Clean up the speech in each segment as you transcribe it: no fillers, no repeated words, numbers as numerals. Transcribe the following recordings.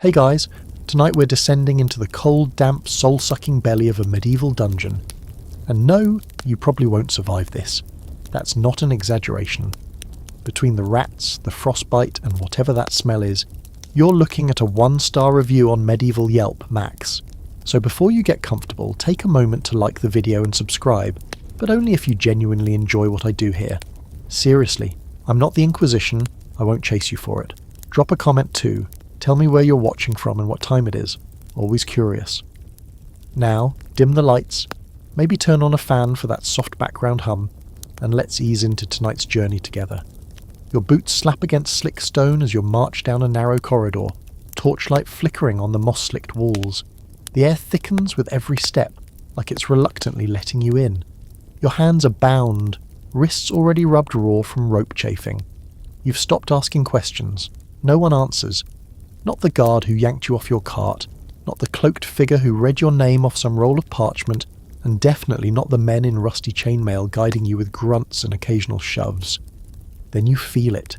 Hey guys, tonight we're descending into the cold, damp, soul-sucking belly of a medieval dungeon. And no, you probably won't survive this. That's not an exaggeration. Between the rats, the frostbite, and whatever that smell is, you're looking at a 1-star review on Medieval Yelp Max. So before you get comfortable, take a moment to like the video and subscribe, but only if you genuinely enjoy what I do here. Seriously, I'm not the Inquisition, I won't chase you for it. Drop a comment too. Tell me where you're watching from and what time it is. Always curious. Now, dim the lights, maybe turn on a fan for that soft background hum, and let's ease into tonight's journey together. Your boots slap against slick stone as you march down a narrow corridor, torchlight flickering on the moss-slicked walls. The air thickens with every step, like it's reluctantly letting you in. Your hands are bound, wrists already rubbed raw from rope chafing. You've stopped asking questions. No one answers. Not the guard who yanked you off your cart, not the cloaked figure who read your name off some roll of parchment, and definitely not the men in rusty chainmail guiding you with grunts and occasional shoves. Then you feel it.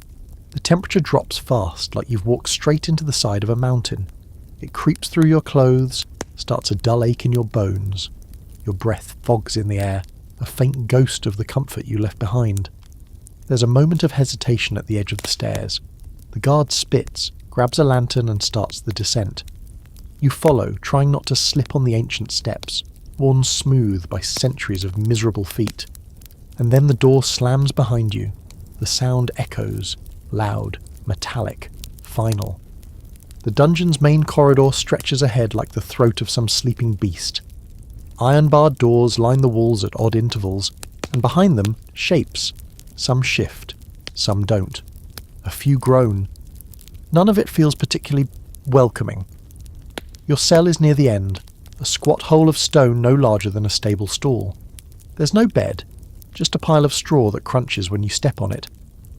The temperature drops fast, like you've walked straight into the side of a mountain. It creeps through your clothes, starts a dull ache in your bones. Your breath fogs in the air, a faint ghost of the comfort you left behind. There's a moment of hesitation at the edge of the stairs. The guard spits, grabs a lantern and starts the descent. You follow, trying not to slip on the ancient steps, worn smooth by centuries of miserable feet. And then the door slams behind you. The sound echoes, loud, metallic, final. The dungeon's main corridor stretches ahead like the throat of some sleeping beast. Iron-barred doors line the walls at odd intervals, and behind them, shapes. Some shift, some don't. A few groan. None of it feels particularly welcoming. Your cell is near the end, a squat hole of stone no larger than a stable stall. There's no bed, just a pile of straw that crunches when you step on it.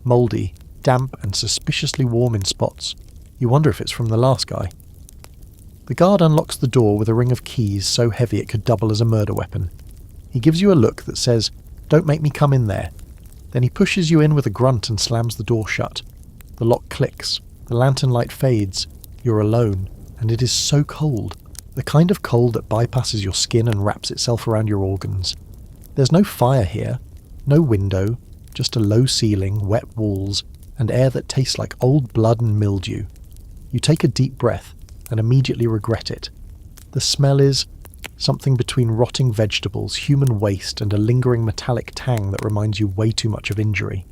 Mouldy, damp and suspiciously warm in spots. You wonder if it's from the last guy. The guard unlocks the door with a ring of keys so heavy it could double as a murder weapon. He gives you a look that says, "Don't make me come in there." Then he pushes you in with a grunt and slams the door shut. The lock clicks. The lantern light fades. You're alone, and it is so cold. The kind of cold that bypasses your skin and wraps itself around your organs. There's no fire here, no window, just a low ceiling, wet walls, and air that tastes like old blood and mildew. You take a deep breath, and immediately regret it. The smell is something between rotting vegetables, human waste, and a lingering metallic tang that reminds you way too much of injury.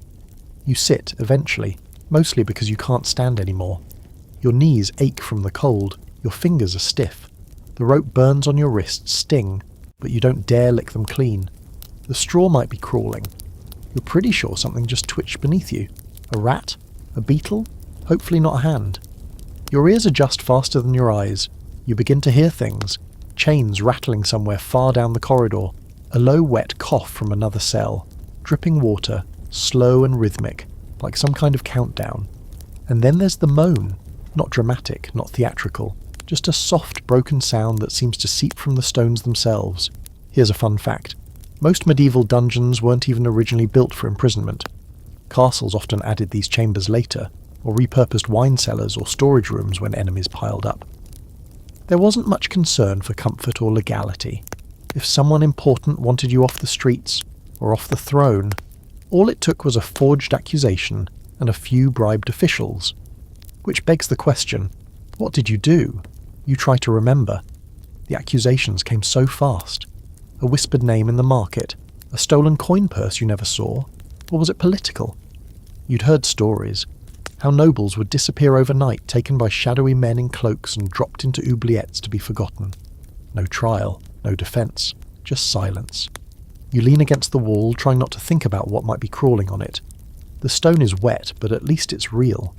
You sit, eventually, mostly because you can't stand anymore. Your knees ache from the cold, your fingers are stiff. The rope burns on your wrists, sting, but you don't dare lick them clean. The straw might be crawling. You're pretty sure something just twitched beneath you. A rat? A beetle? Hopefully not a hand. Your ears adjust faster than your eyes. You begin to hear things. Chains rattling somewhere far down the corridor. A low wet cough from another cell. Dripping water, slow and rhythmic, like some kind of countdown. And then there's the moan. Not dramatic, not theatrical. Just a soft, broken sound that seems to seep from the stones themselves. Here's a fun fact. Most medieval dungeons weren't even originally built for imprisonment. Castles often added these chambers later, or repurposed wine cellars or storage rooms when enemies piled up. There wasn't much concern for comfort or legality. If someone important wanted you off the streets, or off the throne, all it took was a forged accusation and a few bribed officials. Which begs the question, what did you do? You try to remember. The accusations came so fast. A whispered name in the market, a stolen coin purse you never saw, or was it political? You'd heard stories. How nobles would disappear overnight, taken by shadowy men in cloaks and dropped into oubliettes to be forgotten. No trial, no defence, just silence. You lean against the wall, trying not to think about what might be crawling on it. The stone is wet, but at least it's real.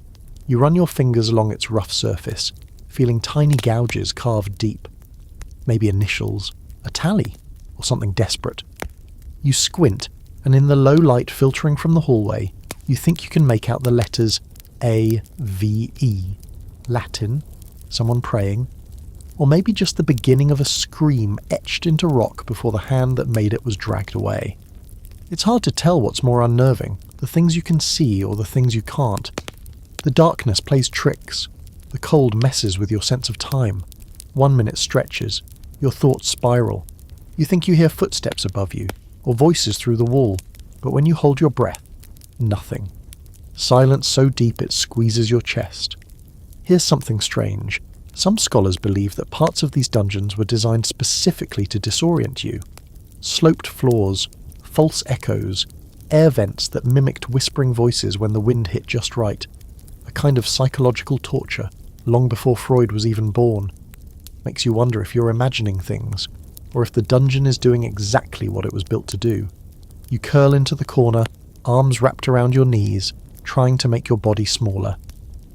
You run your fingers along its rough surface, feeling tiny gouges carved deep. Maybe initials, a tally, or something desperate. You squint, and in the low light filtering from the hallway, you think you can make out the letters A-V-E. Latin, someone praying, or maybe just the beginning of a scream etched into rock before the hand that made it was dragged away. It's hard to tell what's more unnerving, the things you can see or the things you can't. The darkness plays tricks. The cold messes with your sense of time. 1 minute stretches. Your thoughts spiral. You think you hear footsteps above you, or voices through the wall, but when you hold your breath, nothing. Silence so deep it squeezes your chest. Here's something strange. Some scholars believe that parts of these dungeons were designed specifically to disorient you. Sloped floors, false echoes, air vents that mimicked whispering voices when the wind hit just right. A kind of psychological torture, long before Freud was even born. Makes you wonder if you're imagining things, or if the dungeon is doing exactly what it was built to do. You curl into the corner, arms wrapped around your knees, trying to make your body smaller.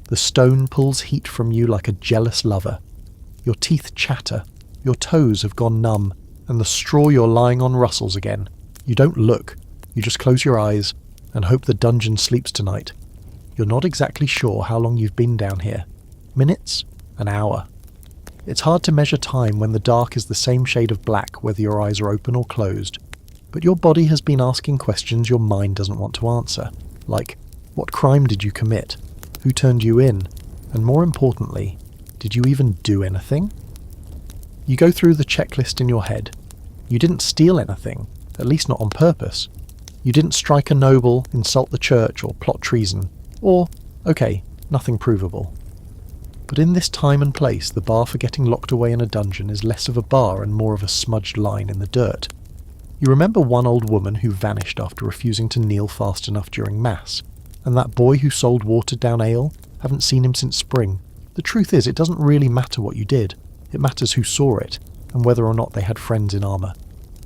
The stone pulls heat from you like a jealous lover. Your teeth chatter, your toes have gone numb, and the straw you're lying on rustles again. You don't look, you just close your eyes and hope the dungeon sleeps tonight. You're not exactly sure how long you've been down here. Minutes? An hour? It's hard to measure time when the dark is the same shade of black whether your eyes are open or closed. But your body has been asking questions your mind doesn't want to answer. Like, what crime did you commit? Who turned you in? And more importantly, did you even do anything? You go through the checklist in your head. You didn't steal anything, at least not on purpose. You didn't strike a noble, insult the church, or plot treason. Or, okay, nothing provable. But in this time and place, the bar for getting locked away in a dungeon is less of a bar and more of a smudged line in the dirt. You remember one old woman who vanished after refusing to kneel fast enough during Mass, and that boy who sold watered-down ale? Haven't seen him since spring. The truth is, it doesn't really matter what you did. It matters who saw it, and whether or not they had friends in armour.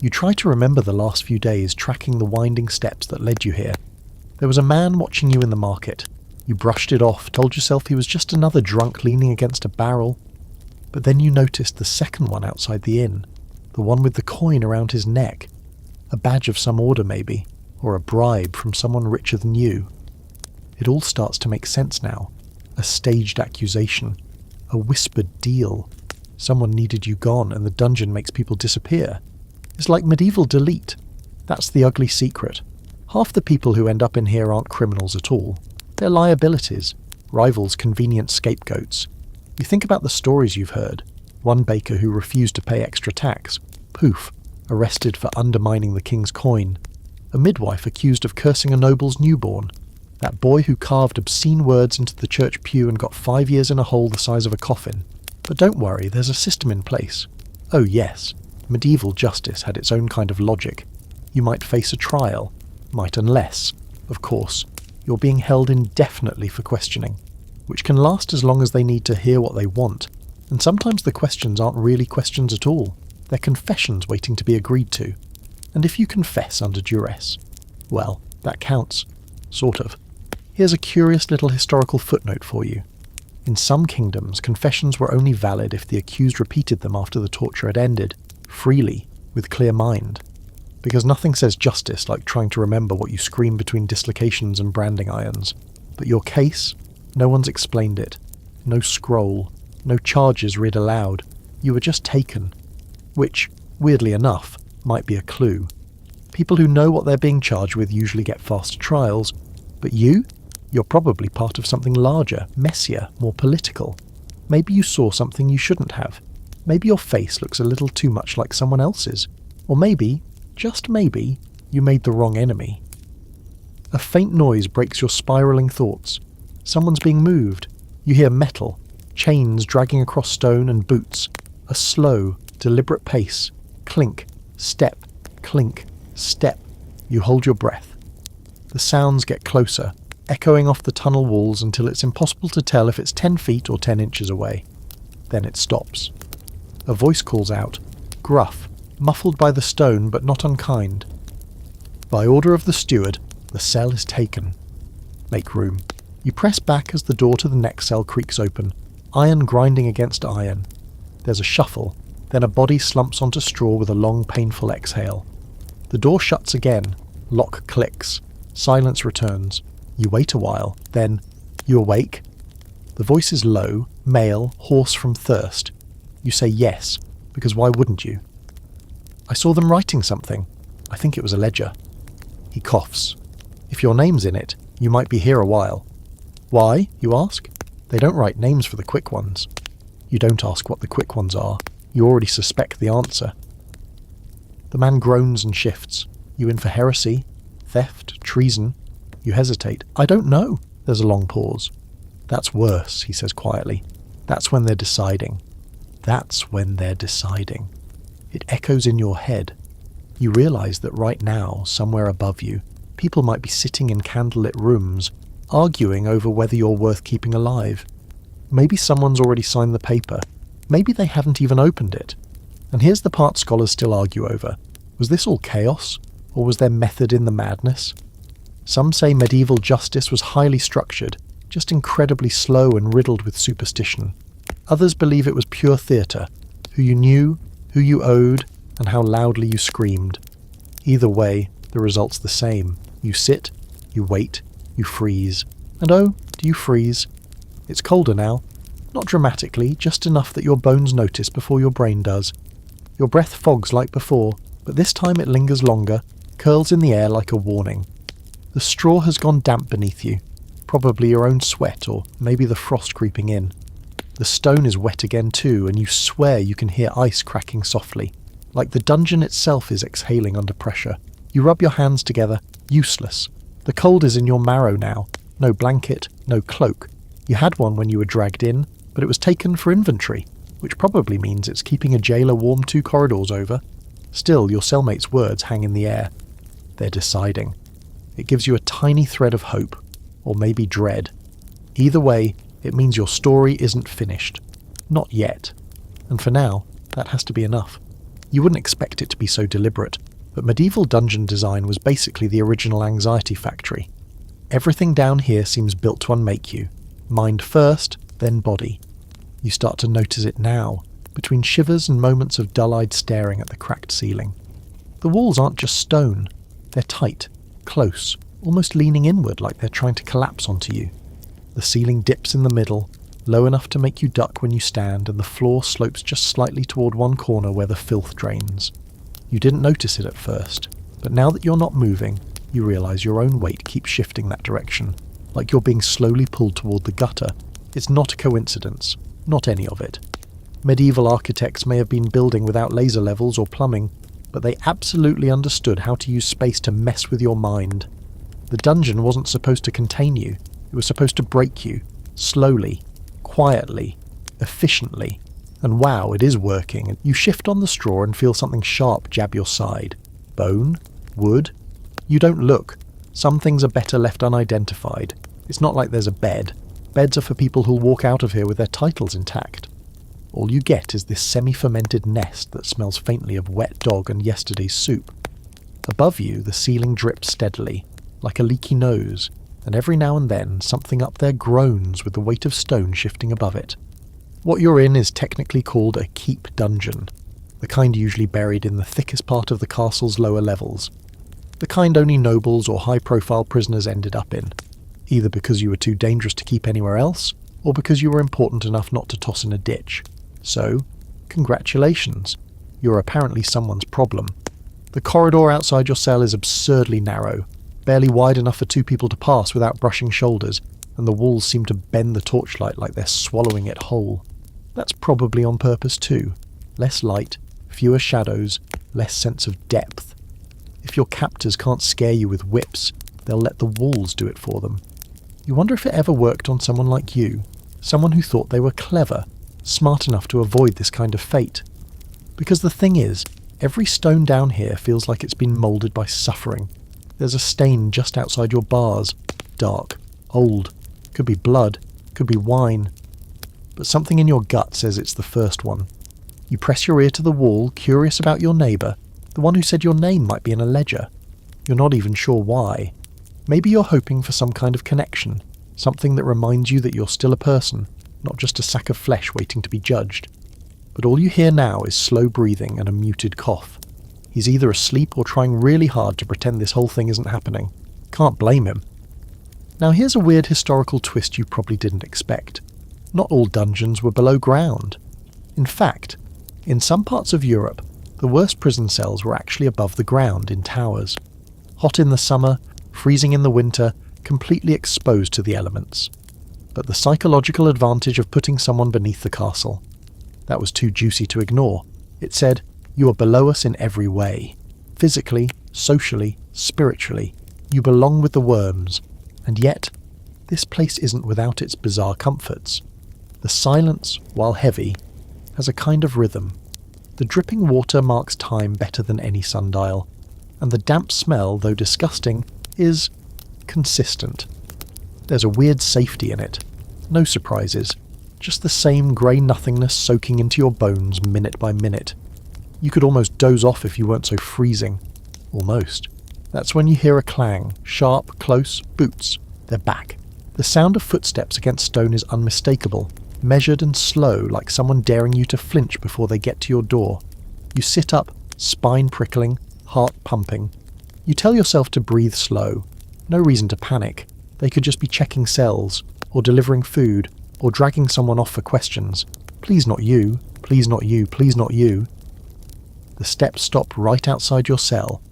You try to remember the last few days, tracking the winding steps that led you here. There was a man watching you in the market. You brushed it off, told yourself he was just another drunk leaning against a barrel. But then you noticed the second one outside the inn, the one with the coin around his neck. A badge of some order maybe, or a bribe from someone richer than you. It all starts to make sense now. A staged accusation. A whispered deal. Someone needed you gone and the dungeon makes people disappear. It's like medieval delete. That's the ugly secret. Half the people who end up in here aren't criminals at all. They're liabilities, rivals' convenient scapegoats. You think about the stories you've heard. One baker who refused to pay extra tax. Poof, arrested for undermining the king's coin. A midwife accused of cursing a noble's newborn. That boy who carved obscene words into the church pew and got 5 years in a hole the size of a coffin. But don't worry, there's a system in place. Oh yes, medieval justice had its own kind of logic. You might face a trial, might unless, of course, you're being held indefinitely for questioning, which can last as long as they need to hear what they want, and sometimes the questions aren't really questions at all, they're confessions waiting to be agreed to. And if you confess under duress, well, that counts. Sort of. Here's a curious little historical footnote for you. In some kingdoms, confessions were only valid if the accused repeated them after the torture had ended, freely, with clear mind. Because nothing says justice like trying to remember what you screamed between dislocations and branding irons. But your case? No one's explained it. No scroll. No charges read aloud. You were just taken. Which, weirdly enough, might be a clue. People who know what they're being charged with usually get faster trials. But you? You're probably part of something larger, messier, more political. Maybe you saw something you shouldn't have. Maybe your face looks a little too much like someone else's. Or maybe, just maybe, you made the wrong enemy. A faint noise breaks your spiralling thoughts. Someone's being moved. You hear metal, chains dragging across stone and boots. A slow, deliberate pace. Clink, step, clink, step. You hold your breath. The sounds get closer, echoing off the tunnel walls until it's impossible to tell if it's 10 feet or 10 inches away. Then it stops. A voice calls out, gruff, muffled by the stone but not unkind. By order of the steward, the cell is taken. Make room. You press back as the door to the next cell creaks open, iron grinding against iron. There's a shuffle, then a body slumps onto straw with a long, painful exhale. The door shuts again, lock clicks, silence returns. You wait a while, then, you awake? The voice is low, male, hoarse from thirst. You say yes, because why wouldn't you? I saw them writing something. I think it was a ledger. He coughs. If your name's in it, you might be here a while. Why, you ask? They don't write names for the quick ones. You don't ask what the quick ones are. You already suspect the answer. The man groans and shifts. You in for heresy? Theft? Treason? You hesitate. I don't know. There's a long pause. That's worse, he says quietly. That's when they're deciding. That's when they're deciding. It echoes in your head. You realise that right now, somewhere above you, people might be sitting in candlelit rooms, arguing over whether you're worth keeping alive. Maybe someone's already signed the paper. Maybe they haven't even opened it. And here's the part scholars still argue over. Was this all chaos, or was there method in the madness? Some say medieval justice was highly structured, just incredibly slow and riddled with superstition. Others believe it was pure theatre, who you knew, who you owed, and how loudly you screamed. Either way, the result's the same. You sit, you wait, you freeze. And oh, do you freeze? It's colder now. Not dramatically, just enough that your bones notice before your brain does. Your breath fogs like before, but this time it lingers longer, curls in the air like a warning. The straw has gone damp beneath you, probably your own sweat or maybe the frost creeping in. The stone is wet again too, and you swear you can hear ice cracking softly, like the dungeon itself is exhaling under pressure. You rub your hands together, useless. The cold is in your marrow now. No blanket, no cloak. You had one when you were dragged in, but it was taken for inventory, which probably means it's keeping a jailer warm 2 corridors over. Still, your cellmate's words hang in the air. They're deciding. It gives you a tiny thread of hope, or maybe dread. Either way, it means your story isn't finished. Not yet. And for now, that has to be enough. You wouldn't expect it to be so deliberate, but medieval dungeon design was basically the original anxiety factory. Everything down here seems built to unmake you. Mind first, then body. You start to notice it now, between shivers and moments of dull-eyed staring at the cracked ceiling. The walls aren't just stone. They're tight, close, almost leaning inward like they're trying to collapse onto you. The ceiling dips in the middle, low enough to make you duck when you stand, and the floor slopes just slightly toward one corner where the filth drains. You didn't notice it at first, but now that you're not moving, you realise your own weight keeps shifting that direction, like you're being slowly pulled toward the gutter. It's not a coincidence, not any of it. Medieval architects may have been building without laser levels or plumbing, but they absolutely understood how to use space to mess with your mind. The dungeon wasn't supposed to contain you. It was supposed to break you, slowly, quietly, efficiently. And wow, it is working. You shift on the straw and feel something sharp jab your side. Bone? Wood? You don't look. Some things are better left unidentified. It's not like there's a bed. Beds are for people who'll walk out of here with their titles intact. All you get is this semi-fermented nest that smells faintly of wet dog and yesterday's soup. Above you, the ceiling drips steadily, like a leaky nose, and every now and then something up there groans with the weight of stone shifting above it. What you're in is technically called a keep dungeon, the kind usually buried in the thickest part of the castle's lower levels, the kind only nobles or high-profile prisoners ended up in, either because you were too dangerous to keep anywhere else, or because you were important enough not to toss in a ditch. So, congratulations, you're apparently someone's problem. The corridor outside your cell is absurdly narrow, barely wide enough for 2 people to pass without brushing shoulders, and the walls seem to bend the torchlight like they're swallowing it whole. That's probably on purpose too. Less light, fewer shadows, less sense of depth. If your captors can't scare you with whips, they'll let the walls do it for them. You wonder if it ever worked on someone like you, someone who thought they were clever, smart enough to avoid this kind of fate. Because the thing is, every stone down here feels like it's been moulded by suffering. There's a stain just outside your bars, dark, old, could be blood, could be wine. But something in your gut says it's the first one. You press your ear to the wall, curious about your neighbour, the one who said your name might be in a ledger. You're not even sure why. Maybe you're hoping for some kind of connection, something that reminds you that you're still a person, not just a sack of flesh waiting to be judged. But all you hear now is slow breathing and a muted cough. He's either asleep or trying really hard to pretend this whole thing isn't happening. Can't blame him. Now here's a weird historical twist you probably didn't expect. Not all dungeons were below ground. In fact, in some parts of Europe, the worst prison cells were actually above the ground in towers. Hot in the summer, freezing in the winter, completely exposed to the elements. but the psychological advantage of putting someone beneath the castle. That was too juicy to ignore. It said, "You are below us in every way. Physically, socially, spiritually. You belong with the worms. And yet, this place isn't without its bizarre comforts. The silence, while heavy, has a kind of rhythm. The dripping water marks time better than any sundial, and the damp smell, though disgusting, is consistent. There's a weird safety in it. No surprises. Just the same grey nothingness soaking into your bones minute by minute. You could almost doze off if you weren't so freezing. Almost. That's when you hear a clang. Sharp, close, boots. They're back. The sound of footsteps against stone is unmistakable, measured and slow, like someone daring you to flinch before they get to your door. You sit up, spine prickling, heart pumping. You tell yourself to breathe slow. No reason to panic. They could just be checking cells, or delivering food, or dragging someone off for questions. Please not you, please not you, please not you. The steps stop right outside your cell.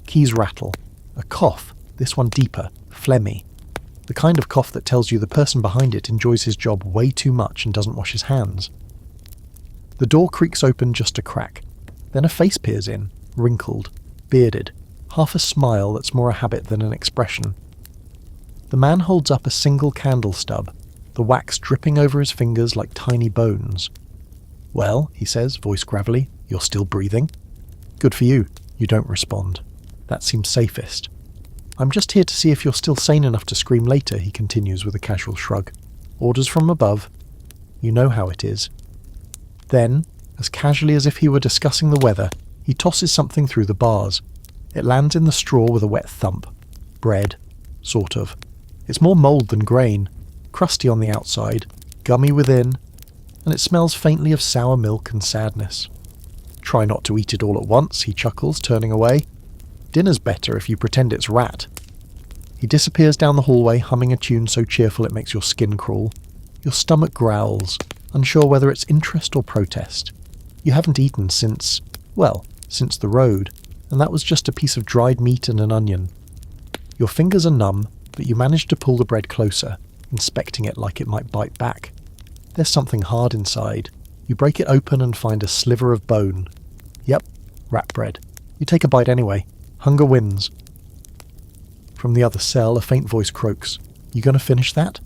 Keys rattle. A cough, this one deeper, phlegmy. The kind of cough that tells you the person behind it enjoys his job way too much and doesn't wash his hands. The door creaks open just a crack. Then a face peers in, wrinkled, bearded, half a smile that's more a habit than an expression. The man holds up a single candle stub, the wax dripping over his fingers like tiny bones. "Well," he says, voice gravelly, "you're still breathing?" "Good for you." You don't respond. That seems safest. "I'm just here to see if you're still sane enough to scream later," he continues with a casual shrug. "Orders from above. You know how it is." Then, as casually as if he were discussing the weather, he tosses something through the bars. It lands in the straw with a wet thump. Bread. Sort of. It's more mould than grain, crusty on the outside, gummy within, and it smells faintly of sour milk and sadness. "Try not to eat it all at once," he chuckles, turning away. "Dinner's better if you pretend it's rat." He disappears down the hallway, humming a tune so cheerful it makes your skin crawl. Your stomach growls, unsure whether it's interest or protest. You haven't eaten since the road, and that was just a piece of dried meat and an onion. Your fingers are numb, but you manage to pull the bread closer, inspecting it like it might bite back. There's something hard inside. You break it open and find a sliver of bone. Yep, rat bread. You take a bite anyway. Hunger wins. From the other cell, a faint voice croaks. "You gonna finish that?"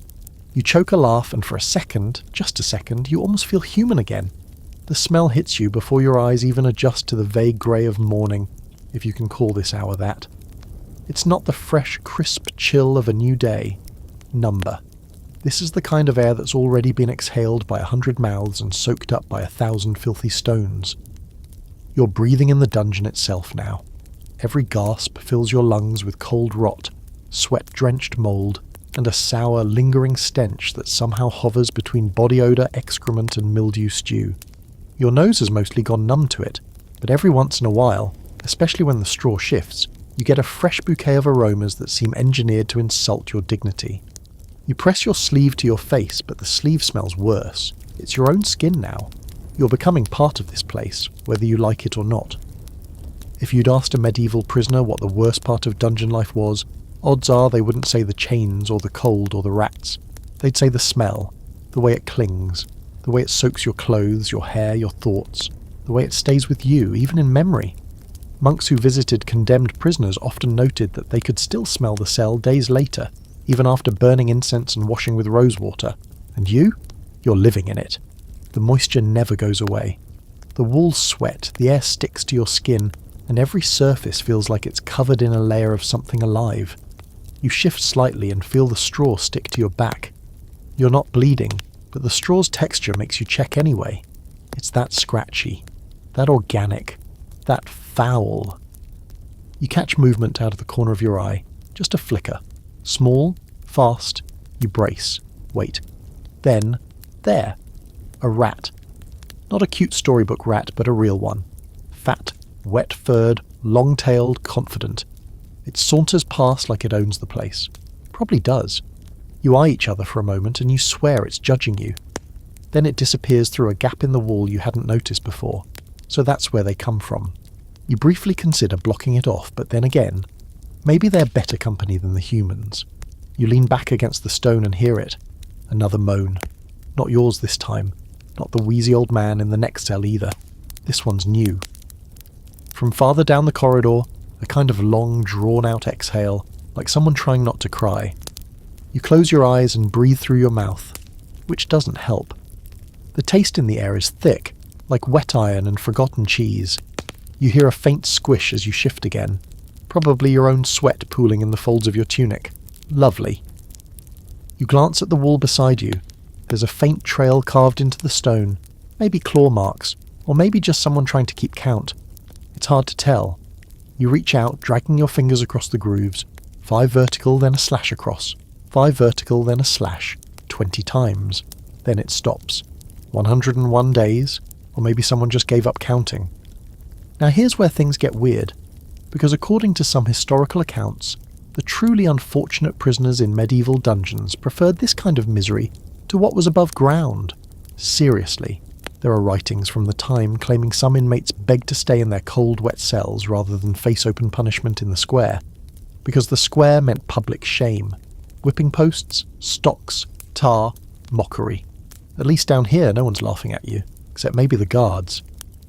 You choke a laugh, and for a second, just a second, you almost feel human again. The smell hits you before your eyes even adjust to the vague grey of morning, if you can call this hour that. It's not the fresh, crisp chill of a new day. Number. This is the kind of air that's already been exhaled by 100 mouths and soaked up by 1,000 filthy stones. You're breathing in the dungeon itself now. Every gasp fills your lungs with cold rot, sweat-drenched mould, and a sour, lingering stench that somehow hovers between body odour, excrement, and mildew stew. Your nose has mostly gone numb to it, but every once in a while, especially when the straw shifts, you get a fresh bouquet of aromas that seem engineered to insult your dignity. You press your sleeve to your face, but the sleeve smells worse. It's your own skin now. You're becoming part of this place, whether you like it or not. If you'd asked a medieval prisoner what the worst part of dungeon life was, odds are they wouldn't say the chains or the cold or the rats. They'd say the smell, the way it clings, the way it soaks your clothes, your hair, your thoughts, the way it stays with you, even in memory. Monks who visited condemned prisoners often noted that they could still smell the cell days later, even after burning incense and washing with rosewater. And you're living in it. The moisture never goes away. The walls sweat, the air sticks to your skin, and every surface feels like it's covered in a layer of something alive. You shift slightly and feel the straw stick to your back. You're not bleeding, but the straw's texture makes you check anyway. It's that scratchy, that organic, that foul. You catch movement out of the corner of your eye, just a flicker. Small, fast, you brace, wait. Then, there, a rat. Not a cute storybook rat, but a real one. Fat, wet-furred, long-tailed, confident. It saunters past like it owns the place. Probably does. You eye each other for a moment and you swear it's judging you. Then it disappears through a gap in the wall you hadn't noticed before. So that's where they come from. You briefly consider blocking it off, but then again, maybe they're better company than the humans. You lean back against the stone and hear it. Another moan. Not yours this time. Not the wheezy old man in the next cell either. This one's new. From farther down the corridor, a kind of long, drawn-out exhale, like someone trying not to cry. You close your eyes and breathe through your mouth, which doesn't help. The taste in the air is thick, like wet iron and forgotten cheese. You hear a faint squish as you shift again, probably your own sweat pooling in the folds of your tunic. Lovely. You glance at the wall beside you. There's a faint trail carved into the stone, maybe claw marks, or maybe just someone trying to keep count. It's hard to tell. You reach out, dragging your fingers across the grooves. 5 vertical, then a slash across. 5 vertical, then a slash. 20 times. Then it stops. 101 days, or maybe someone just gave up counting. Now here's where things get weird, because according to some historical accounts, the truly unfortunate prisoners in medieval dungeons preferred this kind of misery to what was above ground. Seriously. There are writings from the time claiming some inmates begged to stay in their cold, wet cells rather than face open punishment in the square, because the square meant public shame. Whipping posts, stocks, tar, mockery. At least down here no one's laughing at you, except maybe the guards.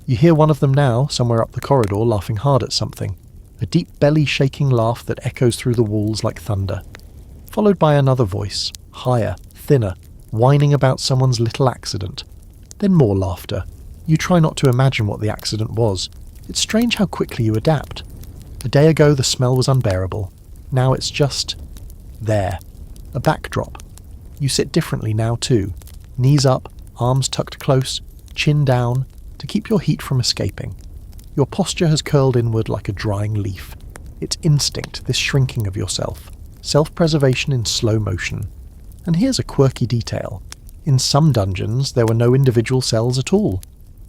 You hear one of them now, somewhere up the corridor, laughing hard at something. A deep belly-shaking laugh that echoes through the walls like thunder. Followed by another voice, higher, thinner, whining about someone's little accident. Then more laughter. You try not to imagine what the accident was. It's strange how quickly you adapt. A day ago the smell was unbearable. Now it's just there. A backdrop. You sit differently now too. Knees up, arms tucked close, chin down, to keep your heat from escaping. Your posture has curled inward like a drying leaf. It's instinct, this shrinking of yourself. Self-preservation in slow motion. And here's a quirky detail. In some dungeons there were no individual cells at all.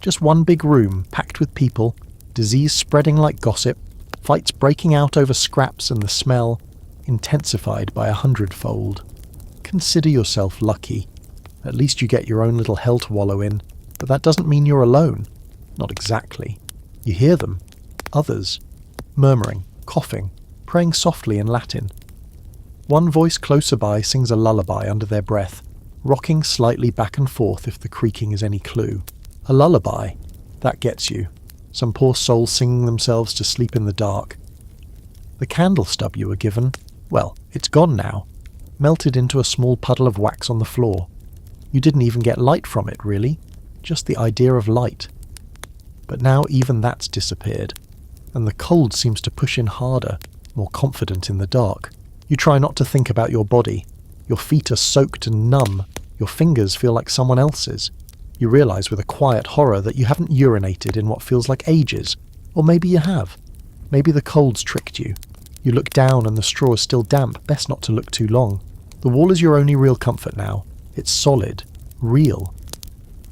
Just one big room, packed with people, disease spreading like gossip, fights breaking out over scraps and the smell, intensified by 100-fold. Consider yourself lucky. At least you get your own little hell to wallow in, but that doesn't mean you're alone. Not exactly. You hear them. Others. Murmuring, coughing, praying softly in Latin. One voice closer by sings a lullaby under their breath, rocking slightly back and forth if the creaking is any clue. A lullaby. That gets you. Some poor soul singing themselves to sleep in the dark. The candle stub you were given, well, it's gone now. Melted into a small puddle of wax on the floor. You didn't even get light from it, really. Just the idea of light. But now even that's disappeared, and the cold seems to push in harder, more confident in the dark. You try not to think about your body. Your feet are soaked and numb. Your fingers feel like someone else's. You realise with a quiet horror that you haven't urinated in what feels like ages. Or maybe you have. Maybe the cold's tricked you. You look down and the straw is still damp, best not to look too long. The wall is your only real comfort now. It's solid. Real.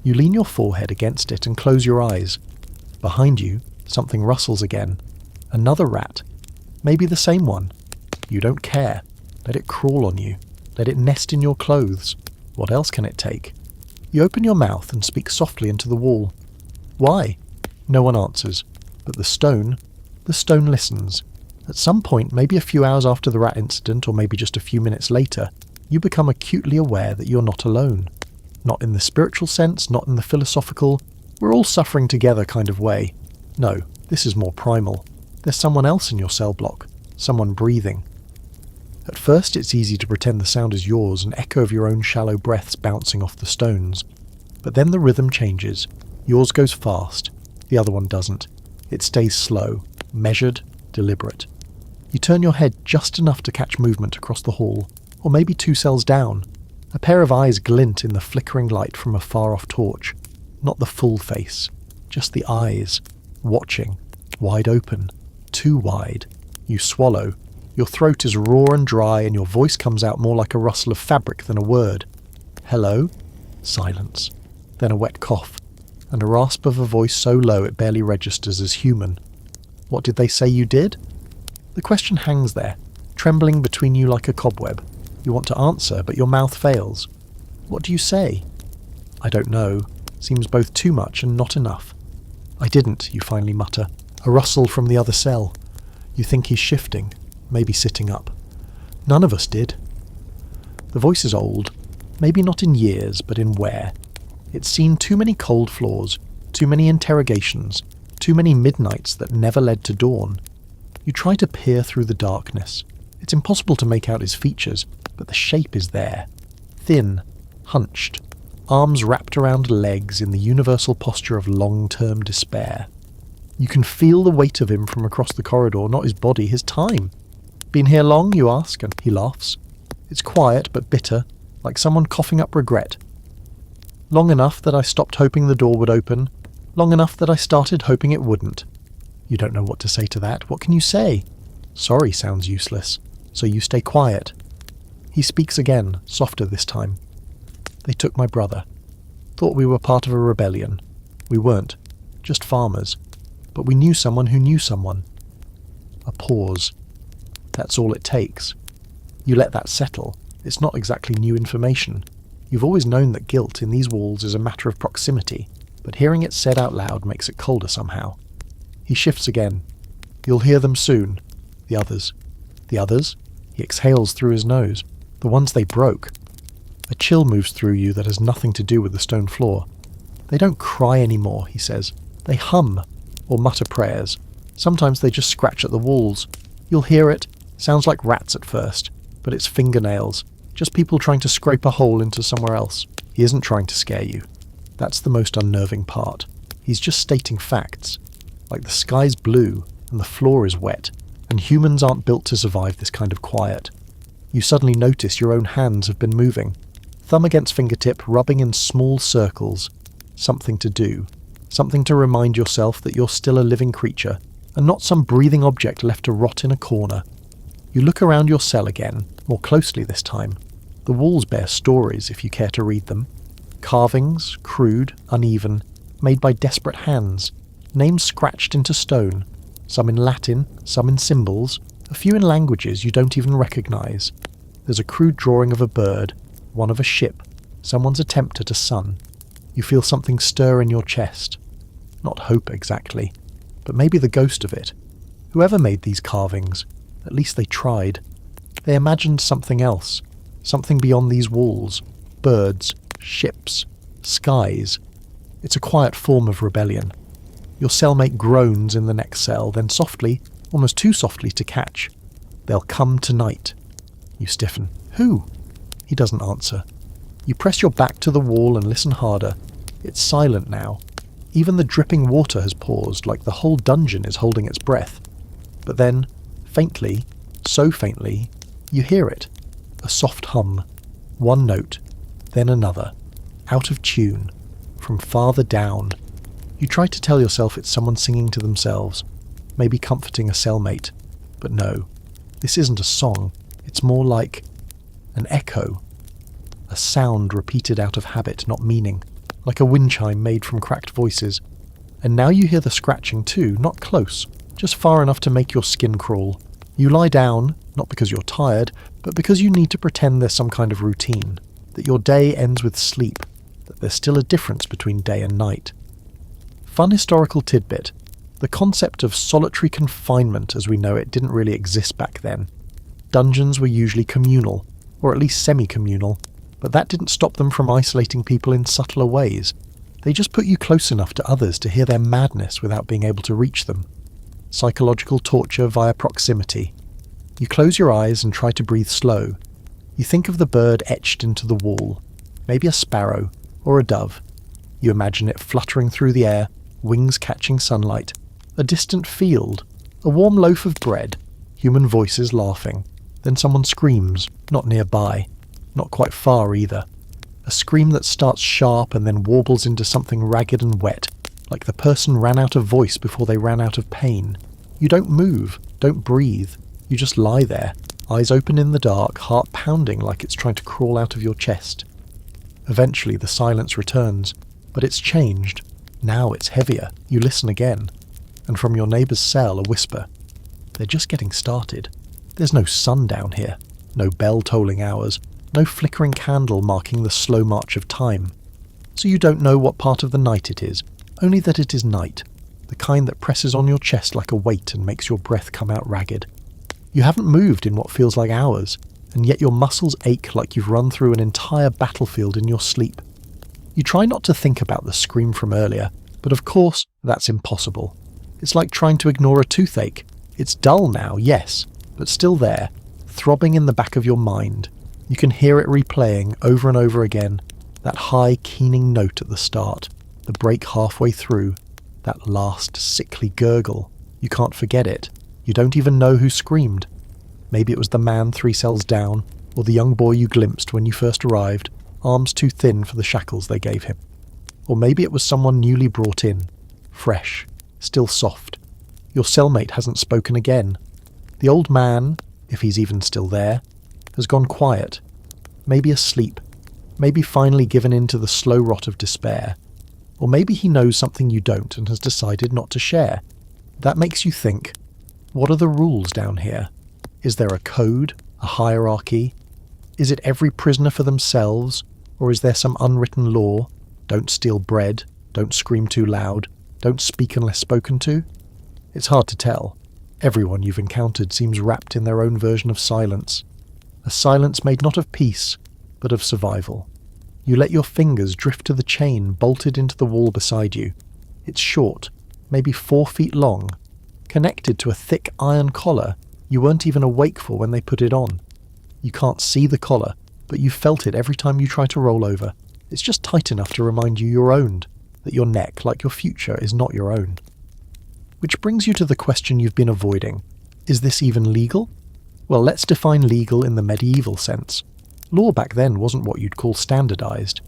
You lean your forehead against it and close your eyes. Behind you, something rustles again. Another rat. Maybe the same one. You don't care. Let it crawl on you. Let it nest in your clothes. What else can it take? You open your mouth and speak softly into the wall. Why? No one answers. But the stone listens. At some point, maybe a few hours after the rat incident, or maybe just a few minutes later, you become acutely aware that you're not alone. Not in the spiritual sense, not in the philosophical, we're all suffering together kind of way. No, this is more primal. There's someone else in your cell block. Someone breathing. At first it's easy to pretend the sound is yours, an echo of your own shallow breaths bouncing off the stones. But then the rhythm changes. Yours goes fast. The other one doesn't. It stays slow, measured, deliberate. You turn your head just enough to catch movement across the hall, or maybe 2 cells down. A pair of eyes glint in the flickering light from a far-off torch. Not the full face, just the eyes, watching, wide open, too wide. You swallow. Your throat is raw and dry and your voice comes out more like a rustle of fabric than a word. Hello? Silence. Then a wet cough, and a rasp of a voice so low it barely registers as human. What did they say you did? The question hangs there, trembling between you like a cobweb. You want to answer, but your mouth fails. What do you say? I don't know. Seems both too much and not enough. I didn't, you finally mutter. A rustle from the other cell. You think he's shifting, maybe sitting up. None of us did. The voice is old, Maybe not in years, but in wear. It's seen too many cold floors, too many interrogations, too many midnights that never led to dawn. You try to peer through the darkness. It's impossible to make out his features, but the shape is there. Thin, hunched, arms wrapped around legs in the universal posture of long-term despair. You can feel the weight of him from across the corridor, not his body, his time. Been here long, you ask, and he laughs. It's quiet but bitter, like someone coughing up regret. Long enough that I stopped hoping the door would open, long enough that I started hoping it wouldn't. You don't know what to say to that. What can you say? Sorry sounds useless, so you stay quiet. He speaks again, softer this time. They took my brother. Thought we were part of a rebellion. We weren't, just farmers. But we knew someone who knew someone. A pause. That's all it takes. You let that settle. It's not exactly new information. You've always known that guilt in these walls is a matter of proximity, but hearing it said out loud makes it colder somehow. He shifts again. You'll hear them soon. The others. The others? He exhales through his nose. The ones they broke. A chill moves through you that has nothing to do with the stone floor. They don't cry anymore, he says. They hum, or mutter prayers. Sometimes they just scratch at the walls. You'll hear it. Sounds like rats at first, but it's fingernails. Just people trying to scrape a hole into somewhere else. He isn't trying to scare you. That's the most unnerving part. He's just stating facts. Like the sky's blue, and the floor is wet, and humans aren't built to survive this kind of quiet. You suddenly notice your own hands have been moving. Thumb against fingertip, rubbing in small circles. Something to do. Something to remind yourself that you're still a living creature, and not some breathing object left to rot in a corner. You look around your cell again, more closely this time. The walls bear stories if you care to read them. Carvings, crude, uneven, made by desperate hands. Names scratched into stone. Some in Latin, some in symbols, a few in languages you don't even recognise. There's a crude drawing of a bird, one of a ship, someone's attempt at a sun. You feel something stir in your chest. Not hope exactly, but maybe the ghost of it. Whoever made these carvings, at least they tried. They imagined something else, something beyond these walls. Birds, ships, skies. It's a quiet form of rebellion. Your cellmate groans in the next cell, then softly, almost too softly to catch. They'll come tonight. You stiffen. Who? He doesn't answer. You press your back to the wall and listen harder. It's silent now. Even the dripping water has paused, like the whole dungeon is holding its breath. But then, faintly, so faintly, you hear it. A soft hum. One note, then another. Out of tune. From farther down. You try to tell yourself it's someone singing to themselves. Maybe comforting a cellmate. But no. This isn't a song. It's more like an echo. A sound repeated out of habit, not meaning. Like a wind chime made from cracked voices. And now you hear the scratching too, not close. Just far enough to make your skin crawl. You lie down, not because you're tired, but because you need to pretend there's some kind of routine. That your day ends with sleep. That there's still a difference between day and night. Fun historical tidbit. The concept of solitary confinement as we know it didn't really exist back then. Dungeons were usually communal, or at least semi-communal, but that didn't stop them from isolating people in subtler ways. They just put you close enough to others to hear their madness without being able to reach them. Psychological torture via proximity. You close your eyes and try to breathe slow. You think of the bird etched into the wall, maybe a sparrow or a dove. You imagine it fluttering through the air, wings catching sunlight, a distant field, a warm loaf of bread, human voices laughing. Then someone screams, not nearby, not quite far either. A scream that starts sharp and then warbles into something ragged and wet, like the person ran out of voice before they ran out of pain. You don't move, don't breathe. You just lie there, eyes open in the dark, heart pounding like it's trying to crawl out of your chest. Eventually the silence returns, but it's changed. Now it's heavier. You listen again. And from your neighbour's cell a whisper. They're just getting started. There's no sun down here. No bell tolling hours. No flickering candle marking the slow march of time. So you don't know what part of the night it is, only that it is night. The kind that presses on your chest like a weight and makes your breath come out ragged. You haven't moved in what feels like hours. and yet your muscles ache like you've run through an entire battlefield in your sleep. You try not to think about the scream from earlier, but of course, that's impossible. It's like trying to ignore a toothache. It's dull now, yes, but still there, throbbing in the back of your mind. You can hear it replaying over and over again, that high, keening note at the start, the break halfway through, that last sickly gurgle. You can't forget it. You don't even know who screamed. Maybe it was the man 3 cells down, or the young boy you glimpsed when you first arrived, arms too thin for the shackles they gave him. Or maybe it was someone newly brought in, fresh, still soft. Your cellmate hasn't spoken again. The old man, if he's even still there, has gone quiet, maybe asleep, maybe finally given in to the slow rot of despair. Or maybe he knows something you don't and has decided not to share. That makes you think, what are the rules down here? Is there a code, a hierarchy? Is it every prisoner for themselves, or is there some unwritten law? Don't steal bread, don't scream too loud, don't speak unless spoken to? It's hard to tell. Everyone you've encountered seems wrapped in their own version of silence. A silence made not of peace, but of survival. You let your fingers drift to the chain bolted into the wall beside you. It's short, maybe 4 feet long, connected to a thick iron collar you weren't even awake for when they put it on. You can't see the collar, but you felt it every time you try to roll over. It's just tight enough to remind you you're owned, that your neck, like your future, is not your own. Which brings you to the question you've been avoiding. Is this even legal? Well, let's define legal in the medieval sense. Law back then wasn't what you'd call standardized.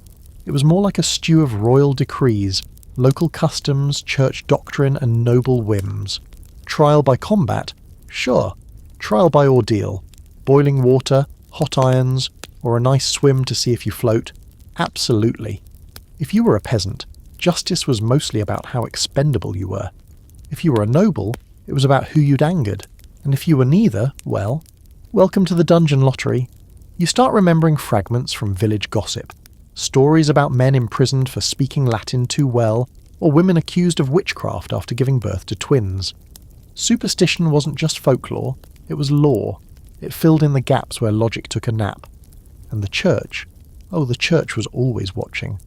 It was more like a stew of royal decrees, local customs, church doctrine, and noble whims. Trial by combat? Sure. Trial by ordeal. Boiling water, hot irons, or a nice swim to see if you float? Absolutely. If you were a peasant, justice was mostly about how expendable you were. If you were a noble, it was about who you'd angered. And if you were neither, well, welcome to the dungeon lottery. You start remembering fragments from village gossip. Stories about men imprisoned for speaking Latin too well, or women accused of witchcraft after giving birth to twins. Superstition wasn't just folklore, it was law. It filled in the gaps where logic took a nap. And the church? Oh, the church was always watching.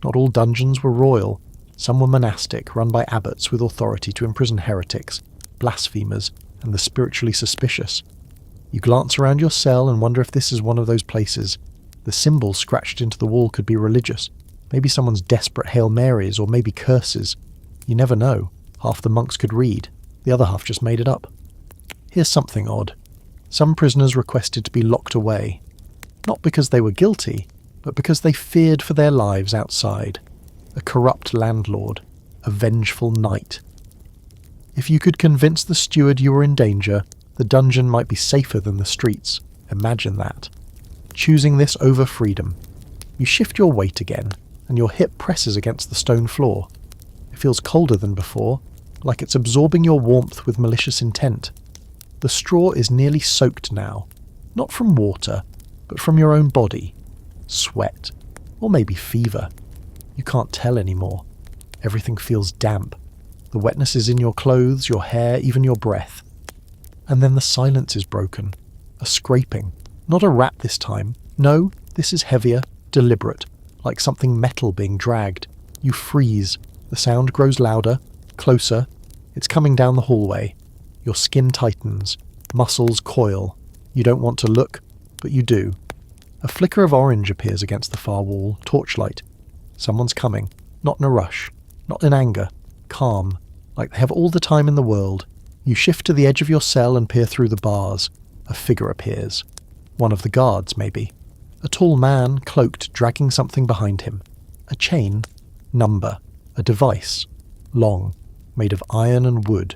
Not all dungeons were royal. Some were monastic, run by abbots with authority to imprison heretics, blasphemers, and the spiritually suspicious. You glance around your cell and wonder if this is one of those places. The symbols scratched into the wall could be religious. Maybe someone's desperate Hail Marys, or maybe curses. You never know. Half the monks could read. The other half just made it up. Here's something odd. Some prisoners requested to be locked away. Not because they were guilty, but because they feared for their lives outside. A corrupt landlord. A vengeful knight. If you could convince the steward you were in danger, the dungeon might be safer than the streets. Imagine that. Choosing this over freedom. You shift your weight again, and your hip presses against the stone floor. It feels colder than before, like it's absorbing your warmth with malicious intent. The straw is nearly soaked now, not from water, but from your own body. Sweat, or maybe fever. You can't tell anymore. Everything feels damp. The wetness is in your clothes, your hair, even your breath. And then the silence is broken. A scraping. Not a rap this time. No, this is heavier, deliberate, like something metal being dragged. You freeze. The sound grows louder, closer. It's coming down the hallway. Your skin tightens. Muscles coil. You don't want to look, but you do. A flicker of orange appears against the far wall, torchlight. Someone's coming. Not in a rush. Not in anger. Calm. Like they have all the time in the world. You shift to the edge of your cell and peer through the bars. A figure appears. One of the guards, maybe. A tall man, cloaked, dragging something behind him. A chain. Number. A device. Long. Made of iron and wood.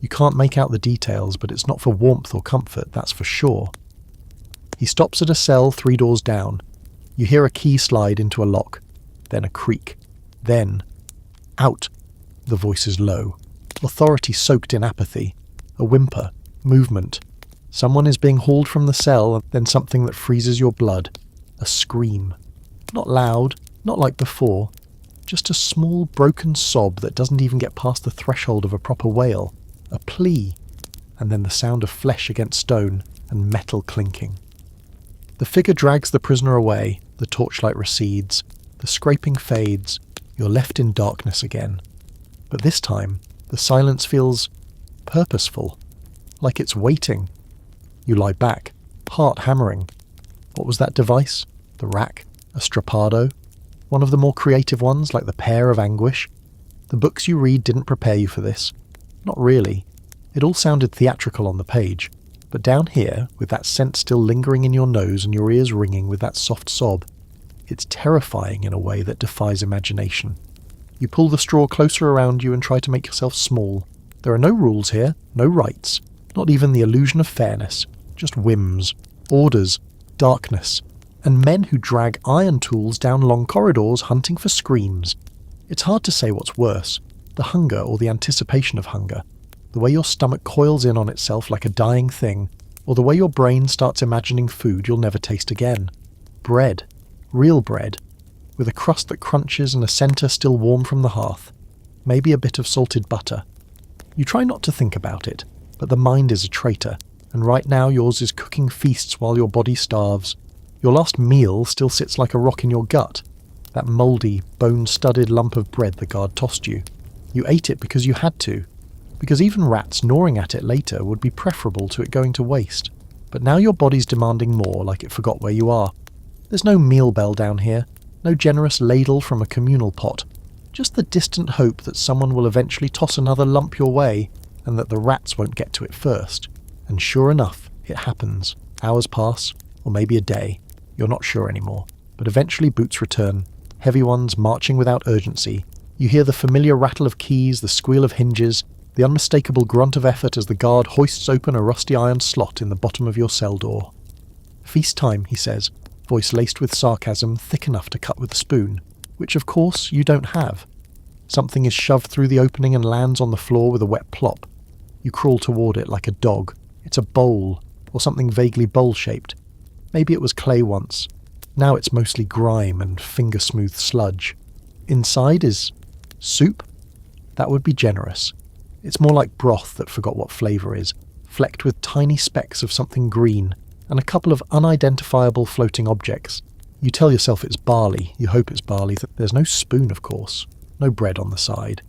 You can't make out the details, but it's not for warmth or comfort, that's for sure. He stops at a cell 3 doors down. You hear a key slide into a lock. Then a creak. Then... Out. The voice is low. Authority soaked in apathy. A whimper. Movement. Someone is being hauled from the cell, then something that freezes your blood. A scream. Not loud, not like before. Just a small, broken sob that doesn't even get past the threshold of a proper wail. A plea. And then the sound of flesh against stone and metal clinking. The figure drags the prisoner away, the torchlight recedes, the scraping fades, you're left in darkness again. But this time, the silence feels purposeful, like it's waiting. You lie back, heart hammering. What was that device? The rack? A strappado? One of the more creative ones, like the Pear of Anguish? The books you read didn't prepare you for this. Not really. It all sounded theatrical on the page, but down here, with that scent still lingering in your nose and your ears ringing with that soft sob, it's terrifying in a way that defies imagination. You pull the straw closer around you and try to make yourself small. There are no rules here, no rights, not even the illusion of fairness, just whims, orders, darkness, and men who drag iron tools down long corridors hunting for screams. It's hard to say what's worse, the hunger or the anticipation of hunger, the way your stomach coils in on itself like a dying thing, or the way your brain starts imagining food you'll never taste again. Bread. Real bread. With a crust that crunches and a centre still warm from the hearth. Maybe a bit of salted butter. You try not to think about it, but the mind is a traitor, and right now yours is cooking feasts while your body starves. Your last meal still sits like a rock in your gut, that mouldy, bone-studded lump of bread the guard tossed you. You ate it because you had to, because even rats gnawing at it later would be preferable to it going to waste. But now your body's demanding more, like it forgot where you are. There's no meal bell down here, no generous ladle from a communal pot, just the distant hope that someone will eventually toss another lump your way, and that the rats won't get to it first. And sure enough, it happens. Hours pass, or maybe a day. You're not sure anymore. But eventually boots return, heavy ones marching without urgency. You hear the familiar rattle of keys, the squeal of hinges, the unmistakable grunt of effort as the guard hoists open a rusty iron slot in the bottom of your cell door. "Feast time," he says, voice laced with sarcasm thick enough to cut with a spoon, which of course you don't have. Something is shoved through the opening and lands on the floor with a wet plop. You crawl toward it like a dog. It's a bowl, or something vaguely bowl-shaped. Maybe it was clay once. Now it's mostly grime and finger-smooth sludge. Inside is soup? That would be generous. It's more like broth that forgot what flavour is, flecked with tiny specks of something green, and a couple of unidentifiable floating objects. You tell yourself it's barley, you hope it's barley. There's no spoon, of course, no bread on the side.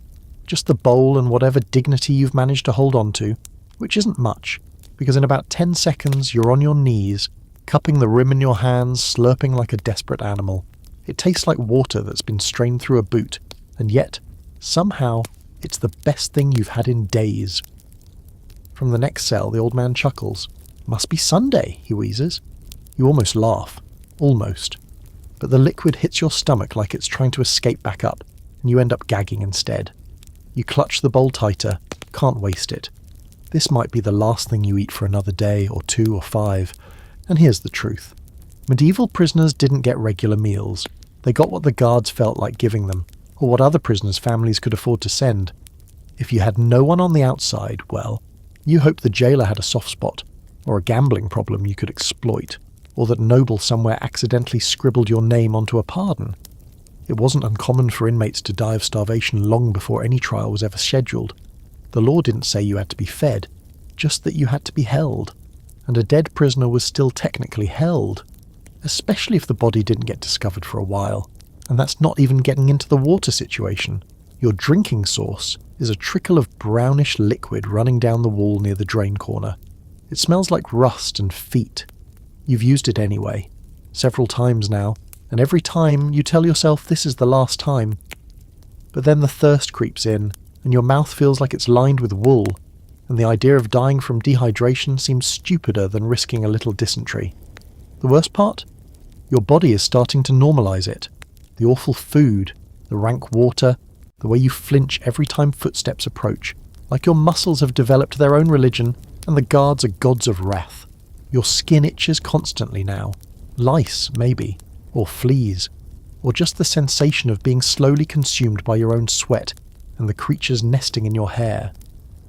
Just the bowl and whatever dignity you've managed to hold on to, which isn't much, because in about 10 seconds you're on your knees, cupping the rim in your hands, slurping like a desperate animal. It tastes like water that's been strained through a boot, and yet, somehow, it's the best thing you've had in days. From the next cell, the old man chuckles. "Must be Sunday," he wheezes. You almost laugh. Almost. But the liquid hits your stomach like it's trying to escape back up, and you end up gagging instead. You clutch the bowl tighter, can't waste it. This might be the last thing you eat for another day, or 2 or 5. And here's the truth. Medieval prisoners didn't get regular meals. They got what the guards felt like giving them, or what other prisoners' families could afford to send. If you had no one on the outside, well, you hoped the jailer had a soft spot, or a gambling problem you could exploit, or that noble somewhere accidentally scribbled your name onto a pardon. It wasn't uncommon for inmates to die of starvation long before any trial was ever scheduled. The law didn't say you had to be fed, just that you had to be held. And a dead prisoner was still technically held, especially if the body didn't get discovered for a while. And that's not even getting into the water situation. Your drinking source is a trickle of brownish liquid running down the wall near the drain corner. It smells like rust and feet. You've used it anyway, several times now, and every time you tell yourself this is the last time. But then the thirst creeps in, and your mouth feels like it's lined with wool, and the idea of dying from dehydration seems stupider than risking a little dysentery. The worst part? Your body is starting to normalise it. The awful food, the rank water, the way you flinch every time footsteps approach, like your muscles have developed their own religion, and the guards are gods of wrath. Your skin itches constantly now. Lice, maybe, or fleas, or just the sensation of being slowly consumed by your own sweat and the creatures nesting in your hair.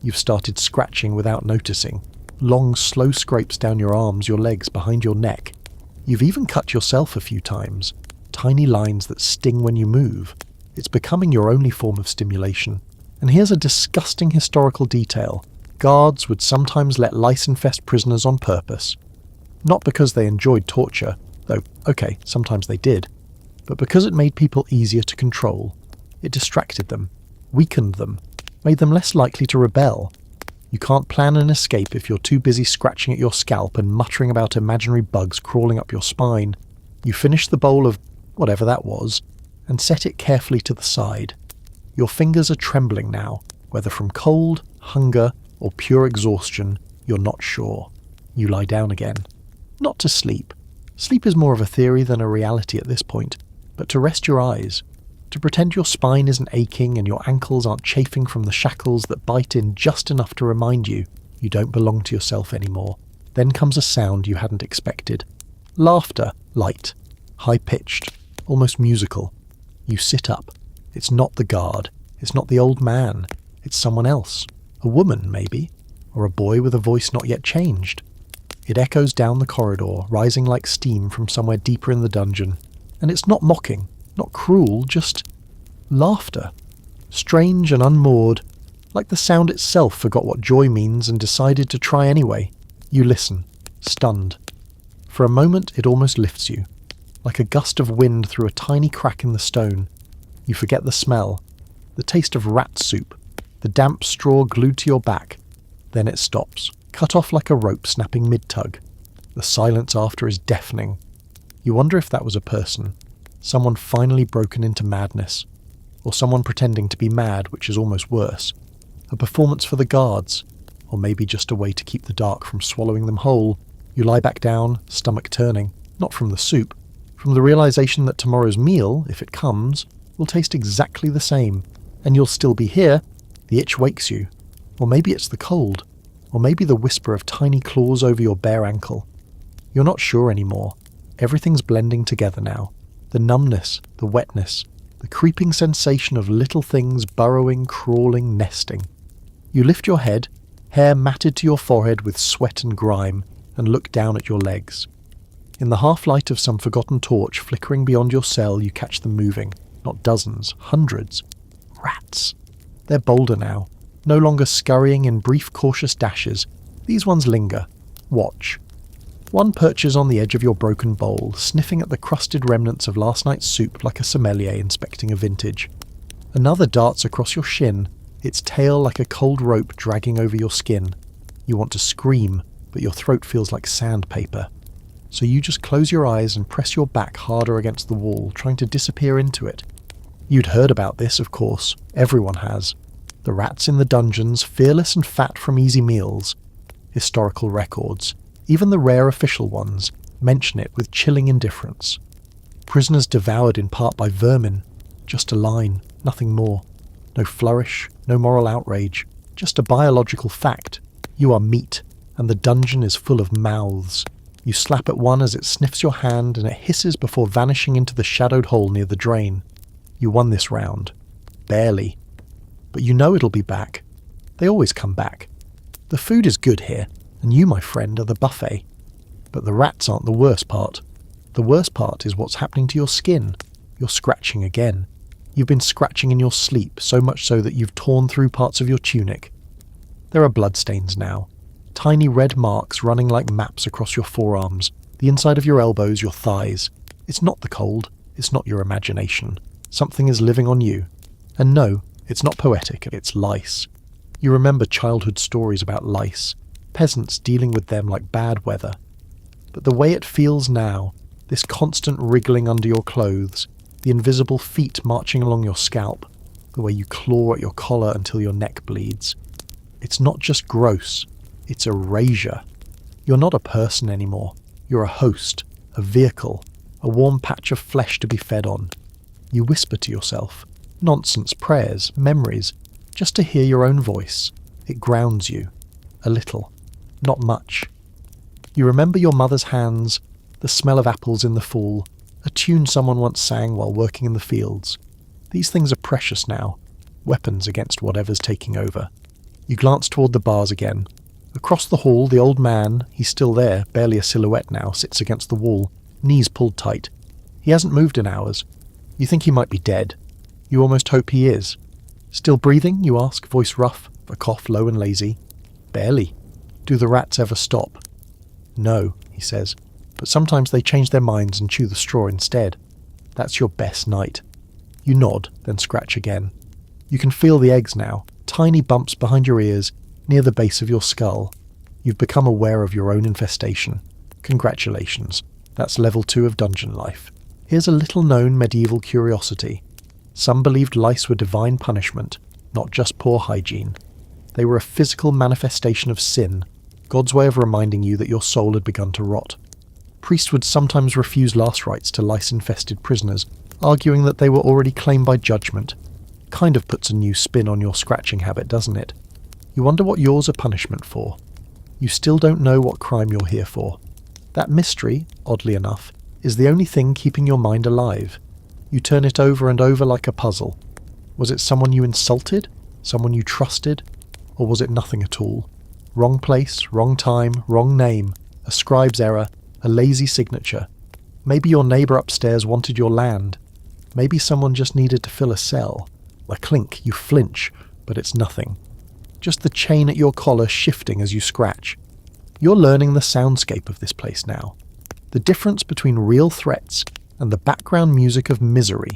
You've started scratching without noticing, long, slow scrapes down your arms, your legs, behind your neck. You've even cut yourself a few times, tiny lines that sting when you move. It's becoming your only form of stimulation. And here's a disgusting historical detail. Guards would sometimes let lice-infest prisoners on purpose. Not because they enjoyed torture, though, okay, sometimes they did, but because it made people easier to control. It distracted them, weakened them, made them less likely to rebel. You can't plan an escape if you're too busy scratching at your scalp and muttering about imaginary bugs crawling up your spine. You finish the bowl of whatever that was and set it carefully to the side. Your fingers are trembling now, whether from cold, hunger, or pure exhaustion, you're not sure. You lie down again. Not to sleep. Sleep is more of a theory than a reality at this point, but to rest your eyes, to pretend your spine isn't aching and your ankles aren't chafing from the shackles that bite in just enough to remind you you don't belong to yourself anymore. Then comes a sound you hadn't expected. Laughter, light, high-pitched, almost musical. You sit up. It's not the guard. It's not the old man. It's someone else. A woman, maybe. Or a boy with a voice not yet changed. It echoes down the corridor, rising like steam from somewhere deeper in the dungeon. And it's not mocking, not cruel, just laughter. Strange and unmoored, like the sound itself forgot what joy means and decided to try anyway. You listen, stunned. For a moment it almost lifts you, like a gust of wind through a tiny crack in the stone. You forget the smell, the taste of rat soup, the damp straw glued to your back. Then it stops, cut off like a rope snapping mid-tug. The silence after is deafening. You wonder if that was a person, someone finally broken into madness, or someone pretending to be mad, which is almost worse. A performance for the guards, or maybe just a way to keep the dark from swallowing them whole. You lie back down, stomach turning, not from the soup, from the realization that tomorrow's meal, if it comes, will taste exactly the same, and you'll still be here. The itch wakes you. Or maybe it's the cold, or maybe the whisper of tiny claws over your bare ankle. You're not sure anymore. Everything's blending together now. The numbness, the wetness, the creeping sensation of little things burrowing, crawling, nesting. You lift your head, hair matted to your forehead with sweat and grime, and look down at your legs. In the half-light of some forgotten torch flickering beyond your cell, you catch them moving. Not dozens, hundreds. Rats. They're bolder now, no longer scurrying in brief, cautious dashes. These ones linger. Watch. One perches on the edge of your broken bowl, sniffing at the crusted remnants of last night's soup like a sommelier inspecting a vintage. Another darts across your shin, its tail like a cold rope dragging over your skin. You want to scream, but your throat feels like sandpaper. So you just close your eyes and press your back harder against the wall, trying to disappear into it. You'd heard about this, of course. Everyone has. The rats in the dungeons, fearless and fat from easy meals. Historical records, even the rare official ones, mention it with chilling indifference. Prisoners devoured in part by vermin. Just a line, nothing more. No flourish, no moral outrage. Just a biological fact. You are meat, and the dungeon is full of mouths. You slap at one as it sniffs your hand, and it hisses before vanishing into the shadowed hole near the drain. You won this round. Barely. But you know it'll be back. They always come back. The food is good here, and you, my friend, are the buffet. But the rats aren't the worst part. The worst part is what's happening to your skin. You're scratching again. You've been scratching in your sleep, so much so that you've torn through parts of your tunic. There are bloodstains now. Tiny red marks running like maps across your forearms, the inside of your elbows, your thighs. It's not the cold. It's not your imagination. Something is living on you. And no, it's not poetic, it's lice. You remember childhood stories about lice, peasants dealing with them like bad weather. But the way it feels now, this constant wriggling under your clothes, the invisible feet marching along your scalp, the way you claw at your collar until your neck bleeds. It's not just gross, it's erasure. You're not a person anymore. You're a host, a vehicle, a warm patch of flesh to be fed on. You whisper to yourself. Nonsense prayers, memories, just to hear your own voice. It grounds you. A little. Not much. You remember your mother's hands, the smell of apples in the fall, a tune someone once sang while working in the fields. These things are precious now, weapons against whatever's taking over. You glance toward the bars again. Across the hall, the old man, he's still there, barely a silhouette now, sits against the wall, knees pulled tight. He hasn't moved in hours. You think he might be dead. You almost hope he is. Still breathing, you ask, voice rough, a cough low and lazy. Barely. Do the rats ever stop? No, he says, but sometimes they change their minds and chew the straw instead. That's your best night. You nod, then scratch again. You can feel the eggs now, tiny bumps behind your ears, near the base of your skull. You've become aware of your own infestation. Congratulations, that's level 2 of dungeon life. Here's a little-known medieval curiosity. Some believed lice were divine punishment, not just poor hygiene. They were a physical manifestation of sin, God's way of reminding you that your soul had begun to rot. Priests would sometimes refuse last rites to lice-infested prisoners, arguing that they were already claimed by judgment. Kind of puts a new spin on your scratching habit, doesn't it? You wonder what yours are punishment for. You still don't know what crime you're here for. That mystery, oddly enough, is the only thing keeping your mind alive. You turn it over and over like a puzzle. Was it someone you insulted? Someone you trusted? Or was it nothing at all? Wrong place, wrong time, wrong name, a scribe's error, a lazy signature. Maybe your neighbour upstairs wanted your land. Maybe someone just needed to fill a cell. A clink, you flinch, but it's nothing. Just the chain at your collar shifting as you scratch. You're learning the soundscape of this place now. The difference between real threats and the background music of misery.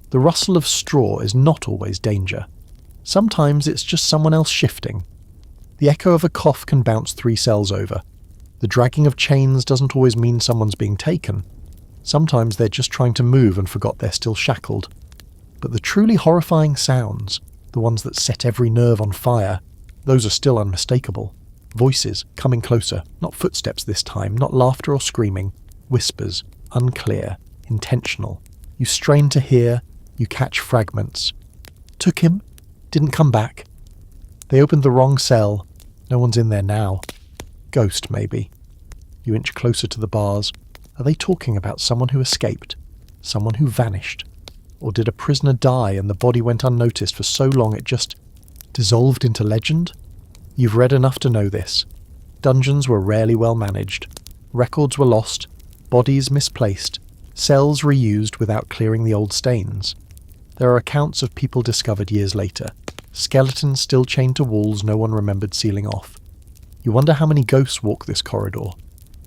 The rustle of straw is not always danger. Sometimes it's just someone else shifting. The echo of a cough can bounce 3 cells over. The dragging of chains doesn't always mean someone's being taken. Sometimes they're just trying to move and forgot they're still shackled. But the truly horrifying sounds, the ones that set every nerve on fire, those are still unmistakable. Voices coming closer, not footsteps this time, not laughter or screaming. Whispers, unclear, intentional. You strain to hear, you catch fragments. Took him, didn't come back. They opened the wrong cell, no one's in there now. Ghost, maybe. You inch closer to the bars. Are they talking about someone who escaped? Someone who vanished? Or did a prisoner die and the body went unnoticed for so long it just dissolved into legend? You've read enough to know this. Dungeons were rarely well managed. Records were lost, bodies misplaced, cells reused without clearing the old stains. There are accounts of people discovered years later. Skeletons still chained to walls no one remembered sealing off. You wonder how many ghosts walk this corridor.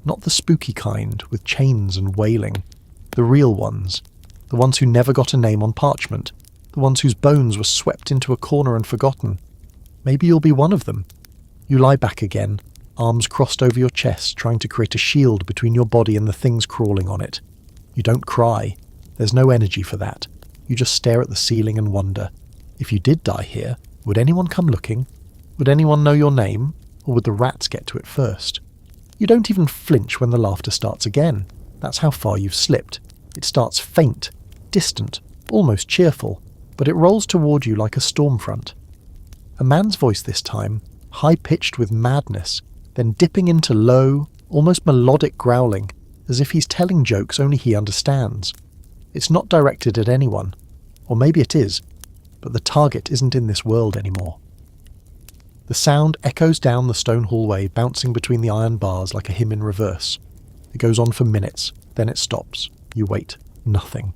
Not the spooky kind, with chains and wailing. The real ones. The ones who never got a name on parchment. The ones whose bones were swept into a corner and forgotten. Maybe you'll be one of them. You lie back again, arms crossed over your chest, trying to create a shield between your body and the things crawling on it. You don't cry. There's no energy for that. You just stare at the ceiling and wonder. If you did die here, would anyone come looking? Would anyone know your name? Or would the rats get to it first? You don't even flinch when the laughter starts again. That's how far you've slipped. It starts faint, distant, almost cheerful, but it rolls toward you like a storm front. A man's voice this time, high-pitched with madness, then dipping into low, almost melodic growling, as if he's telling jokes only he understands. It's not directed at anyone. Or maybe it is, but the target isn't in this world anymore. The sound echoes down the stone hallway, bouncing between the iron bars like a hymn in reverse. It goes on for minutes, then it stops. You wait. Nothing.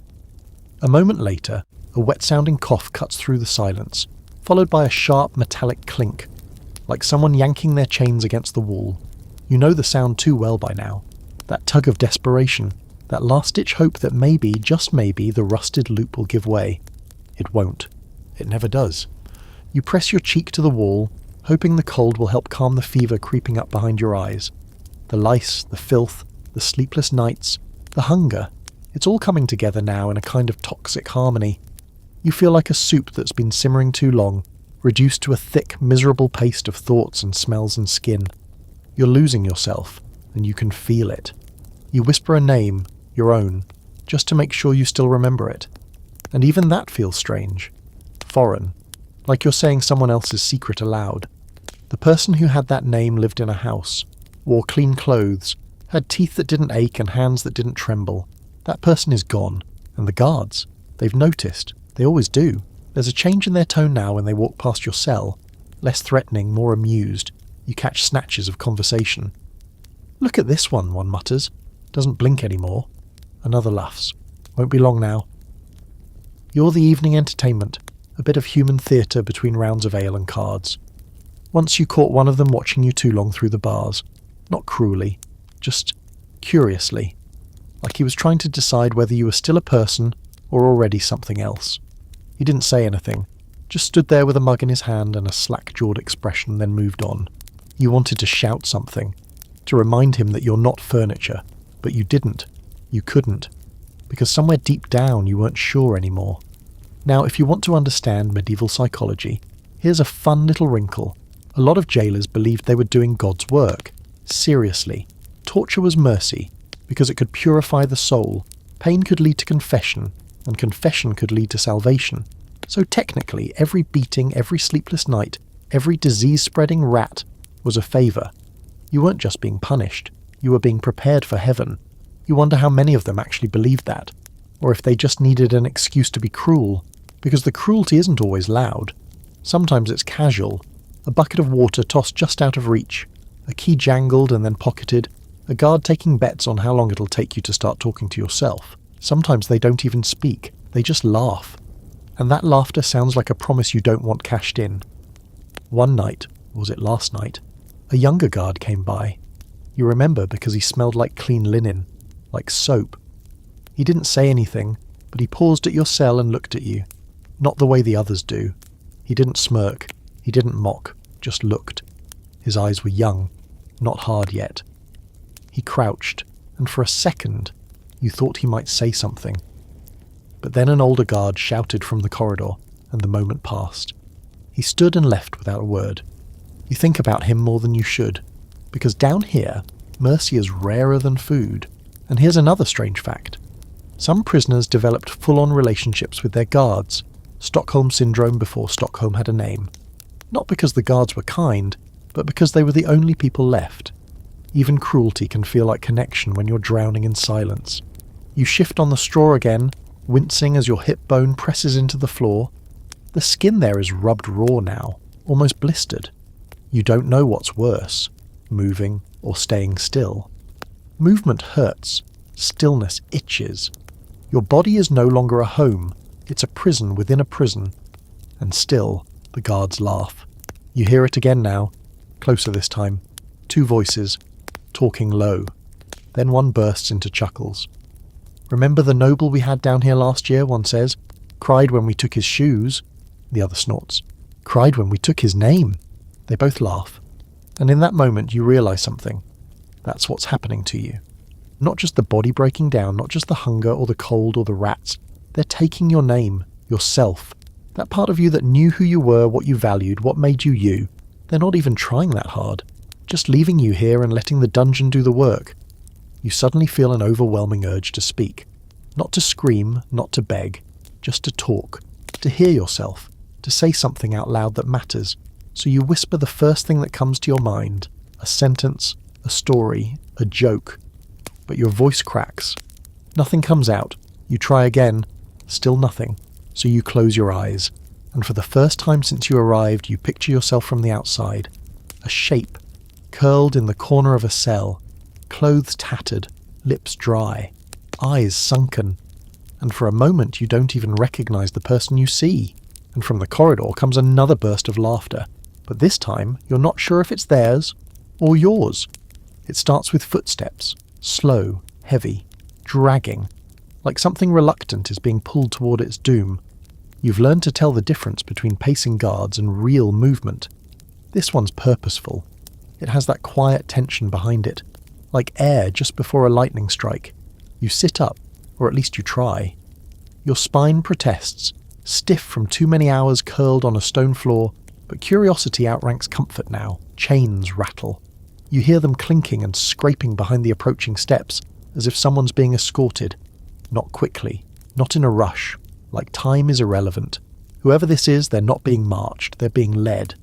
A moment later, a wet-sounding cough cuts through the silence, followed by a sharp metallic clink, like someone yanking their chains against the wall. You know the sound too well by now. That tug of desperation, that last-ditch hope that maybe, just maybe, the rusted loop will give way. It won't. It never does. You press your cheek to the wall, hoping the cold will help calm the fever creeping up behind your eyes. The lice, the filth, the sleepless nights, the hunger. It's all coming together now in a kind of toxic harmony. You feel like a soup that's been simmering too long, reduced to a thick, miserable paste of thoughts and smells and skin. You're losing yourself, and you can feel it. You whisper a name, your own, just to make sure you still remember it. And even that feels strange. Foreign. Like you're saying someone else's secret aloud. The person who had that name lived in a house, wore clean clothes, had teeth that didn't ache and hands that didn't tremble. That person is gone. And the guards, they've noticed. They always do. There's a change in their tone now when they walk past your cell. Less threatening, more amused. You catch snatches of conversation. "Look at this one," one mutters. Doesn't blink anymore. Another laughs. Won't be long now. You're the evening entertainment, a bit of human theatre between rounds of ale and cards. Once you caught one of them watching you too long through the bars. Not cruelly, just curiously, like he was trying to decide whether you were still a person or already something else. He didn't say anything, just stood there with a mug in his hand and a slack-jawed expression, then moved on. You wanted to shout something, to remind him that you're not furniture, but you didn't. You couldn't, because somewhere deep down you weren't sure anymore. Now, if you want to understand medieval psychology, here's a fun little wrinkle. A lot of jailers believed they were doing God's work. Seriously, torture was mercy, because it could purify the soul. Pain could lead to confession, and confession could lead to salvation. So technically, every beating, every sleepless night, every disease-spreading rat was a favour. You weren't just being punished, you were being prepared for heaven. You wonder how many of them actually believed that, or if they just needed an excuse to be cruel, because the cruelty isn't always loud. Sometimes it's casual, a bucket of water tossed just out of reach, a key jangled and then pocketed, a guard taking bets on how long it'll take you to start talking to yourself. Sometimes they don't even speak, they just laugh. And that laughter sounds like a promise you don't want cashed in. One night, or was it last night, a younger guard came by. You remember because he smelled like clean linen, like soap. He didn't say anything, but he paused at your cell and looked at you. Not the way the others do. He didn't smirk, he didn't mock, just looked. His eyes were young, not hard yet. He crouched, and for a second, you thought he might say something. But then an older guard shouted from the corridor, and the moment passed. He stood and left without a word. You think about him more than you should, because down here, mercy is rarer than food. And here's another strange fact. Some prisoners developed full-on relationships with their guards, Stockholm Syndrome before Stockholm had a name. Not because the guards were kind, but because they were the only people left. Even cruelty can feel like connection when you're drowning in silence. You shift on the straw again, wincing as your hip bone presses into the floor. The skin there is rubbed raw now, almost blistered. You don't know what's worse, moving or staying still. Movement hurts, stillness itches. Your body is no longer a home, it's a prison within a prison. And still, the guards laugh. You hear it again now, closer this time. Two voices, talking low. Then one bursts into chuckles. Remember the noble we had down here last year, one says. Cried when we took his shoes. The other snorts. Cried when we took his name. They both laugh. And in that moment you realise something. That's what's happening to you. Not just the body breaking down, not just the hunger or the cold or the rats. They're taking your name, yourself. That part of you that knew who you were, what you valued, what made you you. They're not even trying that hard. Just leaving you here and letting the dungeon do the work. You suddenly feel an overwhelming urge to speak. Not to scream, not to beg. Just to talk. To hear yourself. To say something out loud that matters. So you whisper the first thing that comes to your mind. A sentence, a story, a joke. But your voice cracks. Nothing comes out. You try again. Still nothing. So you close your eyes. And for the first time since you arrived, you picture yourself from the outside. A shape. Curled in the corner of a cell. Clothes tattered. Lips dry. Eyes sunken. And for a moment you don't even recognise the person you see. And from the corridor comes another burst of laughter. But this time you're not sure if it's theirs or yours. It starts with footsteps. Slow, heavy, dragging. Like something reluctant is being pulled toward its doom. You've learned to tell the difference between pacing guards and real movement. This one's purposeful. It has that quiet tension behind it, like air just before a lightning strike. You sit up, or at least you try. Your spine protests, stiff from too many hours curled on a stone floor, but curiosity outranks comfort now. Chains rattle. You hear them clinking and scraping behind the approaching steps, as if someone's being escorted. Not quickly, not in a rush, like time is irrelevant. Whoever this is, they're not being marched, they're being led.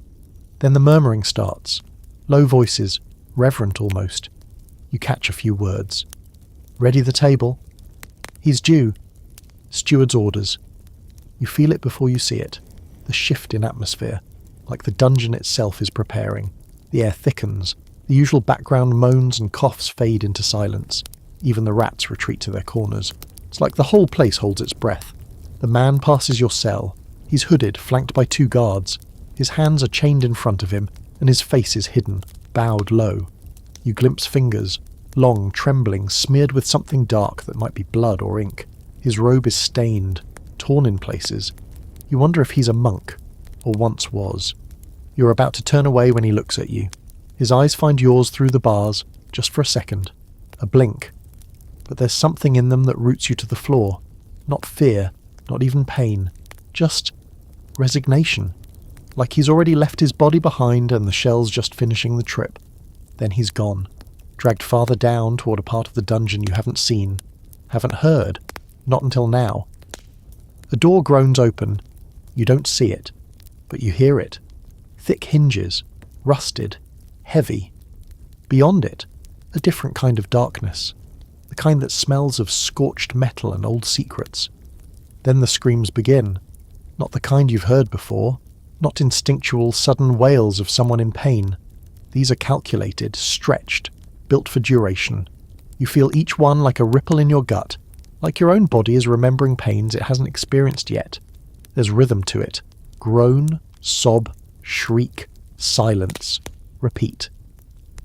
Then the murmuring starts. Low voices, reverent almost. You catch a few words. Ready the table? He's due. Steward's orders. You feel it before you see it. The shift in atmosphere, like the dungeon itself is preparing. The air thickens. The usual background moans and coughs fade into silence. Even the rats retreat to their corners. It's like the whole place holds its breath. The man passes your cell. He's hooded, flanked by two guards. His hands are chained in front of him, and his face is hidden, bowed low. You glimpse fingers, long, trembling, smeared with something dark that might be blood or ink. His robe is stained, torn in places. You wonder if he's a monk, or once was. You're about to turn away when he looks at you. His eyes find yours through the bars, just for a second. A blink. But there's something in them that roots you to the floor. Not fear, not even pain. Just resignation. Like he's already left his body behind and the shell's just finishing the trip. Then he's gone. Dragged farther down toward a part of the dungeon you haven't seen. Haven't heard. Not until now. A door groans open. You don't see it, but you hear it. Thick hinges, rusted, heavy. Beyond it, a different kind of darkness. The kind that smells of scorched metal and old secrets. Then the screams begin. Not the kind you've heard before. Not instinctual, sudden wails of someone in pain. These are calculated, stretched, built for duration. You feel each one like a ripple in your gut, like your own body is remembering pains it hasn't experienced yet. There's rhythm to it. Groan, sob, shriek, silence, repeat.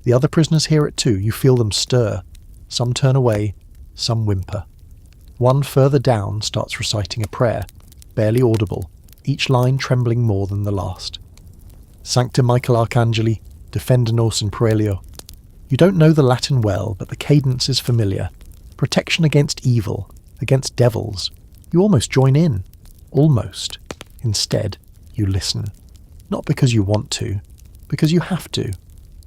The other prisoners hear it too. You feel them stir. Some turn away, some whimper. One further down starts reciting a prayer, barely audible, each line trembling more than the last. Sancta Michael Arcangeli, defenda nos in proelio. You don't know the Latin well, but the cadence is familiar. Protection against evil, against devils. You almost join in. Almost. Instead, you listen. Not because you want to, because you have to.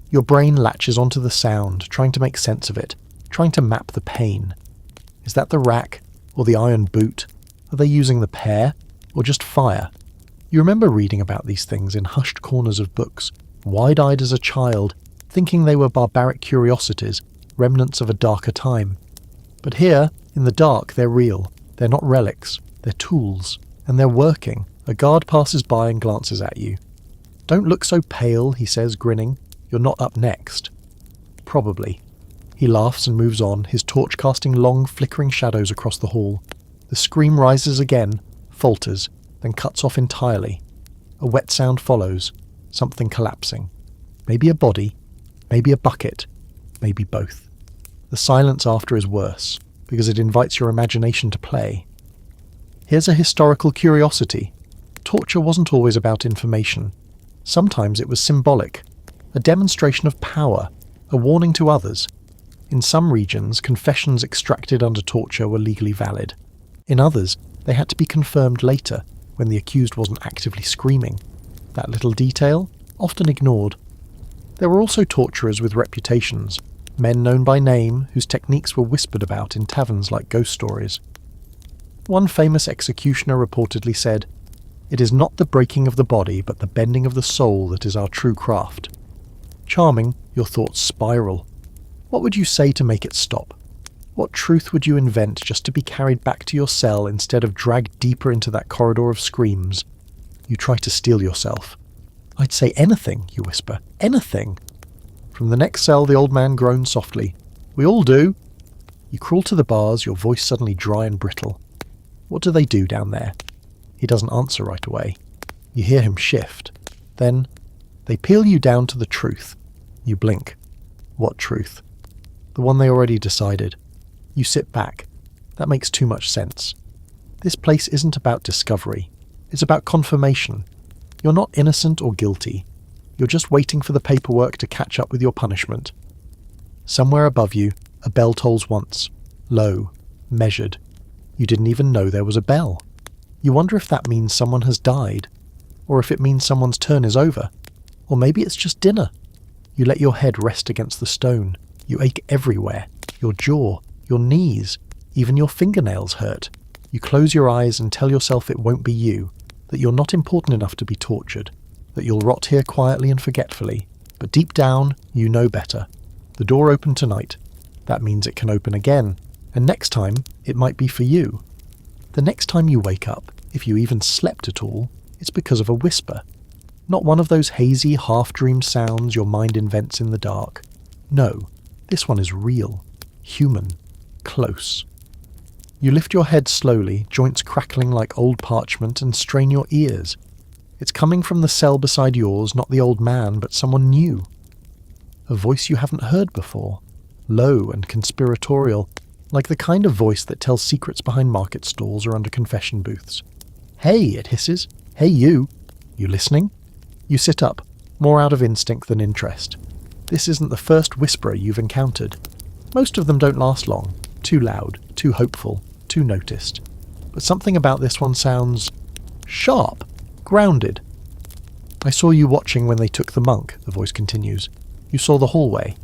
Your brain latches onto the sound, trying to make sense of it, trying to map the pain. Is that the rack, or the iron boot? Are they using the pear, or just fire? You remember reading about these things in hushed corners of books, wide-eyed as a child, thinking they were barbaric curiosities, remnants of a darker time. But here, in the dark, they're real. They're not relics. They're tools. And they're working. A guard passes by and glances at you. "Don't look so pale," he says, grinning. "You're not up next." Probably. He laughs and moves on, his torch casting long, flickering shadows across the hall. The scream rises again, falters, then cuts off entirely. A wet sound follows, something collapsing. Maybe a body, maybe a bucket, maybe both. The silence after is worse, because it invites your imagination to play. Here's a historical curiosity. Torture wasn't always about information. Sometimes it was symbolic, a demonstration of power, a warning to others. In some regions, confessions extracted under torture were legally valid. In others, they had to be confirmed later, when the accused wasn't actively screaming. That little detail, often ignored. There were also torturers with reputations, men known by name whose techniques were whispered about in taverns like ghost stories. One famous executioner reportedly said, "It is not the breaking of the body, but the bending of the soul that is our true craft." Charming, your thoughts spiral. What would you say to make it stop? What truth would you invent just to be carried back to your cell instead of dragged deeper into that corridor of screams? You try to steel yourself. "I'd say anything," you whisper. "Anything." From the next cell, the old man groans softly. "We all do." You crawl to the bars, your voice suddenly dry and brittle. What do they do down there? He doesn't answer right away. You hear him shift. Then, they peel you down to the truth. You blink. What truth? The one they already decided. You sit back. That makes too much sense. This place isn't about discovery. It's about confirmation. You're not innocent or guilty. You're just waiting for the paperwork to catch up with your punishment. Somewhere above you, a bell tolls once. Low. Measured. You didn't even know there was a bell. You wonder if that means someone has died. Or if it means someone's turn is over. Or maybe it's just dinner. You let your head rest against the stone. You ache everywhere. Your jaw, your knees, even your fingernails hurt. You close your eyes and tell yourself it won't be you, that you're not important enough to be tortured, that you'll rot here quietly and forgetfully. But deep down, you know better. The door opened tonight. That means it can open again. And next time, it might be for you. The next time you wake up, if you even slept at all, it's because of a whisper. Not one of those hazy, half-dreamed sounds your mind invents in the dark. No, this one is real, human, close. You lift your head slowly, joints crackling like old parchment, and strain your ears. It's coming from the cell beside yours, not the old man, but someone new. A voice you haven't heard before. low and conspiratorial, like the kind of voice that tells secrets behind market stalls or under confession booths. "Hey," it hisses. "Hey you. You listening?" You sit up, more out of instinct than interest. This isn't the first whisperer you've encountered. Most of them don't last long. Too loud, too hopeful, too noticed. But something about this one sounds sharp, grounded. "I saw you watching when they took the monk," the voice continues. "You saw the hallway."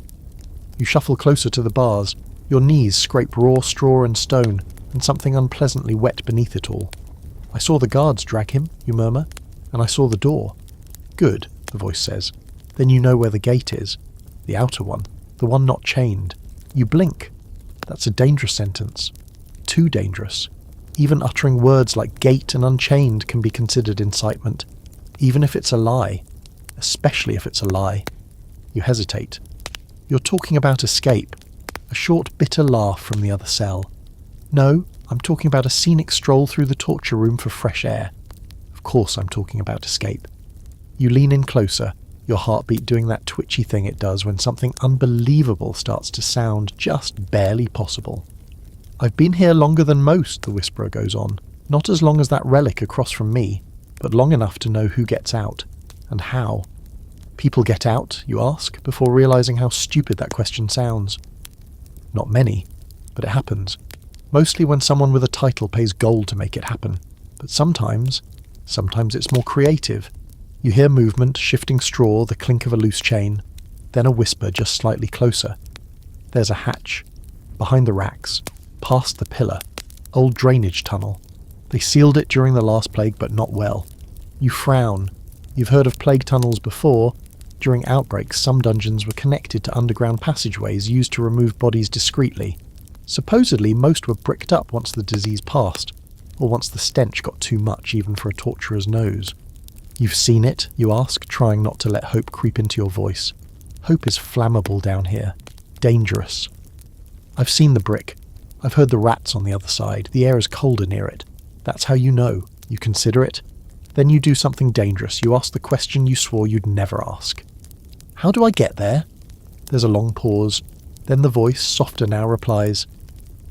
You shuffle closer to the bars. Your knees scrape raw straw and stone, and something unpleasantly wet beneath it all. "I saw the guards drag him," you murmur, "and I saw the door." "Good," the voice says. "Then you know where the gate is. The outer one. The one not chained." You blink. That's a dangerous sentence. Too dangerous. Even uttering words like gate and unchained can be considered incitement, even if it's a lie. Especially if it's a lie. You hesitate. You're talking about escape. A short, bitter laugh from the other cell. "No, I'm talking about a scenic stroll through the torture room for fresh air." Of course I'm talking about escape. You lean in closer, your heartbeat doing that twitchy thing it does when something unbelievable starts to sound just barely possible. "I've been here longer than most," the whisperer goes on. "Not as long as that relic across from me, but long enough to know who gets out, and how." People get out, you ask, before realizing how stupid that question sounds. Not many, but it happens. Mostly when someone with a title pays gold to make it happen. But sometimes it's more creative. You hear movement, shifting straw, the clink of a loose chain, then a whisper just slightly closer. There's a hatch. Behind the racks. Past the pillar. Old drainage tunnel. They sealed it during the last plague, but not well. You frown. You've heard of plague tunnels before. During outbreaks, some dungeons were connected to underground passageways used to remove bodies discreetly. Supposedly, most were bricked up once the disease passed, or once the stench got too much even for a torturer's nose. You've seen it, you ask, trying not to let hope creep into your voice. Hope is flammable down here. Dangerous. "I've seen the brick. I've heard the rats on the other side. The air is colder near it. That's how you know. You consider it. Then you do something dangerous. You ask the question you swore you'd never ask. How do I get there?" There's a long pause. Then the voice, softer now, replies,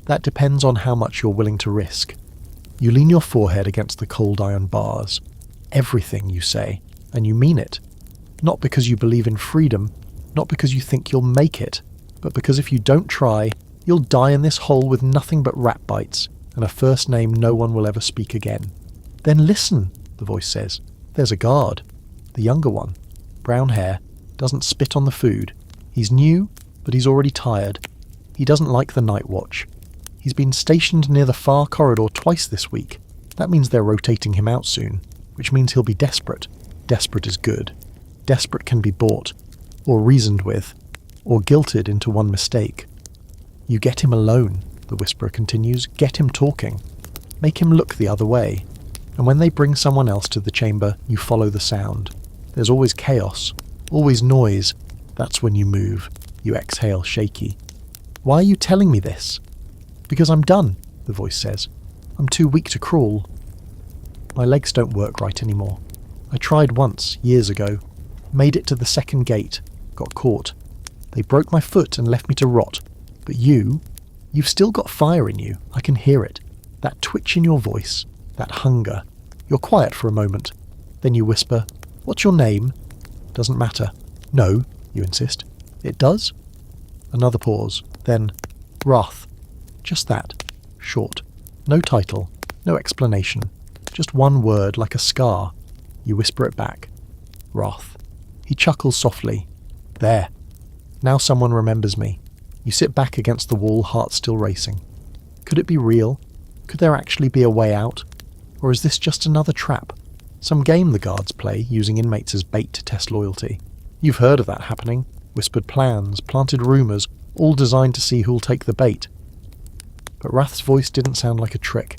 "That depends on how much you're willing to risk." You lean your forehead against the cold iron bars. "Everything," you say, and you mean it. Not because you believe in freedom, not because you think you'll make it, but because if you don't try, you'll die in this hole with nothing but rat bites, and a first name no one will ever speak again. "Then listen," the voice says. "There's a guard. The younger one. Brown hair. Doesn't spit on the food. He's new, but he's already tired. He doesn't like the night watch. He's been stationed near the far corridor twice this week. That means they're rotating him out soon, which means he'll be desperate. Desperate is good. Desperate can be bought, or reasoned with, or guilted into one mistake. You get him alone," the whisperer continues. "Get him talking. Make him look the other way. And when they bring someone else to the chamber, you follow the sound. There's always chaos. Always noise. That's when you move. You exhale shaky. "Why are you telling me this?" "Because I'm done," the voice says. "I'm too weak to crawl. My legs don't work right anymore. I tried once, years ago. Made it to the second gate. Got caught. They broke my foot and left me to rot. But you've still got fire in you. I can hear it. That twitch in your voice. That hunger. You're quiet for a moment. Then you whisper, 'What's your name?' 'Doesn't matter.' 'No,' you insist. 'It does?' Another pause. Then, 'Wrath.' Just that. Short. No title. No explanation. Just one word like a scar. You whisper it back. 'Wrath.' He chuckles softly. 'There. Now someone remembers me.' You sit back against the wall, heart still racing. Could it be real? Could there actually be a way out? Or is this just another trap? Some game the guards play, using inmates as bait to test loyalty. You've heard of that happening. Whispered plans, planted rumours, all designed to see who'll take the bait. But Wrath's voice didn't sound like a trick.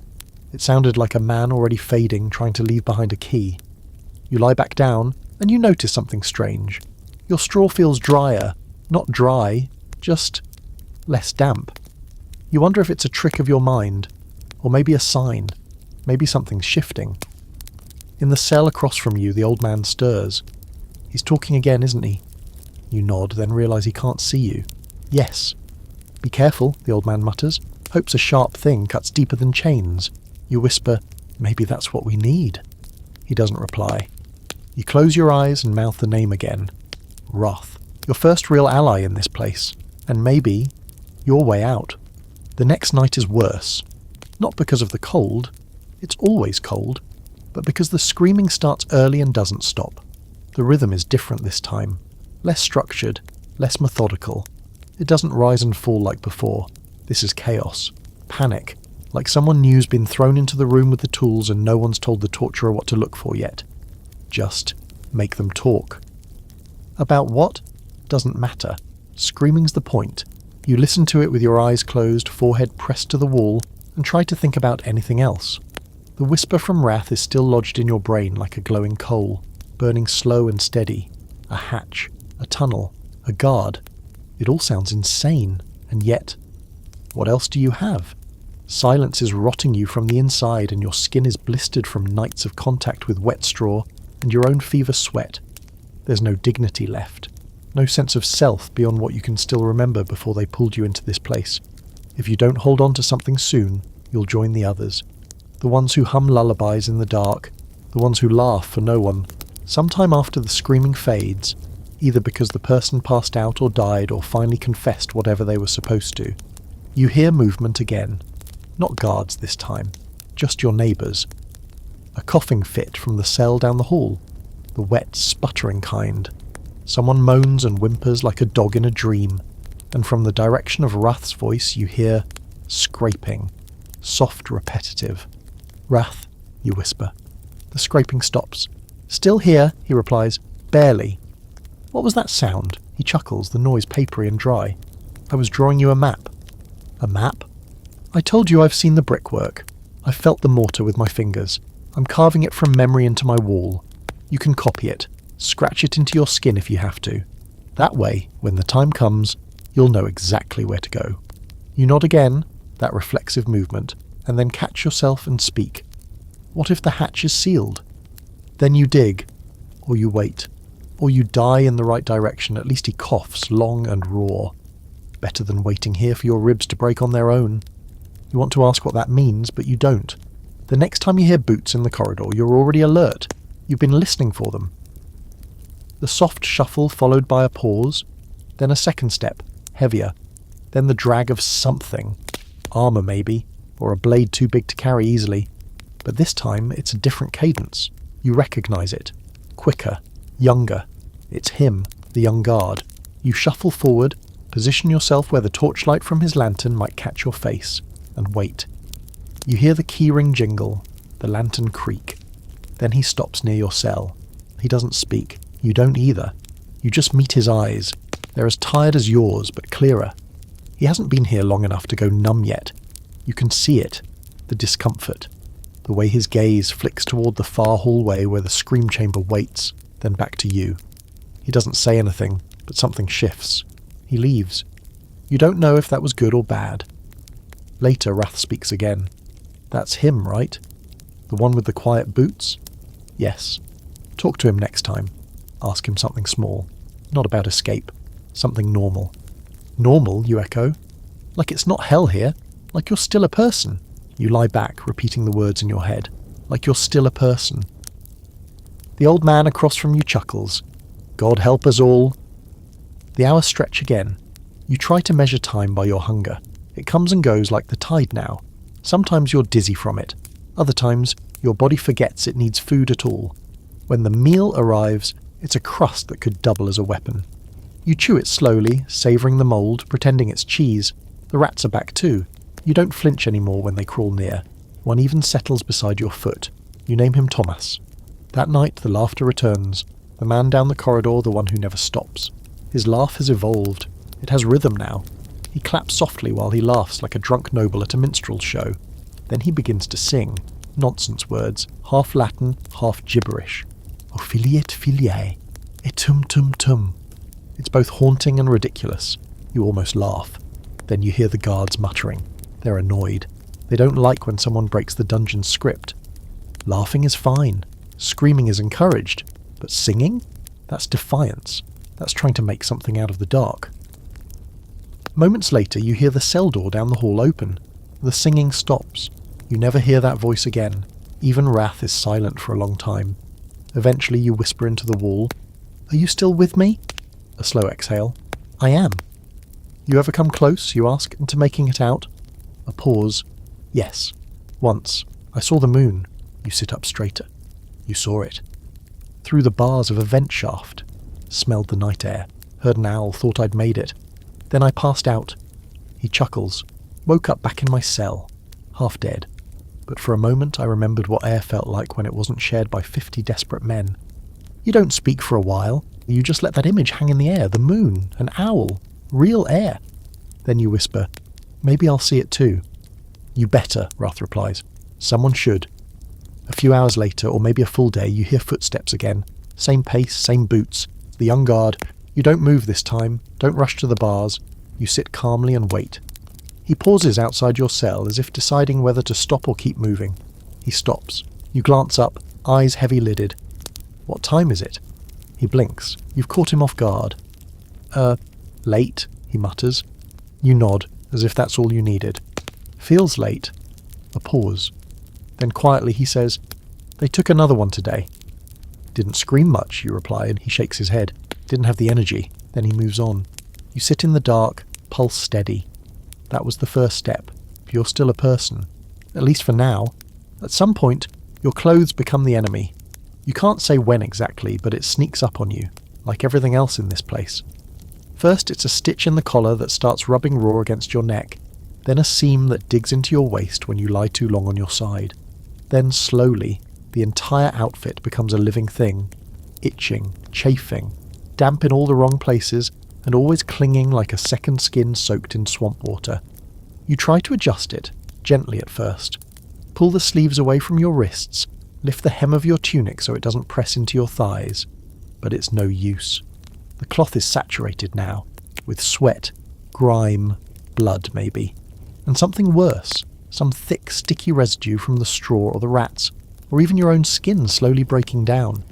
It sounded like a man already fading, trying to leave behind a key. You lie back down, and you notice something strange. Your straw feels drier. Not dry, just less damp. You wonder if it's a trick of your mind, or maybe a sign. Maybe something's shifting. In the cell across from you, the old man stirs. He's talking again, isn't he? You nod, then realise he can't see you. Yes, Be careful, the old man mutters. Hope's a sharp thing, cuts deeper than chains. You whisper, maybe that's what we need. He doesn't reply. You close your eyes and mouth the name again. Wrath. Your first real ally in this place. And maybe your way out. The next night is worse. Not because of the cold. It's always cold. But because the screaming starts early and doesn't stop. The rhythm is different this time. Less structured. Less methodical. It doesn't rise and fall like before. This is chaos. Panic. Like someone new's been thrown into the room with the tools and no one's told the torturer what to look for yet. Just make them talk. About what? Doesn't matter. Screaming's the point. You listen to it with your eyes closed, forehead pressed to the wall, and try to think about anything else. The whisper from Wrath is still lodged in your brain like a glowing coal, burning slow and steady. A hatch, a tunnel, a guard. It all sounds insane, and yet, what else do you have? Silence is rotting you from the inside and your skin is blistered from nights of contact with wet straw and your own fever sweat. There's no dignity left. No sense of self beyond what you can still remember before they pulled you into this place. If you don't hold on to something soon, you'll join the others. The ones who hum lullabies in the dark, the ones who laugh for no one. Sometime after the screaming fades, either because the person passed out or died or finally confessed whatever they were supposed to, you hear movement again. Not guards this time, just your neighbours. A coughing fit from the cell down the hall, the wet, sputtering kind. Someone moans and whimpers like a dog in a dream, and from the direction of Wrath's voice you hear scraping, soft, repetitive. Wrath, you whisper. The scraping stops. Still here, he replies, barely. What was that sound? He chuckles, the noise papery and dry. I was drawing you a map. A map? I told you I've seen the brickwork. I've felt the mortar with my fingers. I'm carving it from memory into my wall. You can copy it. Scratch it into your skin if you have to. That way, when the time comes, you'll know exactly where to go. You nod again, that reflexive movement, and then catch yourself and speak. What if the hatch is sealed? Then you dig, or you wait, or you die in the right direction. At least he coughs, long and raw. Better than waiting here for your ribs to break on their own. You want to ask what that means, but you don't. The next time you hear boots in the corridor, you're already alert. You've been listening for them. The soft shuffle followed by a pause, then a second step, heavier, then the drag of something. Armour maybe, or a blade too big to carry easily. But this time it's a different cadence. You recognise it. Quicker, younger. It's him, the young guard. You shuffle forward, position yourself where the torchlight from his lantern might catch your face, and wait. You hear the keyring jingle, the lantern creak. Then he stops near your cell. He doesn't speak. You don't either. You just meet his eyes. They're as tired as yours, but clearer. He hasn't been here long enough to go numb yet. You can see it, the discomfort, the way his gaze flicks toward the far hallway where the scream chamber waits, then back to you. He doesn't say anything, but something shifts. He leaves. You don't know if that was good or bad. Later, Wrath speaks again. That's him, right? The one with the quiet boots? Yes. Talk to him next time. Ask him something small. Not about escape. Something normal. Normal, you echo? Like it's not hell here. Like you're still a person. You lie back, repeating the words in your head. Like you're still a person. The old man across from you chuckles. God help us all. The hours stretch again. You try to measure time by your hunger. It comes and goes like the tide now. Sometimes you're dizzy from it. Other times, your body forgets it needs food at all. When the meal arrives, it's a crust that could double as a weapon. You chew it slowly, savouring the mould, pretending it's cheese. The rats are back too. You don't flinch anymore when they crawl near. One even settles beside your foot. You name him Thomas. That night the laughter returns. The man down the corridor, the one who never stops. His laugh has evolved. It has rhythm now. He claps softly while he laughs like a drunk noble at a minstrel show. Then he begins to sing. Nonsense words, half Latin, half gibberish. Ophilie et filiae, et tum tum tum. It's both haunting and ridiculous. You almost laugh. Then you hear the guards muttering. They're annoyed. They don't like when someone breaks the dungeon script. Laughing is fine. Screaming is encouraged. But singing? That's defiance. That's trying to make something out of the dark. Moments later, you hear the cell door down the hall open. The singing stops. You never hear that voice again. Even wrath is silent for a long time. Eventually you whisper into the wall, "Are you still with me?" A slow exhale. "I am." "You ever come close," you ask, "into making it out?" A pause. "Yes. Once. I saw the moon." You sit up straighter. You saw it. Through the bars of a vent shaft. Smelled the night air. Heard an owl, thought I'd made it. Then I passed out. He chuckles. Woke up back in my cell. Half dead. But for a moment I remembered what air felt like when it wasn't shared by 50 desperate men. You don't speak for a while. You just let that image hang in the air. The moon. An owl. Real air. Then you whisper, "Maybe I'll see it too." "You better," Wrath replies. "Someone should." A few hours later, or maybe a full day, you hear footsteps again. Same pace, same boots. The young guard. You don't move this time. Don't rush to the bars. You sit calmly and wait. He pauses outside your cell as if deciding whether to stop or keep moving. He stops. You glance up, eyes heavy-lidded. "What time is it?" He blinks. You've caught him off guard. Late," he mutters. You nod, as if that's all you needed. "Feels late." A pause. Then quietly he says, "They took another one today." "Didn't scream much," you reply, and he shakes his head. "Didn't have the energy." Then he moves on. You sit in the dark, pulse steady. That was the first step. You're still a person. At least for now. At some point, your clothes become the enemy. You can't say when exactly, but it sneaks up on you, like everything else in this place. First, it's a stitch in the collar that starts rubbing raw against your neck, then a seam that digs into your waist when you lie too long on your side. Then, slowly, the entire outfit becomes a living thing, itching, chafing, damp in all the wrong places, and always clinging like a second skin soaked in swamp water. You try to adjust it, gently at first. Pull the sleeves away from your wrists, lift the hem of your tunic so it doesn't press into your thighs. But it's no use. The cloth is saturated now, with sweat, grime, blood maybe. And something worse, some thick, sticky residue from the straw or the rats, or even your own skin slowly breaking down.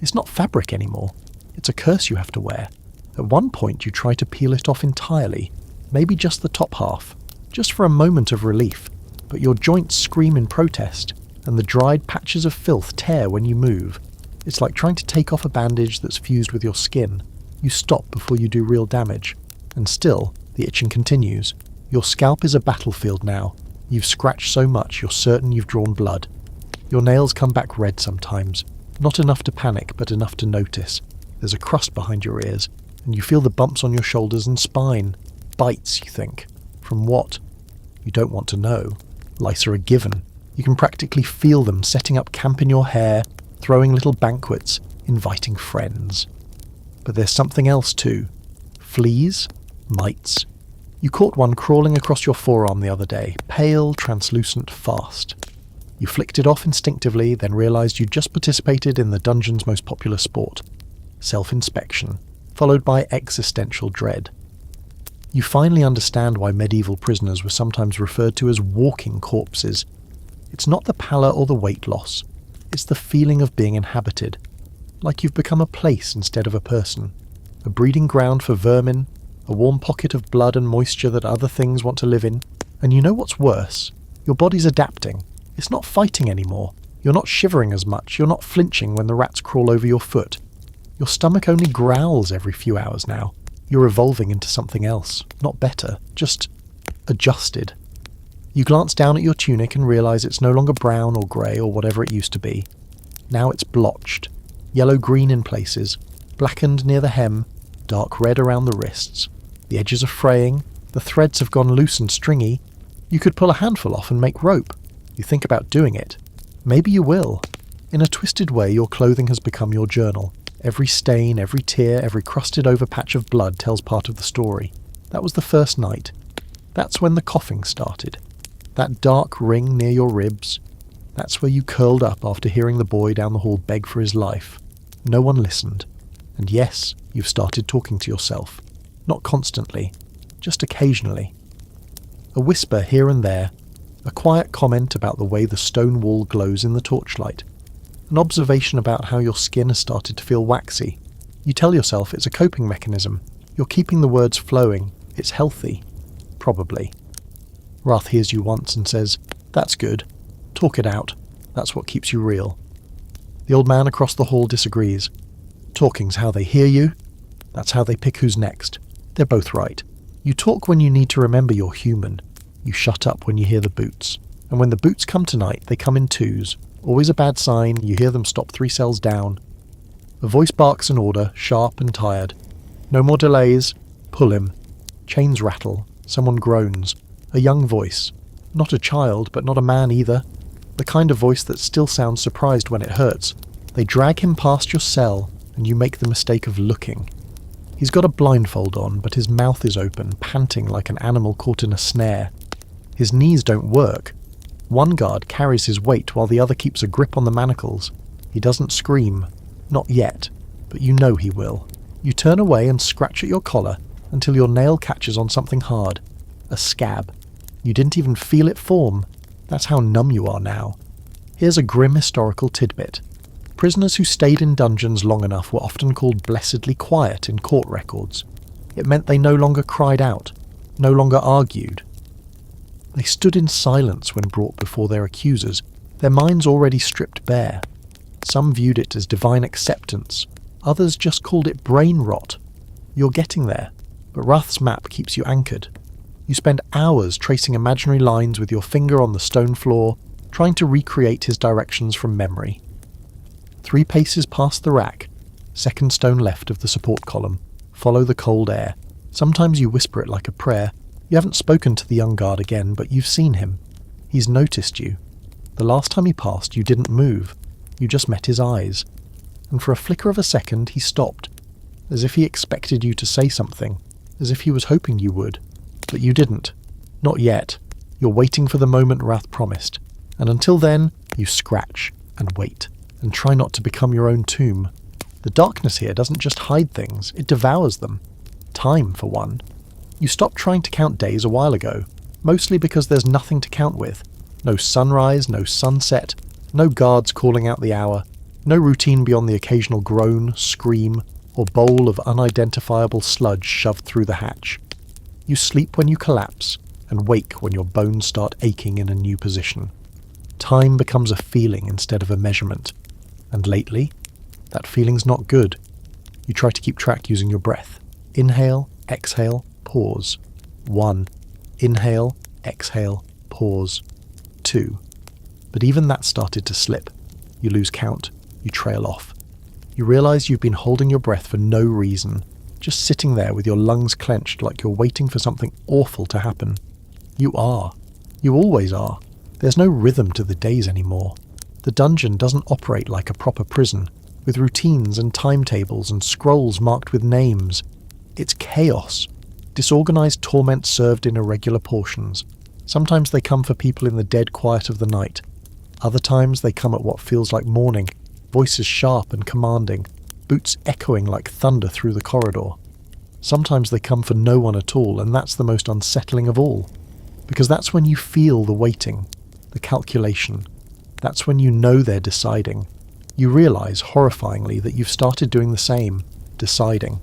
It's not fabric anymore. It's a curse you have to wear. At one point you try to peel it off entirely, maybe just the top half, just for a moment of relief, but your joints scream in protest, and the dried patches of filth tear when you move. It's like trying to take off a bandage that's fused with your skin. You stop before you do real damage, and still, the itching continues. Your scalp is a battlefield now. You've scratched so much you're certain you've drawn blood. Your nails come back red sometimes, not enough to panic but enough to notice. There's a crust behind your ears, and you feel the bumps on your shoulders and spine. Bites, you think. From what? You don't want to know. Lice are a given. You can practically feel them setting up camp in your hair, throwing little banquets, inviting friends. But there's something else too. Fleas? Mites? You caught one crawling across your forearm the other day, pale, translucent, fast. You flicked it off instinctively, then realised you'd just participated in the dungeon's most popular sport. Self-inspection, followed by existential dread. You finally understand why medieval prisoners were sometimes referred to as walking corpses. It's not the pallor or the weight loss. It's the feeling of being inhabited. Like you've become a place instead of a person. A breeding ground for vermin, a warm pocket of blood and moisture that other things want to live in. And you know what's worse? Your body's adapting. It's not fighting anymore. You're not shivering as much. You're not flinching when the rats crawl over your foot. Your stomach only growls every few hours now. You're evolving into something else. Not better. Just adjusted. You glance down at your tunic and realise it's no longer brown or grey or whatever it used to be. Now it's blotched. Yellow-green in places. Blackened near the hem. Dark red around the wrists. The edges are fraying. The threads have gone loose and stringy. You could pull a handful off and make rope. You think about doing it. Maybe you will. In a twisted way, your clothing has become your journal. Every stain, every tear, every crusted over patch of blood tells part of the story. That was the first night. That's when the coughing started. That dark ring near your ribs. That's where you curled up after hearing the boy down the hall beg for his life. No one listened. And yes, you've started talking to yourself. Not constantly, just occasionally. A whisper here and there. A quiet comment about the way the stone wall glows in the torchlight. An observation about how your skin has started to feel waxy. You tell yourself it's a coping mechanism. You're keeping the words flowing. It's healthy. Probably. Wrath hears you once and says, "That's good. Talk it out. That's what keeps you real." The old man across the hall disagrees. Talking's how they hear you. That's how they pick who's next. They're both right. You talk when you need to remember you're human. You shut up when you hear the boots. And when the boots come tonight, they come in twos. Always a bad sign. You hear them stop 3 cells down. A voice barks an order, sharp and tired. No more delays. Pull him. Chains rattle. Someone groans. A young voice. Not a child, but not a man either. The kind of voice that still sounds surprised when it hurts. They drag him past your cell, and you make the mistake of looking. He's got a blindfold on, but his mouth is open, panting like an animal caught in a snare. His knees don't work. One guard carries his weight while the other keeps a grip on the manacles. He doesn't scream. Not yet, but you know he will. You turn away and scratch at your collar until your nail catches on something hard. A scab. You didn't even feel it form. That's how numb you are now. Here's a grim historical tidbit. Prisoners who stayed in dungeons long enough were often called blessedly quiet in court records. It meant they no longer cried out, no longer argued. They stood in silence when brought before their accusers, their minds already stripped bare. Some viewed it as divine acceptance, others just called it brain rot. You're getting there, but Wrath's map keeps you anchored. You spend hours tracing imaginary lines with your finger on the stone floor, trying to recreate his directions from memory. 3 paces past the rack, second stone left of the support column, follow the cold air. Sometimes you whisper it like a prayer. You haven't spoken to the young guard again, but you've seen him. He's noticed you. The last time he passed, you didn't move. You just met his eyes. And for a flicker of a second, he stopped, as if he expected you to say something, as if he was hoping you would. But you didn't. Not yet. You're waiting for the moment Wrath promised. And until then, you scratch and wait, and try not to become your own tomb. The darkness here doesn't just hide things, it devours them. Time, for one. You stopped trying to count days a while ago, mostly because there's nothing to count with. No sunrise, no sunset, no guards calling out the hour, no routine beyond the occasional groan, scream, or bowl of unidentifiable sludge shoved through the hatch. You sleep when you collapse, and wake when your bones start aching in a new position. Time becomes a feeling instead of a measurement. And lately, that feeling's not good. You try to keep track using your breath. Inhale, exhale, pause. 1. Inhale, exhale, pause. 2. But even that started to slip. You lose count. You trail off. You realise you've been holding your breath for no reason, just sitting there with your lungs clenched like you're waiting for something awful to happen. You are. You always are. There's no rhythm to the days anymore. The dungeon doesn't operate like a proper prison, with routines and timetables and scrolls marked with names. It's chaos. Disorganised torment served in irregular portions. Sometimes they come for people in the dead quiet of the night. Other times they come at what feels like morning, voices sharp and commanding, boots echoing like thunder through the corridor. Sometimes they come for no one at all, and that's the most unsettling of all. Because that's when you feel the waiting, the calculation. That's when you know they're deciding. You realise, horrifyingly, that you've started doing the same, deciding.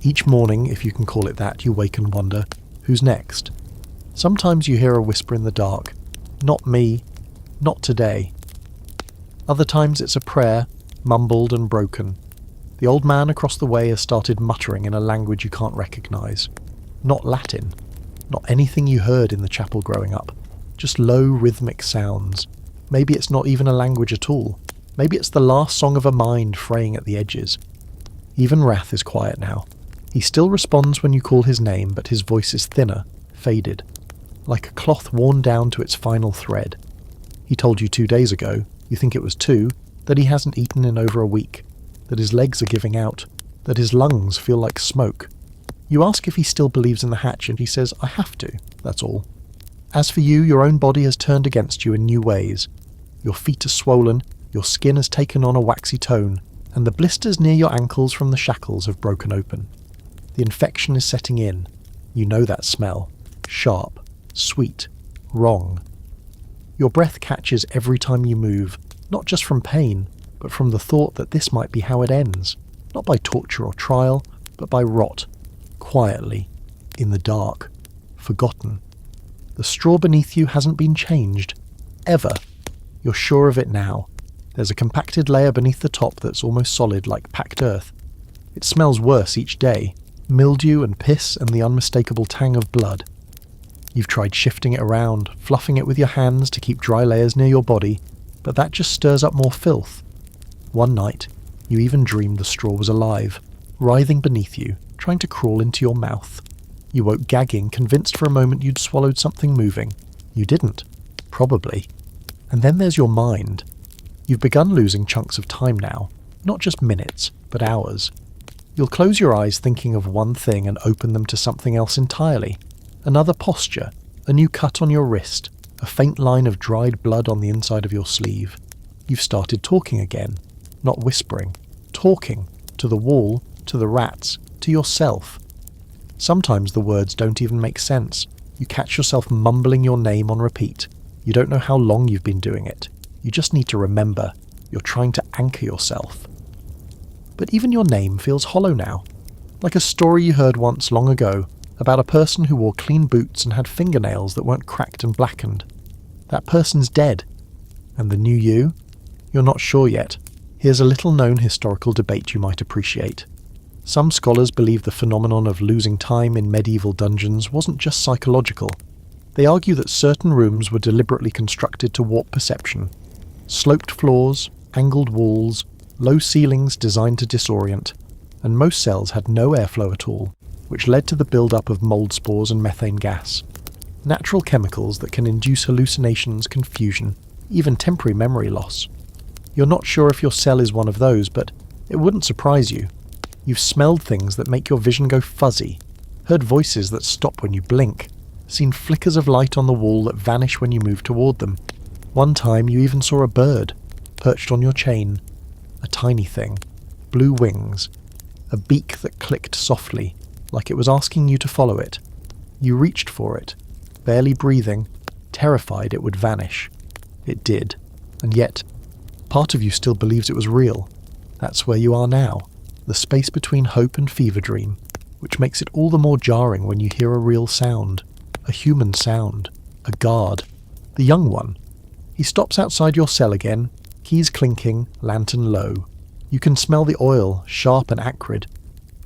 Each morning, if you can call it that, you wake and wonder, who's next? Sometimes you hear a whisper in the dark, not me, not today. Other times it's a prayer, mumbled and broken. The old man across the way has started muttering in a language you can't recognise. Not Latin, not anything you heard in the chapel growing up, just low rhythmic sounds. Maybe it's not even a language at all. Maybe it's the last song of a mind fraying at the edges. Even Wrath is quiet now. He still responds when you call his name, but his voice is thinner, faded, like a cloth worn down to its final thread. He told you 2 days ago, you think it was 2, that he hasn't eaten in over a week, that his legs are giving out, that his lungs feel like smoke. You ask if he still believes in the hatch, and he says, I have to, that's all. As for you, your own body has turned against you in new ways. Your feet are swollen, your skin has taken on a waxy tone, and the blisters near your ankles from the shackles have broken open. The infection is setting in. You know that smell. Sharp, sweet, wrong. Your breath catches every time you move, not just from pain, but from the thought that this might be how it ends. Not by torture or trial, but by rot. Quietly. in the dark, forgotten. The straw beneath you hasn't been changed, ever. You're sure of it now. There's a compacted layer beneath the top that's almost solid like packed earth. It smells worse each day, mildew and piss and the unmistakable tang of blood. You've tried shifting it around, fluffing it with your hands to keep dry layers near your body, but that just stirs up more filth. One night, you even dreamed the straw was alive, writhing beneath you, trying to crawl into your mouth. You woke gagging, convinced for a moment you'd swallowed something moving. You didn't. Probably. And then there's your mind. You've begun losing chunks of time now, not just minutes, but hours. You'll close your eyes thinking of one thing and open them to something else entirely. Another posture, a new cut on your wrist, a faint line of dried blood on the inside of your sleeve. You've started talking again, not whispering. Talking, to the wall, to the rats, to yourself. Sometimes the words don't even make sense. You catch yourself mumbling your name on repeat. You don't know how long you've been doing it. You just need to remember. You're trying to anchor yourself. But even your name feels hollow now. Like a story you heard once long ago about a person who wore clean boots and had fingernails that weren't cracked and blackened. That person's dead. And the new you? You're not sure yet. Here's a little-known historical debate you might appreciate. Some scholars believe the phenomenon of losing time in medieval dungeons wasn't just psychological. They argue that certain rooms were deliberately constructed to warp perception. Sloped floors, angled walls, low ceilings designed to disorient, and most cells had no airflow at all, which led to the build-up of mold spores and methane gas. Natural chemicals that can induce hallucinations, confusion, even temporary memory loss. You're not sure if your cell is one of those, but it wouldn't surprise you. You've smelled things that make your vision go fuzzy, heard voices that stop when you blink, seen flickers of light on the wall that vanish when you move toward them. One time you even saw a bird, perched on your chain. A tiny thing, blue wings, a beak that clicked softly, like it was asking you to follow it. You reached for it, barely breathing, terrified it would vanish. It did, and yet, part of you still believes it was real. That's where you are now, the space between hope and fever dream, which makes it all the more jarring when you hear a real sound, a human sound, a guard, the young one. He stops outside your cell again, keys clinking, lantern low. You can smell the oil, sharp and acrid.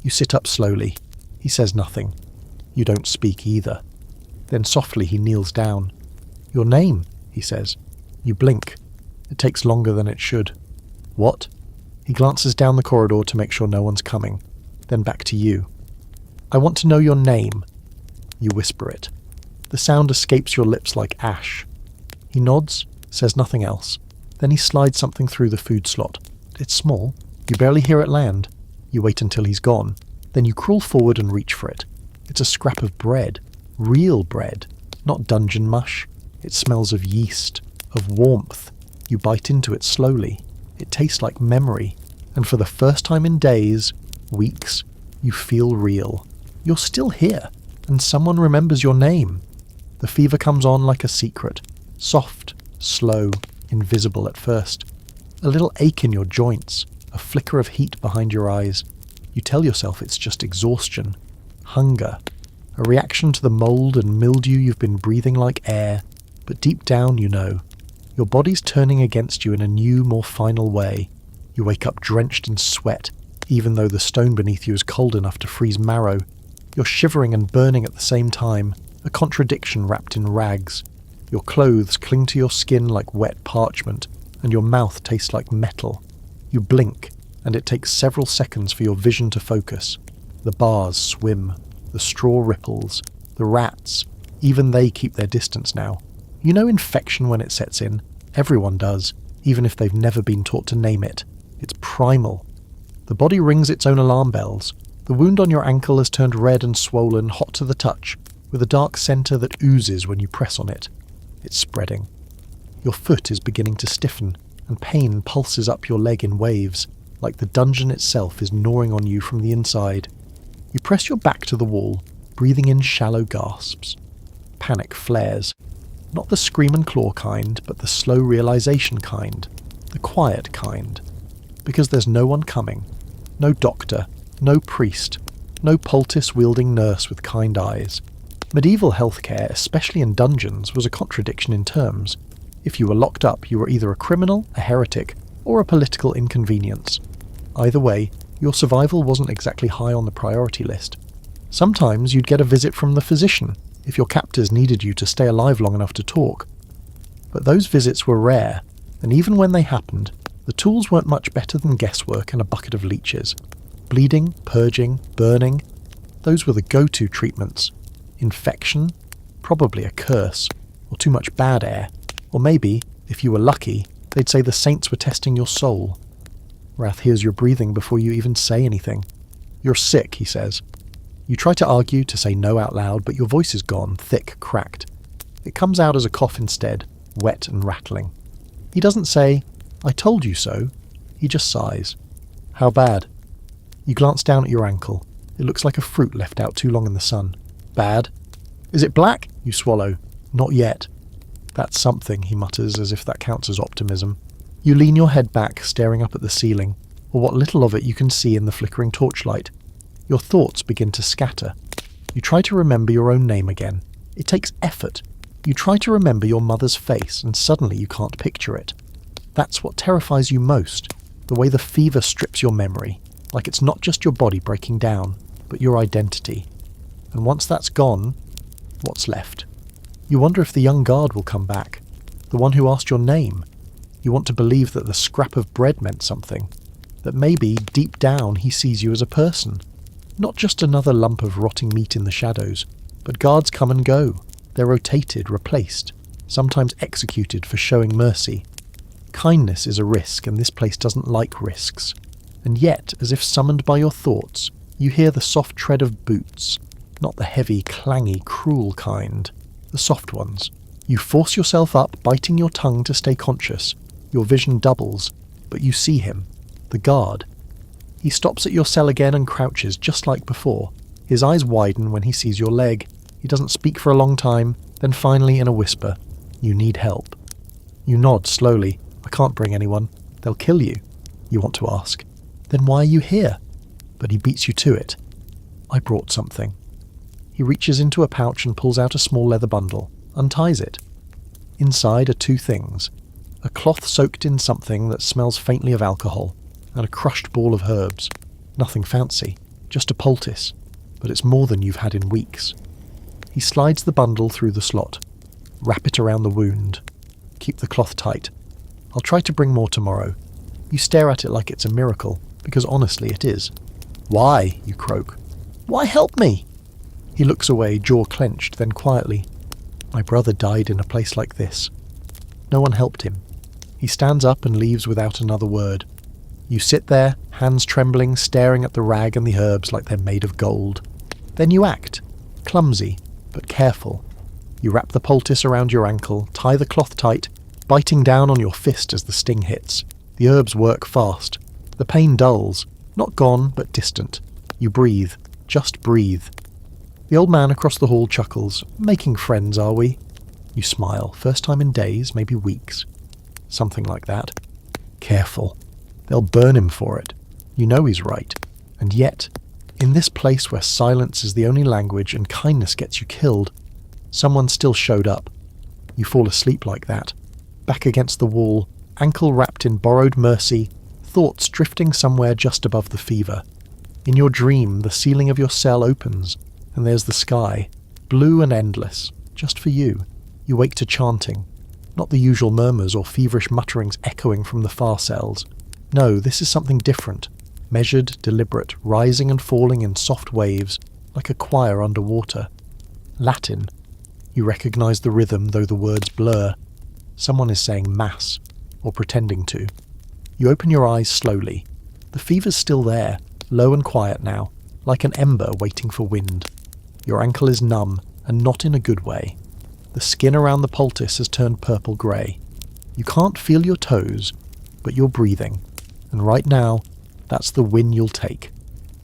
You sit up slowly. He says nothing. You don't speak either. Then softly he kneels down. "Your name," he says. You blink. It takes longer than it should. "What?" He glances down the corridor to make sure no one's coming, then back to you. "I want to know your name." You whisper it. The sound escapes your lips like ash. He nods, says nothing else. Then he slides something through the food slot. It's small. You barely hear it land. You wait until he's gone. Then you crawl forward and reach for it. It's a scrap of bread. Real bread. Not dungeon mush. It smells of yeast, of warmth. You bite into it slowly. It tastes like memory. And for the first time in days, weeks, you feel real. You're still here, and someone remembers your name. The fever comes on like a secret. Soft, slow, invisible at first. A little ache in your joints, a flicker of heat behind your eyes. You tell yourself it's just exhaustion, hunger, a reaction to the mold and mildew you've been breathing like air, but deep down you know. Your body's turning against you in a new, more final way. You wake up drenched in sweat, even though the stone beneath you is cold enough to freeze marrow. You're shivering and burning at the same time, a contradiction wrapped in rags. Your clothes cling to your skin like wet parchment, and your mouth tastes like metal. You blink, and it takes several seconds for your vision to focus. The bars swim, the straw ripples, the rats, even they keep their distance now. You know infection when it sets in. Everyone does, even if they've never been taught to name it. It's primal. The body rings its own alarm bells. The wound on your ankle has turned red and swollen, hot to the touch, with a dark centre that oozes when you press on it. It's spreading. Your foot is beginning to stiffen, and pain pulses up your leg in waves, like the dungeon itself is gnawing on you from the inside. You press your back to the wall, breathing in shallow gasps. Panic flares. Not the scream and claw kind, but the slow realization kind. The quiet kind. Because there's no one coming. No doctor. No priest. No poultice-wielding nurse with kind eyes. Medieval healthcare, especially in dungeons, was a contradiction in terms. If you were locked up, you were either a criminal, a heretic, or a political inconvenience. Either way, your survival wasn't exactly high on the priority list. Sometimes you'd get a visit from the physician, if your captors needed you to stay alive long enough to talk. But those visits were rare, and even when they happened, the tools weren't much better than guesswork and a bucket of leeches. Bleeding, purging, burning, those were the go-to treatments. Infection? Probably a curse, or too much bad air. Or maybe, if you were lucky, they'd say the saints were testing your soul. Wrath hears your breathing before you even say anything. You're sick, he says. You try to argue, to say no out loud, but your voice is gone, thick, cracked. It comes out as a cough instead, wet and rattling. He doesn't say, I told you so. He just sighs. How bad? You glance down at your ankle. It looks like a fruit left out too long in the sun. Bad? Is it black? You swallow. Not yet. That's something, he mutters, as if that counts as optimism. You lean your head back, staring up at the ceiling, or what little of it you can see in the flickering torchlight. Your thoughts begin to scatter. You try to remember your own name again. It takes effort. You try to remember your mother's face, and suddenly you can't picture it. That's what terrifies you most, the way the fever strips your memory, like it's not just your body breaking down, but your identity. And once that's gone, what's left? You wonder if the young guard will come back, the one who asked your name. You want to believe that the scrap of bread meant something, that maybe, deep down, he sees you as a person. Not just another lump of rotting meat in the shadows, but guards come and go. They're rotated, replaced, sometimes executed for showing mercy. Kindness is a risk, and this place doesn't like risks. And yet, as if summoned by your thoughts, you hear the soft tread of boots, not the heavy, clangy, cruel kind, the soft ones. You force yourself up, biting your tongue to stay conscious. Your vision doubles, but you see him, the guard. He stops at your cell again and crouches just like before. His eyes widen when he sees your leg. He doesn't speak for a long time, then finally in a whisper, you need help. You nod slowly. I can't bring anyone. They'll kill you. You want to ask. Then why are you here? But he beats you to it. I brought something. He reaches into a pouch and pulls out a small leather bundle, unties it. Inside are two things. A cloth soaked in something that smells faintly of alcohol, and a crushed ball of herbs. Nothing fancy, just a poultice, but it's more than you've had in weeks. He slides the bundle through the slot. Wrap it around the wound. Keep the cloth tight. I'll try to bring more tomorrow. You stare at it like it's a miracle, because honestly it is. Why? You croak. Why help me? He looks away, jaw clenched, then quietly. My brother died in a place like this. No one helped him. He stands up and leaves without another word. You sit there, hands trembling, staring at the rag and the herbs like they're made of gold. Then you act, clumsy, but careful. You wrap the poultice around your ankle, tie the cloth tight, biting down on your fist as the sting hits. The herbs work fast. The pain dulls, not gone, but distant. You breathe, just breathe. The old man across the hall chuckles. Making friends, are we? You smile, first time in days, maybe weeks. Something like that. Careful. They'll burn him for it. You know he's right. And yet, in this place where silence is the only language and kindness gets you killed, someone still showed up. You fall asleep like that, back against the wall, ankle wrapped in borrowed mercy, thoughts drifting somewhere just above the fever. In your dream, the ceiling of your cell opens, and there's the sky, blue and endless, just for you. You wake to chanting, not the usual murmurs or feverish mutterings echoing from the far cells. No, this is something different, measured, deliberate, rising and falling in soft waves, like a choir underwater. Latin. You recognize the rhythm, though the words blur. Someone is saying Mass, or pretending to. You open your eyes slowly. The fever's still there, low and quiet now, like an ember waiting for wind. Your ankle is numb, and not in a good way. The skin around the poultice has turned purple-grey. You can't feel your toes, but you're breathing. And right now, that's the win you'll take.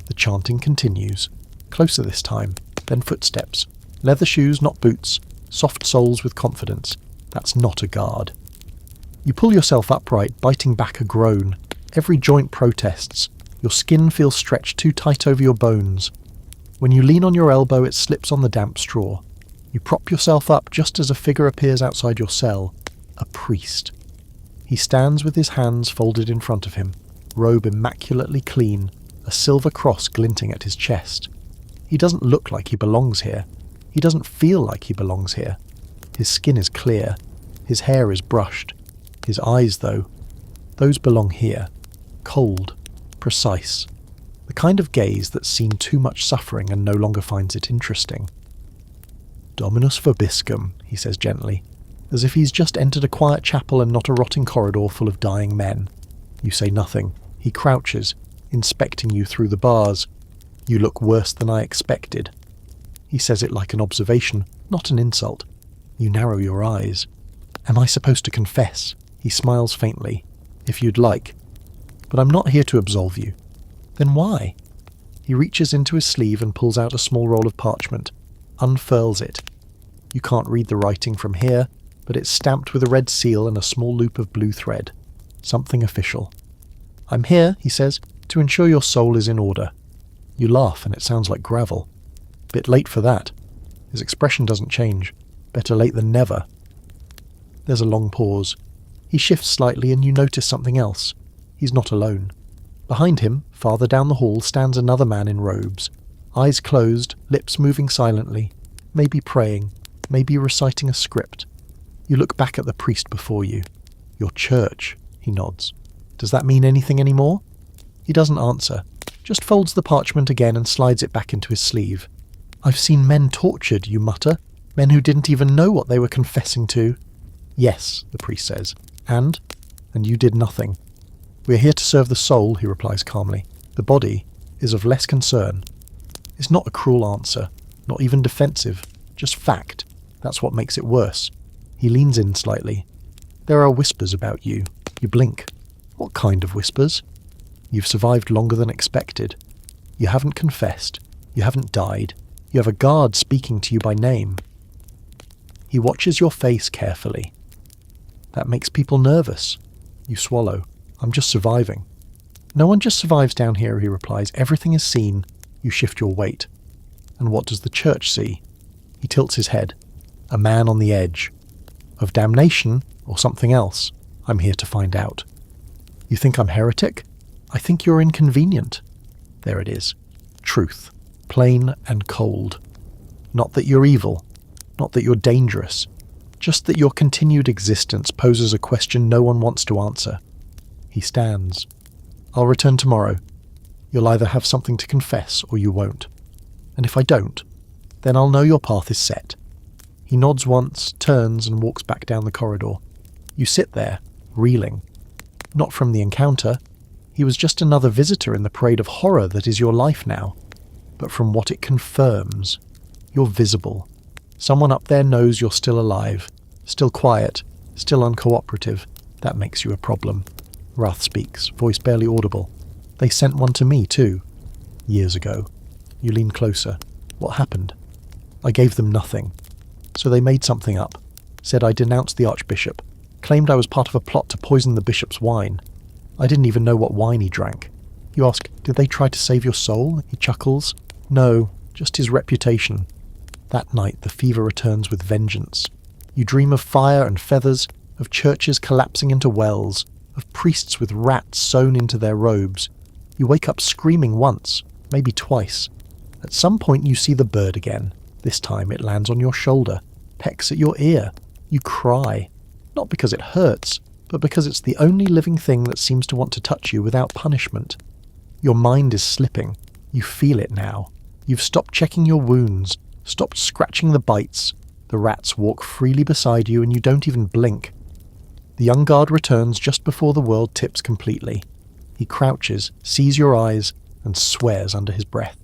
The chanting continues. Closer this time, then footsteps. Leather shoes, not boots. Soft soles with confidence. That's not a guard. You pull yourself upright, biting back a groan. Every joint protests. Your skin feels stretched too tight over your bones. When you lean on your elbow, it slips on the damp straw. You prop yourself up just as a figure appears outside your cell. A priest. He stands with his hands folded in front of him, robe immaculately clean, a silver cross glinting at his chest. He doesn't look like he belongs here. He doesn't feel like he belongs here. His skin is clear. His hair is brushed. His eyes, though, those belong here. Cold. Precise. The kind of gaze that's seen too much suffering and no longer finds it interesting. Dominus vobiscum, he says gently, as if he's just entered a quiet chapel and not a rotting corridor full of dying men. You say nothing. He crouches, inspecting you through the bars. You look worse than I expected. He says it like an observation, not an insult. You narrow your eyes. Am I supposed to confess? He smiles faintly. If you'd like. But I'm not here to absolve you. Then why? He reaches into his sleeve and pulls out a small roll of parchment, unfurls it. You can't read the writing from here, but it's stamped with a red seal and a small loop of blue thread. Something official. I'm here, he says, to ensure your soul is in order. You laugh and it sounds like gravel. Bit late for that. His expression doesn't change. Better late than never. There's a long pause. He shifts slightly and you notice something else. He's not alone. Behind him, farther down the hall, stands another man in robes. Eyes closed, lips moving silently. Maybe praying, maybe reciting a script. You look back at the priest before you. Your church, he nods. Does that mean anything anymore? He doesn't answer, just folds the parchment again and slides it back into his sleeve. I've seen men tortured, you mutter. Men who didn't even know what they were confessing to. Yes, the priest says. And you did nothing. We're here to serve the soul, he replies calmly. The body is of less concern. It's not a cruel answer, not even defensive, just fact. That's what makes it worse. He leans in slightly. There are whispers about you. You blink. What kind of whispers? You've survived longer than expected. You haven't confessed. You haven't died. You have a guard speaking to you by name. He watches your face carefully. That makes people nervous. You swallow. I'm just surviving. No one just survives down here, he replies. Everything is seen. You shift your weight. And what does the church see? He tilts his head. A man on the edge. Of damnation or something else? I'm here to find out. You think I'm heretic? I think you're inconvenient. There it is. Truth. Plain and cold. Not that you're evil. Not that you're dangerous. Just that your continued existence poses a question no one wants to answer. He stands. I'll return tomorrow. You'll either have something to confess or you won't. And if I don't, then I'll know your path is set. He nods once, turns and walks back down the corridor. You sit there, reeling. Not from the encounter. He was just another visitor in the parade of horror that is your life now. But from what it confirms. You're visible. Someone up there knows you're still alive. Still quiet. Still uncooperative. That makes you a problem. Wrath speaks, voice barely audible. They sent one to me too. Years ago. You lean closer. What happened? I gave them nothing. So they made something up. Said I denounced the archbishop. Claimed I was part of a plot to poison the bishop's wine. I didn't even know what wine he drank. You ask, did they try to save your soul? He chuckles. No, just his reputation. That night the fever returns with vengeance. You dream of fire and feathers, of churches collapsing into wells, of priests with rats sewn into their robes. You wake up screaming once, maybe twice. At some point you see the bird again. This time it lands on your shoulder, pecks at your ear. You cry. Not because it hurts, but because it's the only living thing that seems to want to touch you without punishment. Your mind is slipping. You feel it now. You've stopped checking your wounds, stopped scratching the bites. The rats walk freely beside you and you don't even blink. The young guard returns just before the world tips completely. He crouches, sees your eyes, and swears under his breath.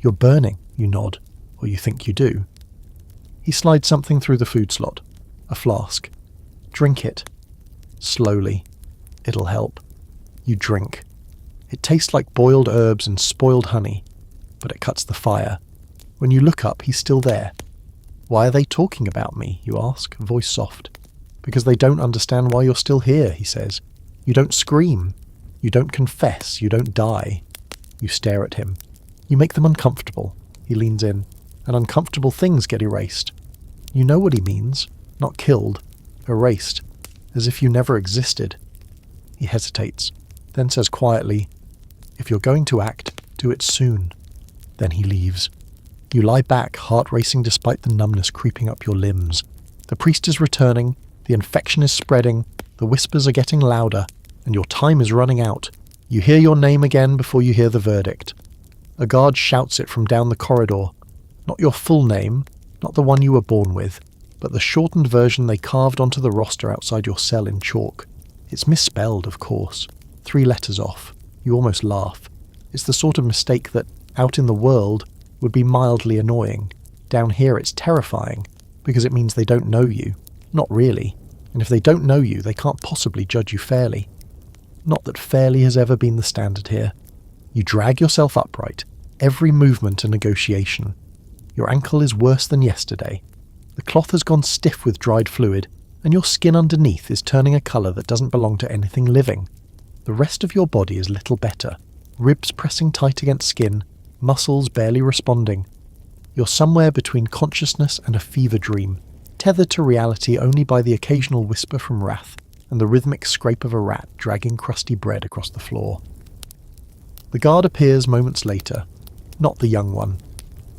You're burning, you nod, or you think you do. He slides something through the food slot. A flask. Drink it. Slowly. It'll help. You drink. It tastes like boiled herbs and spoiled honey, but it cuts the fire. When you look up, he's still there. Why are they talking about me, you ask, voice soft. Because they don't understand why you're still here, he says. You don't scream. You don't confess. You don't die. You stare at him. You make them uncomfortable. He leans in. And uncomfortable things get erased. You know what he means. Not killed. Erased. As if you never existed. He hesitates, then says quietly, "If you're going to act, do it soon." Then he leaves. You lie back, heart racing despite the numbness creeping up your limbs. The priest is returning, the infection is spreading, the whispers are getting louder, and your time is running out. You hear your name again before you hear the verdict. A guard shouts it from down the corridor. Not your full name, not the one you were born with, but the shortened version they carved onto the roster outside your cell in chalk. It's misspelled, of course. 3 letters off. You almost laugh. It's the sort of mistake that, out in the world, would be mildly annoying. Down here it's terrifying, because it means they don't know you. Not really. And if they don't know you, they can't possibly judge you fairly. Not that fairly has ever been the standard here. You drag yourself upright, every movement a negotiation. Your ankle is worse than yesterday. The cloth has gone stiff with dried fluid, and your skin underneath is turning a colour that doesn't belong to anything living. The rest of your body is little better. Ribs pressing tight against skin, muscles barely responding. You're somewhere between consciousness and a fever dream, tethered to reality only by the occasional whisper from Wrath and the rhythmic scrape of a rat dragging crusty bread across the floor. The guard appears moments later. Not the young one.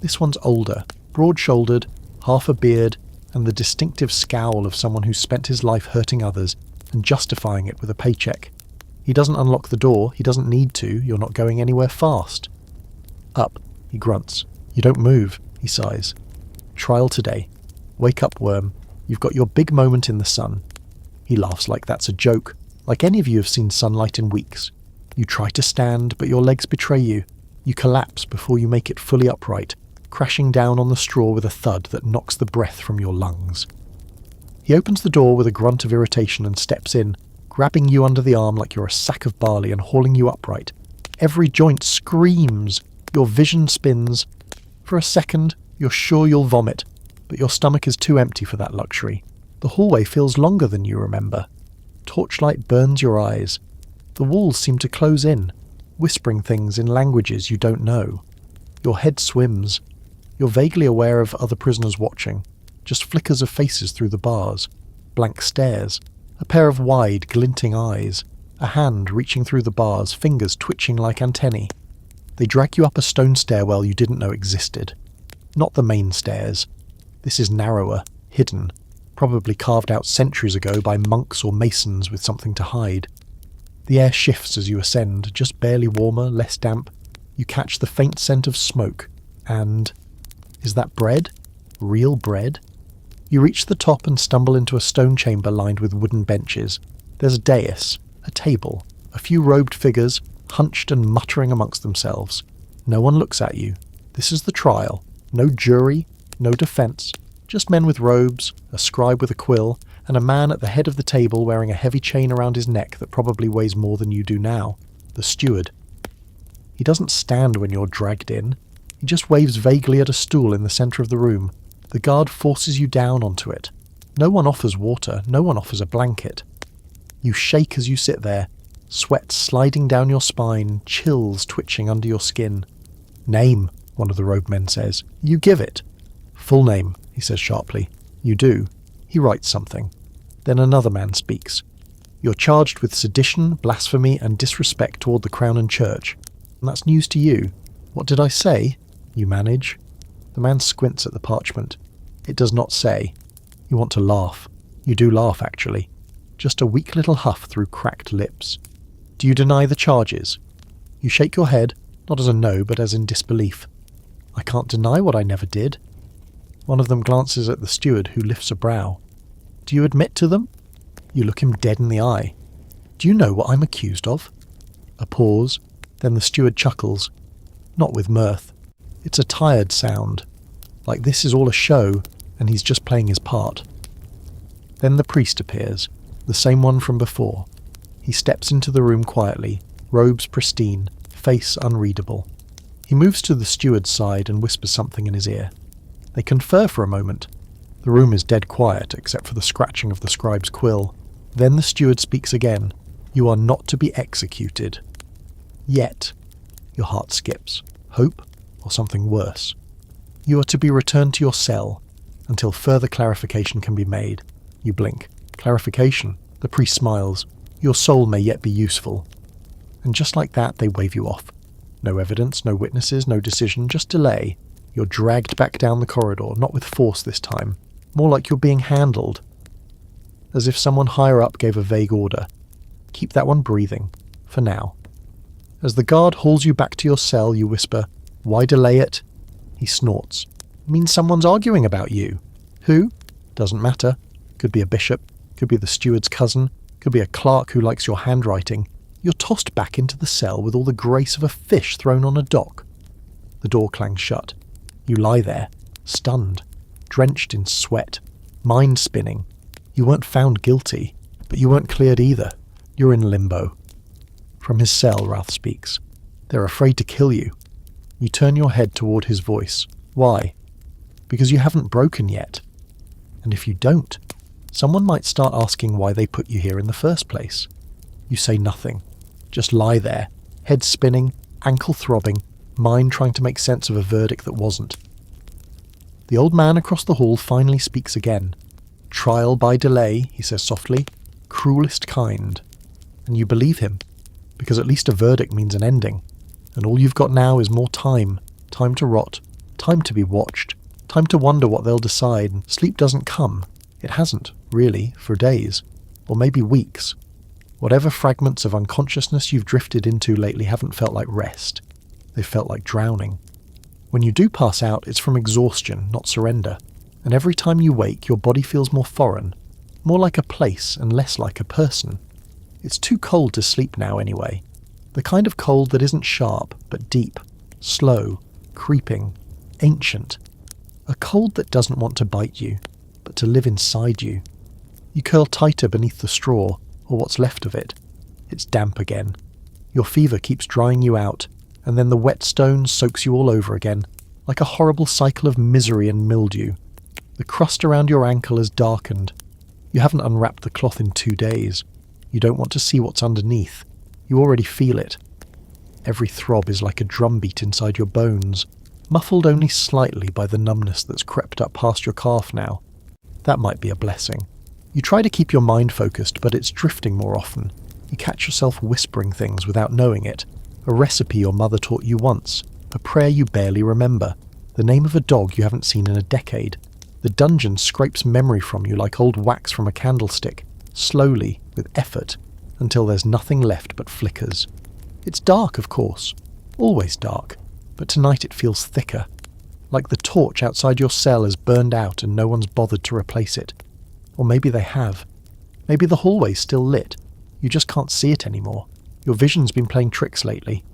This one's older, broad-shouldered, half a beard, and the distinctive scowl of someone who's spent his life hurting others and justifying it with a paycheck. He doesn't unlock the door, he doesn't need to, you're not going anywhere fast. Up, he grunts. You don't move, he sighs. Trial today. Wake up, worm. You've got your big moment in the sun. He laughs like that's a joke, like any of you have seen sunlight in weeks. You try to stand, but your legs betray you. You collapse before you make it fully upright, crashing down on the straw with a thud that knocks the breath from your lungs. He opens the door with a grunt of irritation and steps in, grabbing you under the arm like you're a sack of barley and hauling you upright. Every joint screams. Your vision spins. For a second, you're sure you'll vomit, but your stomach is too empty for that luxury. The hallway feels longer than you remember. Torchlight burns your eyes. The walls seem to close in, whispering things in languages you don't know. Your head swims. You're vaguely aware of other prisoners watching, just flickers of faces through the bars, blank stares, a pair of wide, glinting eyes, a hand reaching through the bars, fingers twitching like antennae. They drag you up a stone stairwell you didn't know existed. Not the main stairs. This is narrower, hidden, probably carved out centuries ago by monks or masons with something to hide. The air shifts as you ascend, just barely warmer, less damp. You catch the faint scent of smoke, and... is that bread? Real bread? You reach the top and stumble into a stone chamber lined with wooden benches. There's a dais, a table, a few robed figures, hunched and muttering amongst themselves. No one looks at you. This is the trial. No jury, no defence, just men with robes, a scribe with a quill, and a man at the head of the table wearing a heavy chain around his neck that probably weighs more than you do now. The steward. He doesn't stand when you're dragged in. He just waves vaguely at a stool in the centre of the room. The guard forces you down onto it. No one offers water, no one offers a blanket. You shake as you sit there, sweat sliding down your spine, chills twitching under your skin. Name, one of the robed men says. You give it. Full name, he says sharply. You do. He writes something. Then another man speaks. You're charged with sedition, blasphemy, and disrespect toward the Crown and Church. And that's news to you. What did I say? You manage. The man squints at the parchment. It does not say. You want to laugh. You do laugh, actually. Just a weak little huff through cracked lips. Do you deny the charges? You shake your head, not as a no, but as in disbelief. I can't deny what I never did. One of them glances at the steward, who lifts a brow. Do you admit to them? You look him dead in the eye. Do you know what I'm accused of? A pause, then the steward chuckles. Not with mirth. It's a tired sound, like this is all a show, and he's just playing his part. Then the priest appears, the same one from before. He steps into the room quietly, robes pristine, face unreadable. He moves to the steward's side and whispers something in his ear. They confer for a moment. The room is dead quiet, except for the scratching of the scribe's quill. Then the steward speaks again. You are not to be executed. Yet. Your heart skips. Hope? Or something worse. You are to be returned to your cell until further clarification can be made. You blink. Clarification. The priest smiles. Your soul may yet be useful. And just like that, they wave you off. No evidence, no witnesses, no decision, just delay. You're dragged back down the corridor, not with force this time. More like you're being handled. As if someone higher up gave a vague order. Keep that one breathing. For now. As the guard hauls you back to your cell, you whisper, "Why delay it?" He snorts. "Means someone's arguing about you." "Who?" "Doesn't matter. Could be a bishop. Could be the steward's cousin. Could be a clerk who likes your handwriting. You're tossed back into the cell with all the grace of a fish thrown on a dock. The door clangs shut. You lie there, stunned, drenched in sweat, mind spinning. You weren't found guilty, but you weren't cleared either. You're in limbo. From his cell, Routh speaks. "They're afraid to kill you." You turn your head toward his voice. Why? Because you haven't broken yet. And if you don't, someone might start asking why they put you here in the first place. You say nothing. Just lie there, head spinning, ankle throbbing, mind trying to make sense of a verdict that wasn't. The old man across the hall finally speaks again. "Trial by delay," he says softly. "Cruelest kind." And you believe him, because at least a verdict means an ending. And all you've got now is more time. Time to rot. Time to be watched. Time to wonder what they'll decide. And sleep doesn't come. It hasn't, really, for days. Or maybe weeks. Whatever fragments of unconsciousness you've drifted into lately haven't felt like rest. They've felt like drowning. When you do pass out, it's from exhaustion, not surrender. And every time you wake, your body feels more foreign. More like a place and less like a person. It's too cold to sleep now anyway. The kind of cold that isn't sharp, but deep, slow, creeping, ancient. A cold that doesn't want to bite you, but to live inside you. You curl tighter beneath the straw, or what's left of it. It's damp again. Your fever keeps drying you out, and then the wet stone soaks you all over again, like a horrible cycle of misery and mildew. The crust around your ankle has darkened. You haven't unwrapped the cloth in 2 days. You don't want to see what's underneath. You already feel it. Every throb is like a drumbeat inside your bones, muffled only slightly by the numbness that's crept up past your calf now. That might be a blessing. You try to keep your mind focused, but it's drifting more often. You catch yourself whispering things without knowing it. A recipe your mother taught you once. A prayer you barely remember. The name of a dog you haven't seen in a decade. The dungeon scrapes memory from you like old wax from a candlestick, slowly, with effort, until there's nothing left but flickers. It's dark, of course. Always dark. But tonight it feels thicker. Like the torch outside your cell has burned out and no one's bothered to replace it. Or maybe they have. Maybe the hallway's still lit. You just can't see it anymore. Your vision's been playing tricks lately.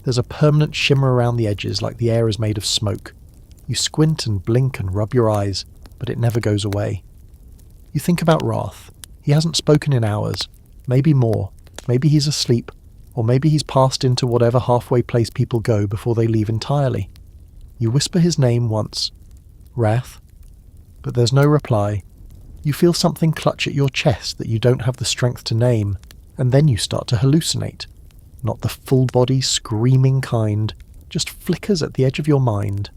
There's a permanent shimmer around the edges like the air is made of smoke. You squint and blink and rub your eyes, but it never goes away. You think about Wrath. He hasn't spoken in hours. Maybe more. Maybe he's asleep. Or maybe he's passed into whatever halfway place people go before they leave entirely. You whisper his name once. Wrath. But there's no reply. You feel something clutch at your chest that you don't have the strength to name, and then you start to hallucinate. Not the full-body, screaming kind, just flickers at the edge of your mind.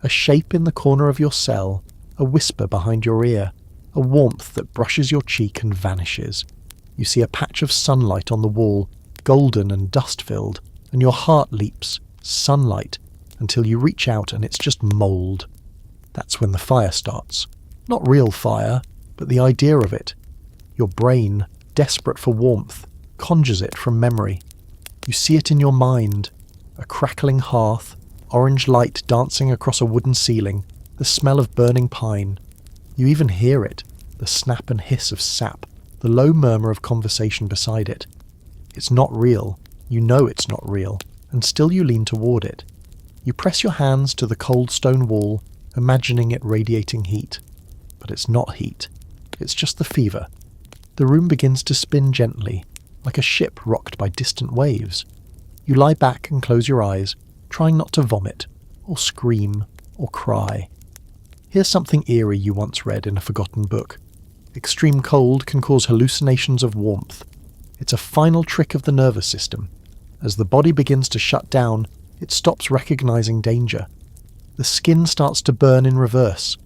A shape in the corner of your cell, a whisper behind your ear, a warmth that brushes your cheek and vanishes. You see a patch of sunlight on the wall, golden and dust-filled, and your heart leaps, sunlight, until you reach out and it's just mould. That's when the fire starts. Not real fire, but the idea of it. Your brain, desperate for warmth, conjures it from memory. You see it in your mind. A crackling hearth, orange light dancing across a wooden ceiling, the smell of burning pine. You even hear it, the snap and hiss of sap, the low murmur of conversation beside it. It's not real. You know it's not real, and still you lean toward it. You press your hands to the cold stone wall, imagining it radiating heat. But it's not heat. It's just the fever. The room begins to spin gently, like a ship rocked by distant waves. You lie back and close your eyes, trying not to vomit, or scream, or cry. Here's something eerie you once read in a forgotten book. Extreme cold can cause hallucinations of warmth. It's a final trick of the nervous system. As the body begins to shut down, it stops recognizing danger. The skin starts to burn in reverse.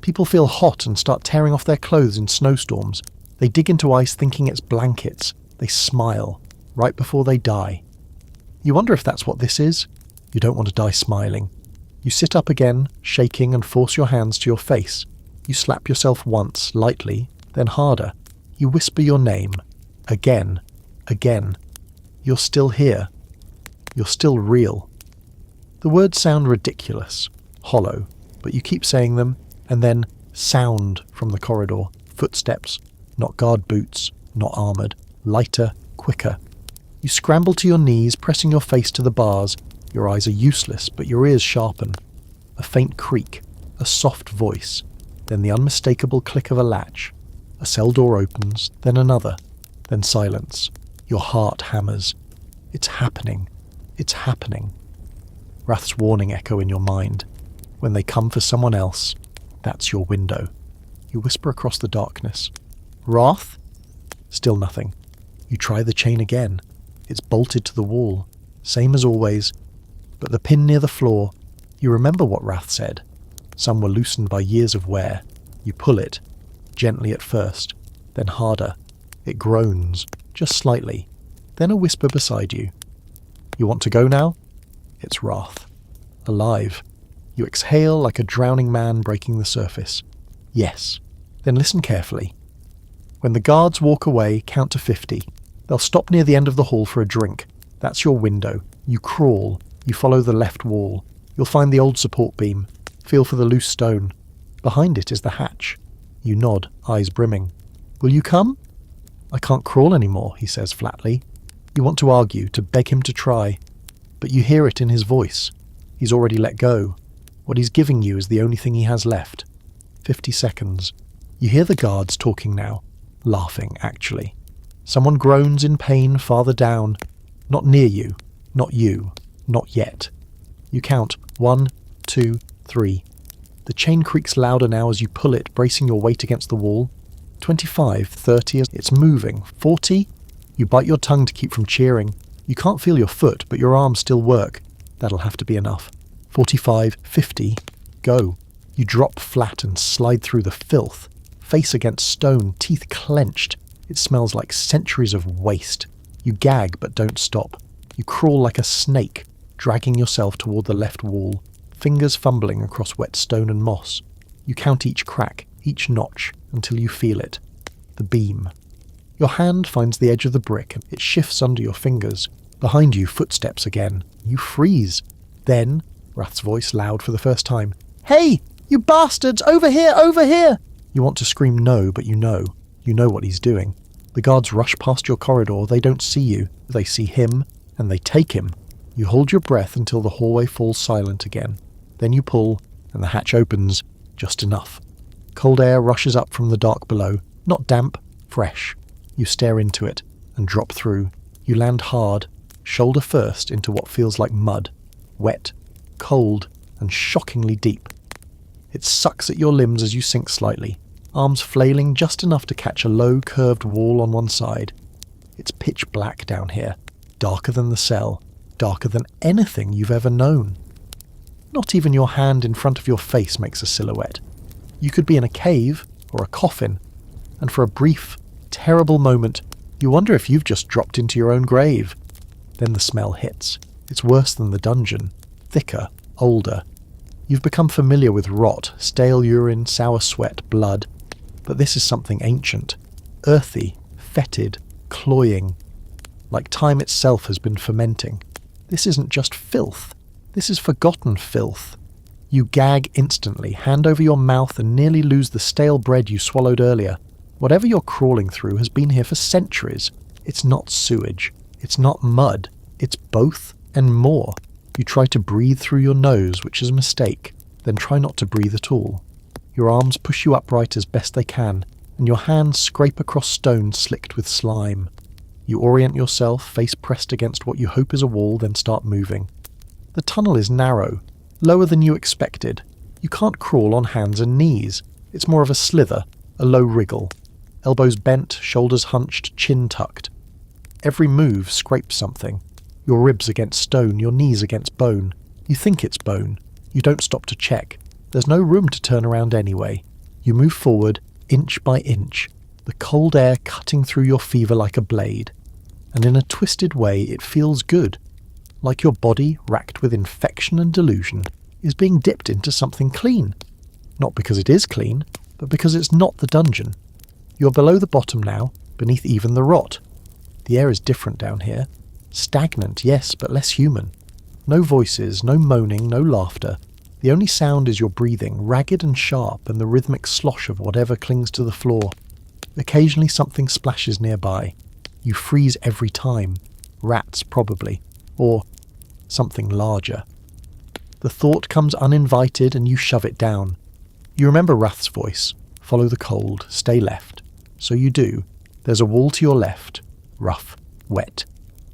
People feel hot and start tearing off their clothes in snowstorms. They dig into ice thinking it's blankets. They smile, right before they die. You wonder if that's what this is? You don't want to die smiling. You sit up again, shaking, and force your hands to your face. You slap yourself once, lightly, then harder. You whisper your name. Again. Again. You're still here. You're still real. The words sound ridiculous, hollow, but you keep saying them, and then sound from the corridor. Footsteps. Not guard boots, not armoured. Lighter, quicker. You scramble to your knees, pressing your face to the bars. Your eyes are useless, but your ears sharpen. A faint creak, a soft voice, then the unmistakable click of a latch. A cell door opens, then another, then silence. Your heart hammers. It's happening. It's happening. Wrath's warning echo in your mind. When they come for someone else, that's your window. You whisper across the darkness. Wrath? Still nothing. You try the chain again. It's bolted to the wall, same as always, but the pin near the floor, you remember what Wrath said. Some were loosened by years of wear. You pull it, gently at first, then harder. It groans, just slightly, then a whisper beside you. You want to go now? It's Wrath. Alive. You exhale like a drowning man breaking the surface. Yes. Then listen carefully. When the guards walk away, count to 50. They'll stop near the end of the hall for a drink. That's your window. You crawl. You follow the left wall. You'll find the old support beam. Feel for the loose stone. Behind it is the hatch. You nod, eyes brimming. Will you come? I can't crawl anymore, he says flatly. You want to argue, to beg him to try. But you hear it in his voice. He's already let go. What he's giving you is the only thing he has left. 50 seconds. You hear the guards talking now. Laughing, actually. Someone groans in pain farther down. Not near you. Not you. Not yet. You count 1, 2, 3. The chain creaks louder now as you pull it, bracing your weight against the wall. 25, 30, it's moving. 40? You bite your tongue to keep from cheering. You can't feel your foot, but your arms still work. That'll have to be enough. 45, 50. Go. You drop flat and slide through the filth. Face against stone, teeth clenched. It smells like centuries of waste. You gag but don't stop. You crawl like a snake, dragging yourself toward the left wall, fingers fumbling across wet stone and moss. You count each crack, each notch, until you feel it. The beam. Your hand finds the edge of the brick and it shifts under your fingers. Behind you, footsteps again. You freeze. Then, Wrath's voice loud for the first time. Hey! You bastards! Over here! Over here! You want to scream no, but you know. You know what he's doing. The guards rush past your corridor. They don't see you. They see him, and they take him. You hold your breath until the hallway falls silent again. Then you pull, and the hatch opens, just enough. Cold air rushes up from the dark below. Not damp, fresh. You stare into it, and drop through. You land hard, shoulder first into what feels like mud. Wet, cold, and shockingly deep. It sucks at your limbs as you sink slightly, arms flailing just enough to catch a low, curved wall on one side. It's pitch black down here, darker than the cell, darker than anything you've ever known. Not even your hand in front of your face makes a silhouette. You could be in a cave or a coffin, and for a brief, terrible moment, you wonder if you've just dropped into your own grave. Then the smell hits. It's worse than the dungeon, thicker, older. You've become familiar with rot, stale urine, sour sweat, blood. But this is something ancient, earthy, fetid, cloying. Like time itself has been fermenting. This isn't just filth. This is forgotten filth. You gag instantly, hand over your mouth, and nearly lose the stale bread you swallowed earlier. Whatever you're crawling through has been here for centuries. It's not sewage. It's not mud. It's both and more. You try to breathe through your nose, which is a mistake, then try not to breathe at all. Your arms push you upright as best they can, and your hands scrape across stone slicked with slime. You orient yourself, face pressed against what you hope is a wall, then start moving. The tunnel is narrow, lower than you expected. You can't crawl on hands and knees. It's more of a slither, a low wriggle. Elbows bent, shoulders hunched, chin tucked. Every move scrapes something. Your ribs against stone, your knees against bone. You think it's bone. You don't stop to check. There's no room to turn around anyway. You move forward, inch by inch, the cold air cutting through your fever like a blade. And in a twisted way, it feels good. Like your body, racked with infection and delusion, is being dipped into something clean. Not because it is clean, but because it's not the dungeon. You're below the bottom now, beneath even the rot. The air is different down here. Stagnant, yes, but less human. No voices, no moaning, no laughter. The only sound is your breathing, ragged and sharp, and the rhythmic slosh of whatever clings to the floor. Occasionally something splashes nearby. You freeze every time. Rats, probably. Or something larger. The thought comes uninvited and you shove it down. You remember Rath's voice. Follow the cold, stay left. So you do. There's a wall to your left. Rough. Wet.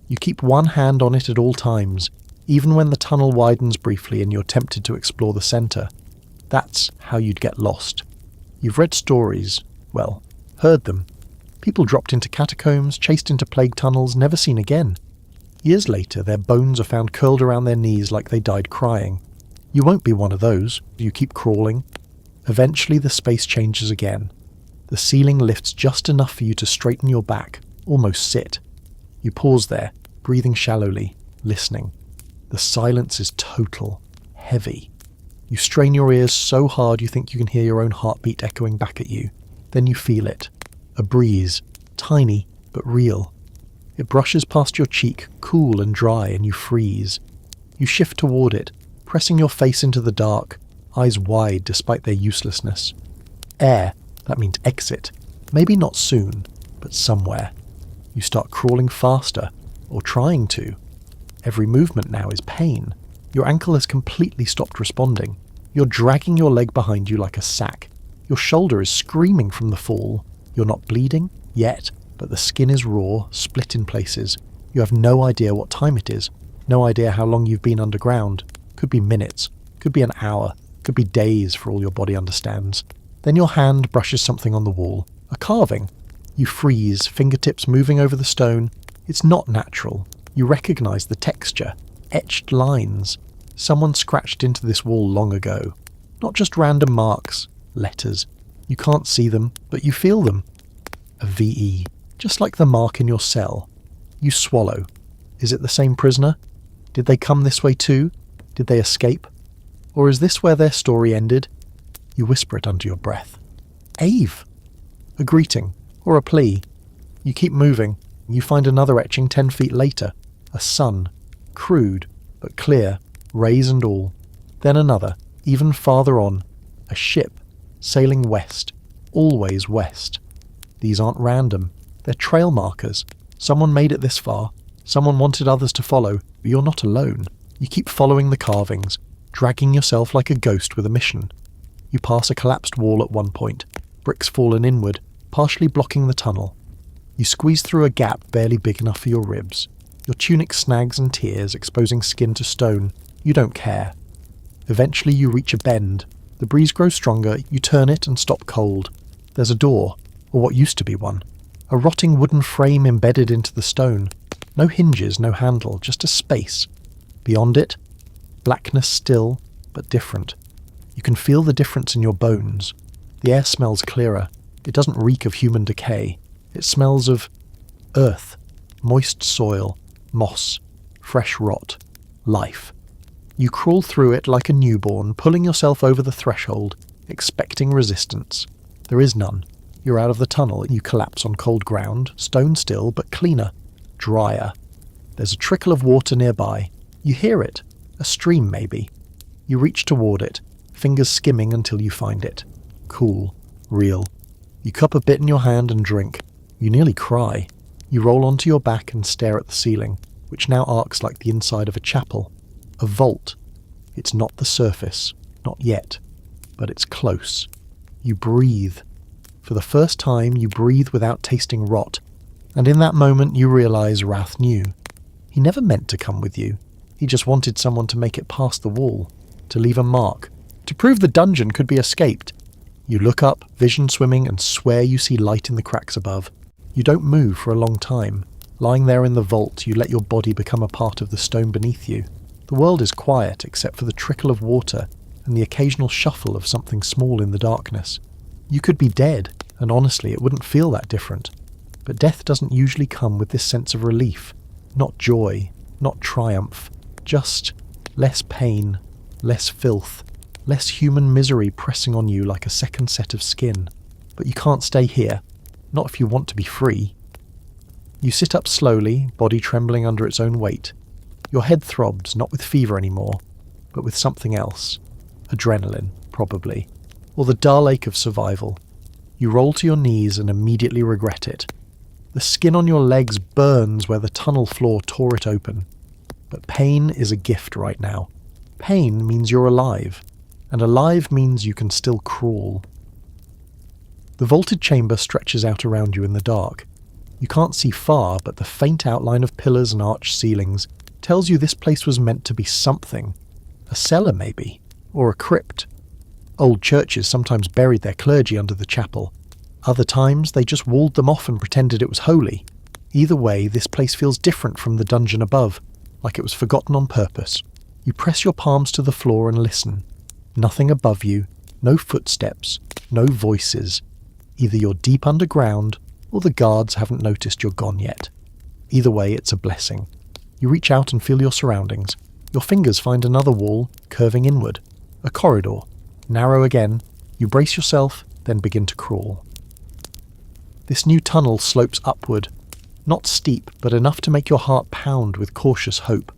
You keep one hand on it at all times, even when the tunnel widens briefly and you're tempted to explore the centre. That's how you'd get lost. You've read stories, well, heard them. People dropped into catacombs, chased into plague tunnels, never seen again. Years later, their bones are found curled around their knees like they died crying. You won't be one of those. You keep crawling. Eventually the space changes again. The ceiling lifts just enough for you to straighten your back, almost sit. You pause there, breathing shallowly, listening. The silence is total, heavy. You strain your ears so hard you think you can hear your own heartbeat echoing back at you. Then you feel it. A breeze, tiny but real. It brushes past your cheek, cool and dry, and you freeze. You shift toward it, pressing your face into the dark, eyes wide despite their uselessness. Air, that means exit. Maybe not soon, but somewhere. You start crawling faster, or trying to. Every movement now is pain. Your ankle has completely stopped responding. You're dragging your leg behind you like a sack. Your shoulder is screaming from the fall. You're not bleeding, yet, but the skin is raw, split in places. You have no idea what time it is. No idea how long you've been underground. Could be minutes. Could be an hour. Could be days for all your body understands. Then your hand brushes something on the wall. A carving. You freeze, fingertips moving over the stone. It's not natural. You recognize the texture. Etched lines. Someone scratched into this wall long ago. Not just random marks. Letters. You can't see them, but you feel them. A VE. Just like the mark in your cell. You swallow. Is it the same prisoner? Did they come this way too? Did they escape? Or is this where their story ended? You whisper it under your breath. Ave! A greeting, or a plea. You keep moving. You find another etching 10 feet later. A sun. Crude, but clear, rays and all. Then another, even farther on. A ship, sailing west. Always west. These aren't random. They're trail markers. Someone made it this far. Someone wanted others to follow, but you're not alone. You keep following the carvings, dragging yourself like a ghost with a mission. You pass a collapsed wall at one point, bricks fallen inward, partially blocking the tunnel. You squeeze through a gap barely big enough for your ribs. Your tunic snags and tears, exposing skin to stone. You don't care. Eventually you reach a bend. The breeze grows stronger, you turn it and stop cold. There's a door, or what used to be one. A rotting wooden frame embedded into the stone. No hinges, no handle, just a space. Beyond it, blackness still, but different. You can feel the difference in your bones. The air smells clearer. It doesn't reek of human decay. It smells of earth, moist soil, moss, fresh rot, life. You crawl through it like a newborn, pulling yourself over the threshold, expecting resistance. There is none. You're out of the tunnel, you collapse on cold ground, stone still, but cleaner, drier. There's a trickle of water nearby. You hear it. A stream, maybe. You reach toward it, fingers skimming until you find it. Cool. Real. You cup a bit in your hand and drink. You nearly cry. You roll onto your back and stare at the ceiling, which now arcs like the inside of a chapel. A vault. It's not the surface. Not yet. But it's close. You breathe. For the first time, you breathe without tasting rot. And in that moment, you realize Rath knew. He never meant to come with you. He just wanted someone to make it past the wall. To leave a mark. To prove the dungeon could be escaped. You look up, vision swimming, and swear you see light in the cracks above. You don't move for a long time. Lying there in the vault, you let your body become a part of the stone beneath you. The world is quiet except for the trickle of water and the occasional shuffle of something small in the darkness. You could be dead, and honestly it wouldn't feel that different. But death doesn't usually come with this sense of relief. Not joy, not triumph, just less pain, less filth, less human misery pressing on you like a second set of skin. But you can't stay here, not if you want to be free. You sit up slowly, body trembling under its own weight. Your head throbs, not with fever anymore, but with something else. Adrenaline, probably. Or the dull ache of survival. You roll to your knees and immediately regret it. The skin on your legs burns where the tunnel floor tore it open. But pain is a gift right now. Pain means you're alive, and alive means you can still crawl. The vaulted chamber stretches out around you in the dark. You can't see far, but the faint outline of pillars and arched ceilings tells you this place was meant to be something. A cellar, maybe, or a crypt. Old churches sometimes buried their clergy under the chapel. Other times they just walled them off and pretended it was holy. Either way, this place feels different from the dungeon above, like it was forgotten on purpose. You press your palms to the floor and listen. Nothing above you, no footsteps, no voices. Either you're deep underground, or the guards haven't noticed you're gone yet. Either way, it's a blessing. You reach out and feel your surroundings. Your fingers find another wall, curving inward. A corridor. Narrow again. You brace yourself, then begin to crawl. This new tunnel slopes upward. Not steep, but enough to make your heart pound with cautious hope.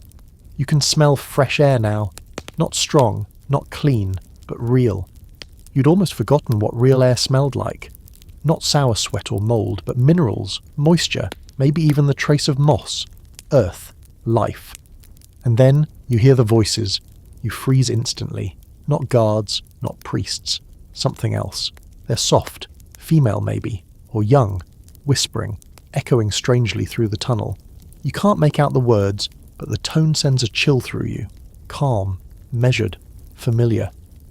You can smell fresh air now. Not strong, not clean, but real. You'd almost forgotten what real air smelled like. Not sour sweat or mould, but minerals, moisture, maybe even the trace of moss, earth, life. And then you hear the voices. You freeze instantly. Not guards, not priests. Something else. They're soft, female maybe, or young, whispering, echoing strangely through the tunnel. You can't make out the words, but the tone sends a chill through you. Calm, measured, familiar,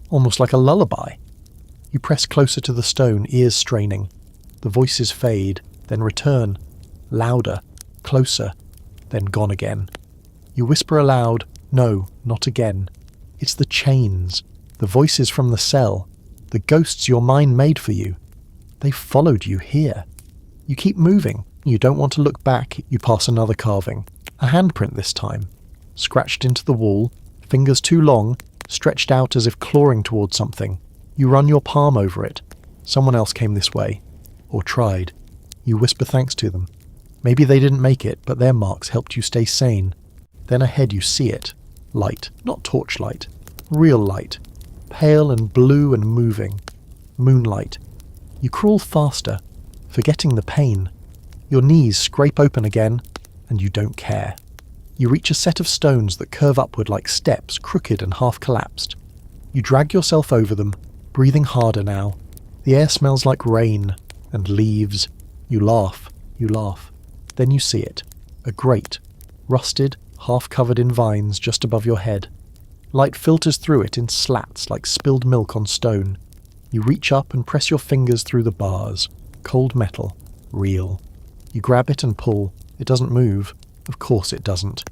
almost like a lullaby. You press closer to the stone, ears straining. The voices fade, then return, louder, closer, then gone again. You whisper aloud, no, not again. It's the chains, the voices from the cell, the ghosts your mind made for you. They've followed you here. You keep moving. You don't want to look back. You pass another carving. A handprint this time. Scratched into the wall, fingers too long, stretched out as if clawing towards something. You run your palm over it. Someone else came this way. Or tried. You whisper thanks to them. Maybe they didn't make it, but their marks helped you stay sane. Then ahead you see it. Light. Not torchlight. Real light. Pale and blue and moving. Moonlight. You crawl faster, forgetting the pain. Your knees scrape open again, and you don't care. You reach a set of stones that curve upward like steps, crooked and half collapsed. You drag yourself over them, breathing harder now. The air smells like rain and leaves. You laugh. Then you see it. A grate, rusted, half covered in vines just above your head. Light filters through it in slats like spilled milk on stone. You reach up and press your fingers through the bars. Cold metal. Real. You grab it and pull. It doesn't move. Of course it doesn't.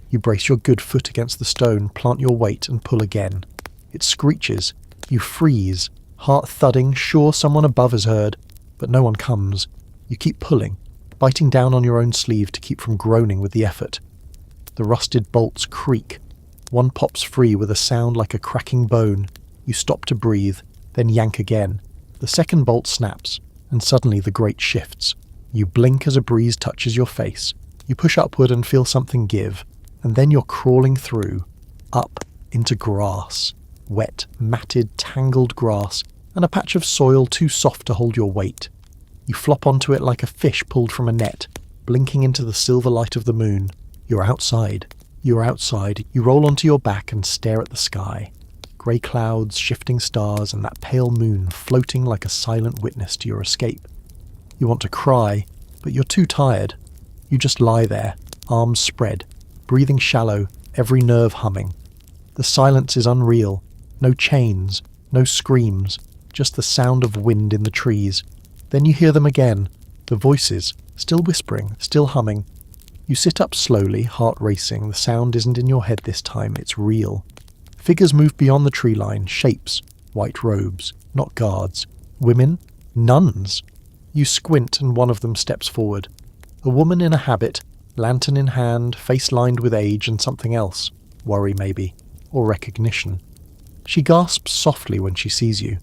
You brace your good foot against the stone, plant your weight, and pull again. It screeches. You freeze, heart thudding, sure someone above has heard, but no one comes. You keep pulling, biting down on your own sleeve to keep from groaning with the effort. The rusted bolts creak. One pops free with a sound like a cracking bone. You stop to breathe, then yank again. The second bolt snaps, and suddenly the grate shifts. You blink as a breeze touches your face. You push upward and feel something give, and then you're crawling through, up, into grass. Wet, matted, tangled grass, and a patch of soil too soft to hold your weight. You flop onto it like a fish pulled from a net, blinking into the silver light of the moon. You're outside. You roll onto your back and stare at the sky. Grey clouds, shifting stars, and that pale moon floating like a silent witness to your escape. You want to cry, but you're too tired. You just lie there, arms spread, breathing shallow, every nerve humming. The silence is unreal. No chains, no screams, just the sound of wind in the trees. Then you hear them again, the voices, still whispering, still humming. You sit up slowly, heart racing. The sound isn't in your head this time, it's real. Figures move beyond the tree line, shapes, white robes, not guards. Women? Nuns! You squint and one of them steps forward. A woman in a habit, lantern in hand, face lined with age and something else. Worry maybe, or recognition. She gasps softly when she sees you.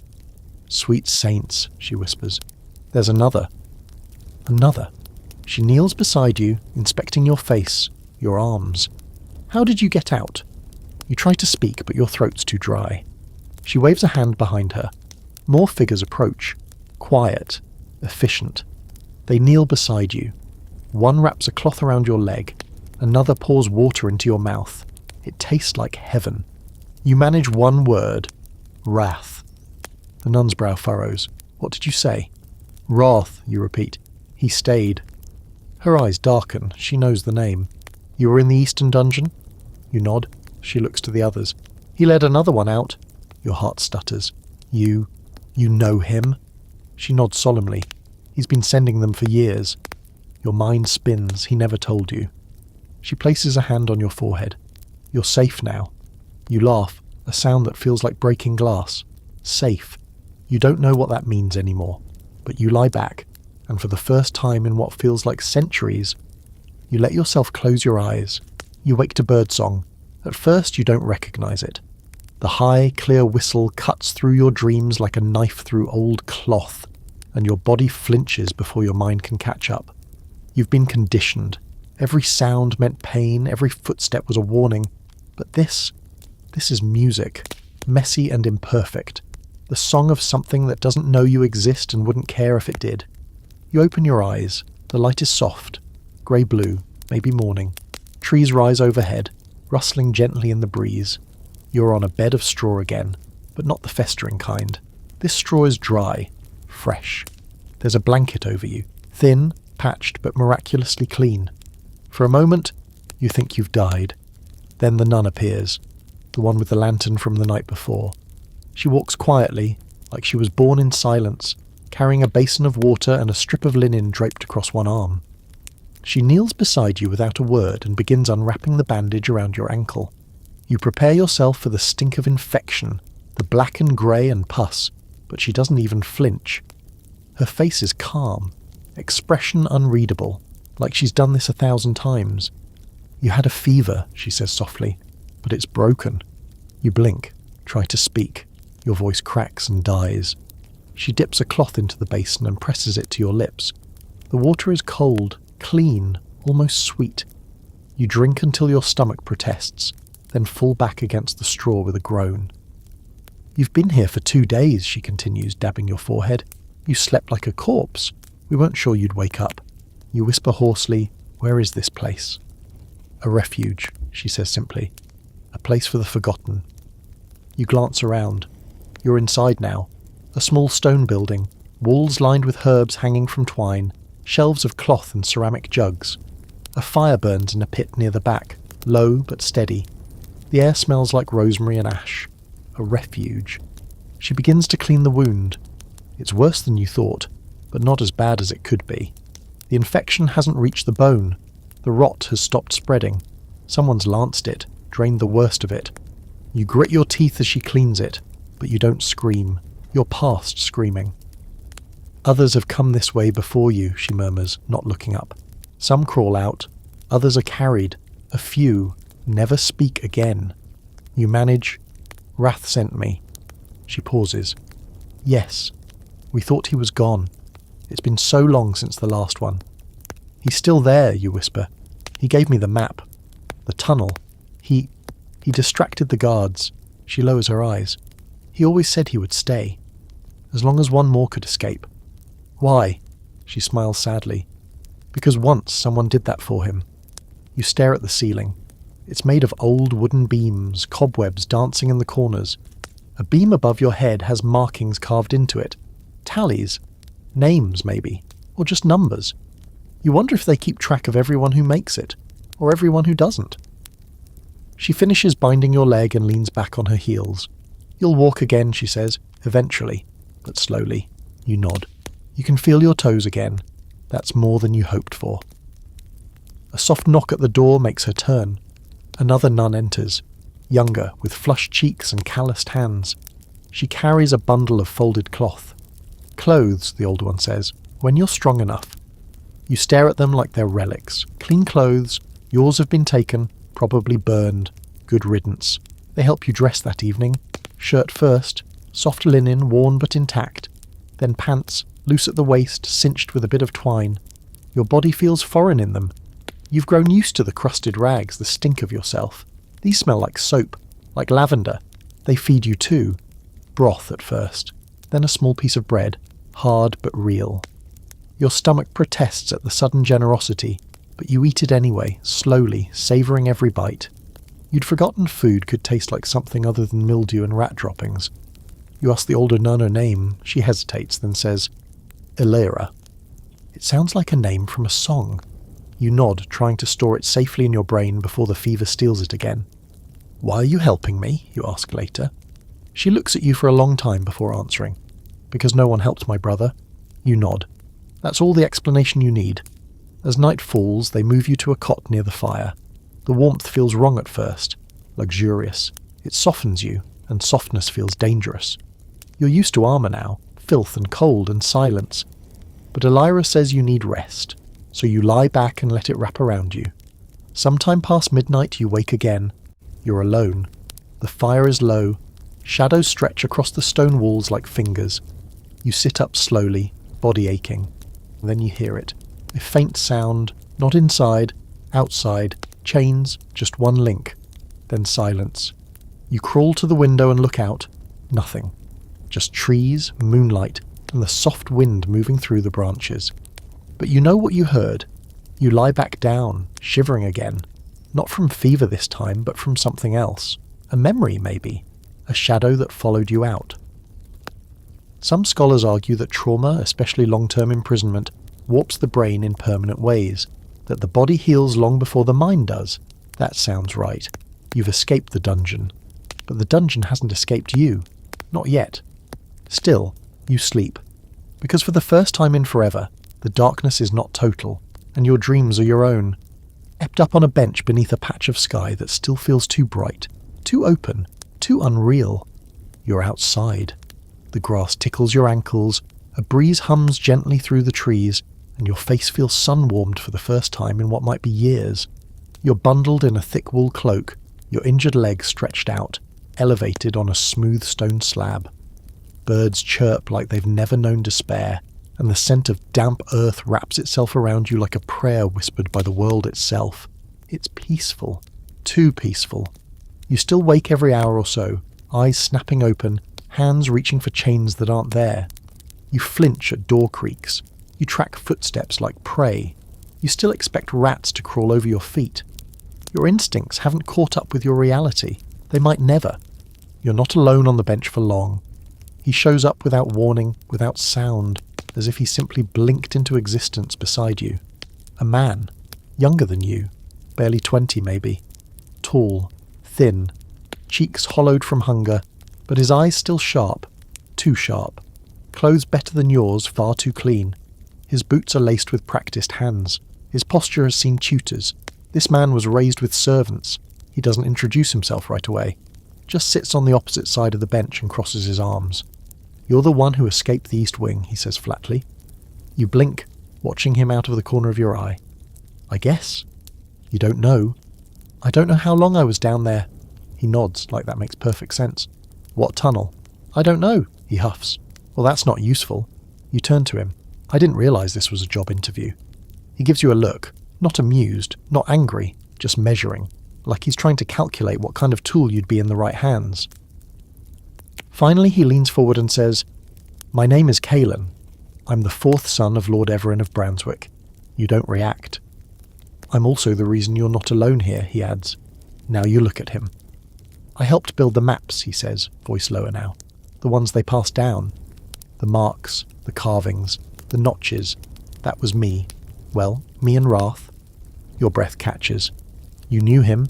"Sweet saints," she whispers. "There's another." Another. She kneels beside you, inspecting your face, your arms. "How did you get out?" You try to speak, but your throat's too dry. She waves a hand behind her. More figures approach. Quiet. Efficient. They kneel beside you. One wraps a cloth around your leg. Another pours water into your mouth. It tastes like heaven. You manage one word. Wrath. The nun's brow furrows. "What did you say?" "Wrath," you repeat. "He stayed." Her eyes darken. She knows the name. "You were in the eastern dungeon?" You nod. She looks to the others. "He led another one out." Your heart stutters. You know him?" She nods solemnly. "He's been sending them for years." Your mind spins. He never told you. She places a hand on your forehead. "You're safe now." You laugh, a sound that feels like breaking glass. Safe. You don't know what that means anymore. But you lie back, and for the first time in what feels like centuries, you let yourself close your eyes. You wake to birdsong. At first you don't recognize it. The high, clear whistle cuts through your dreams like a knife through old cloth, and your body flinches before your mind can catch up. You've been conditioned. Every sound meant pain, every footstep was a warning. But this is music, messy and imperfect. The song of something that doesn't know you exist and wouldn't care if it did. You open your eyes. The light is soft, grey-blue, maybe morning. Trees rise overhead, rustling gently in the breeze. You're on a bed of straw again, but not the festering kind. This straw is dry, fresh. There's a blanket over you, thin, patched, but miraculously clean. For a moment, you think you've died. Then the nun appears, the one with the lantern from the night before. She walks quietly, like she was born in silence, carrying a basin of water and a strip of linen draped across one arm. She kneels beside you without a word and begins unwrapping the bandage around your ankle. You prepare yourself for the stink of infection, the black and grey and pus, but she doesn't even flinch. Her face is calm, expression unreadable, like she's done this 1,000 times. "You had a fever," she says softly, "but it's broken." You blink, try to speak. Your voice cracks and dies. She dips a cloth into the basin and presses it to your lips. The water is cold, clean, almost sweet. You drink until your stomach protests, then fall back against the straw with a groan. "You've been here for 2 days," she continues, dabbing your forehead. "You slept like a corpse. We weren't sure you'd wake up." You whisper hoarsely, "Where is this place?" "A refuge," she says simply. "A place for the forgotten." You glance around. You're inside now. A small stone building, walls lined with herbs hanging from twine, shelves of cloth and ceramic jugs. A fire burns in a pit near the back, low but steady. The air smells like rosemary and ash. A refuge. She begins to clean the wound. It's worse than you thought, but not as bad as it could be. The infection hasn't reached the bone. The rot has stopped spreading. Someone's lanced it, drained the worst of it. You grit your teeth as she cleans it, but you don't scream. You're past screaming. "Others have come this way before you," she murmurs, not looking up. "Some crawl out. Others are carried. A few never speak again. You manage. Wrath sent me." She pauses. "Yes. We thought he was gone. It's been so long since the last one." "He's still there," you whisper. "He gave me the map. The tunnel. He distracted the guards." She lowers her eyes. "He always said he would stay. As long as one more could escape." "Why?" She smiles sadly. "Because once someone did that for him." You stare at the ceiling. It's made of old wooden beams, cobwebs dancing in the corners. A beam above your head has markings carved into it. Tallies. Names, maybe. Or just numbers. You wonder if they keep track of everyone who makes it, or everyone who doesn't. She finishes binding your leg and leans back on her heels. "You'll walk again," she says, "eventually, but slowly." You nod. You can feel your toes again. That's more than you hoped for. A soft knock at the door makes her turn. Another nun enters, younger, with flushed cheeks and calloused hands. She carries a bundle of folded cloth. Clothes, the old one says, when you're strong enough. You stare at them like they're relics. Clean clothes, yours have been taken, probably burned. Good riddance. They help you dress that evening. Shirt first, soft linen, worn but intact. Then pants, loose at the waist, cinched with a bit of twine. Your body feels foreign in them. You've grown used to the crusted rags, the stink of yourself. These smell like soap, like lavender. They feed you too. Broth at first, then a small piece of bread, hard but real. Your stomach protests at the sudden generosity, but you eat it anyway, slowly, savouring every bite. You'd forgotten food could taste like something other than mildew and rat droppings. You ask the older nun her name. She hesitates, then says, Elera. It sounds like a name from a song. You nod, trying to store it safely in your brain before the fever steals it again. Why are you helping me? You ask later. She looks at you for a long time before answering. Because no one helped my brother. You nod. That's all the explanation you need. As night falls, they move you to a cot near the fire. The warmth feels wrong at first, luxurious. It softens you, and softness feels dangerous. You're used to armour now, filth and cold and silence. But Elira says you need rest, so you lie back and let it wrap around you. Sometime past midnight you wake again. You're alone. The fire is low. Shadows stretch across the stone walls like fingers. You sit up slowly, body aching. Then you hear it. A faint sound, not inside, outside, chains, just one link. Then silence. You crawl to the window and look out. Nothing. Just trees, moonlight, and the soft wind moving through the branches. But you know what you heard. You lie back down, shivering again. Not from fever this time, but from something else. A memory, maybe. A shadow that followed you out. Some scholars argue that trauma, especially long-term imprisonment, warps the brain in permanent ways, that the body heals long before the mind does. That sounds right. You've escaped the dungeon. But the dungeon hasn't escaped you. Not yet. Still, you sleep. Because for the first time in forever, the darkness is not total, and your dreams are your own. Epped up on a bench beneath a patch of sky that still feels too bright, too open, too unreal. You're outside. The grass tickles your ankles, a breeze hums gently through the trees, and your face feels sun-warmed for the first time in what might be years. You're bundled in a thick wool cloak, your injured leg stretched out, elevated on a smooth stone slab. Birds chirp like they've never known despair, and the scent of damp earth wraps itself around you like a prayer whispered by the world itself. It's peaceful. Too peaceful. You still wake every hour or so, eyes snapping open, hands reaching for chains that aren't there. You flinch at door creaks. You track footsteps like prey. You still expect rats to crawl over your feet. Your instincts haven't caught up with your reality. They might never. You're not alone on the bench for long. He shows up without warning, without sound, as if he simply blinked into existence beside you. A man, younger than you, barely 20 maybe. Tall, thin, cheeks hollowed from hunger, but his eyes still sharp, too sharp. Clothes better than yours, far too clean. His boots are laced with practiced hands. His posture has seen tutors. This man was raised with servants. He doesn't introduce himself right away. Just sits on the opposite side of the bench and crosses his arms. You're the one who escaped the East Wing, he says flatly. You blink, watching him out of the corner of your eye. I guess. You don't know. I don't know how long I was down there. He nods, like that makes perfect sense. What tunnel? I don't know, he huffs. Well, that's not useful. You turn to him. I didn't realise this was a job interview. He gives you a look, not amused, not angry, just measuring, like he's trying to calculate what kind of tool you'd be in the right hands. Finally, he leans forward and says, My name is Caelan. I'm the fourth son of Lord Everin of Brownswick. You don't react. I'm also the reason you're not alone here, he adds. Now you look at him. I helped build the maps, he says, voice lower now. The ones they passed down. The marks, the carvings, the notches. That was me. Well, me and Wrath. Your breath catches. You knew him?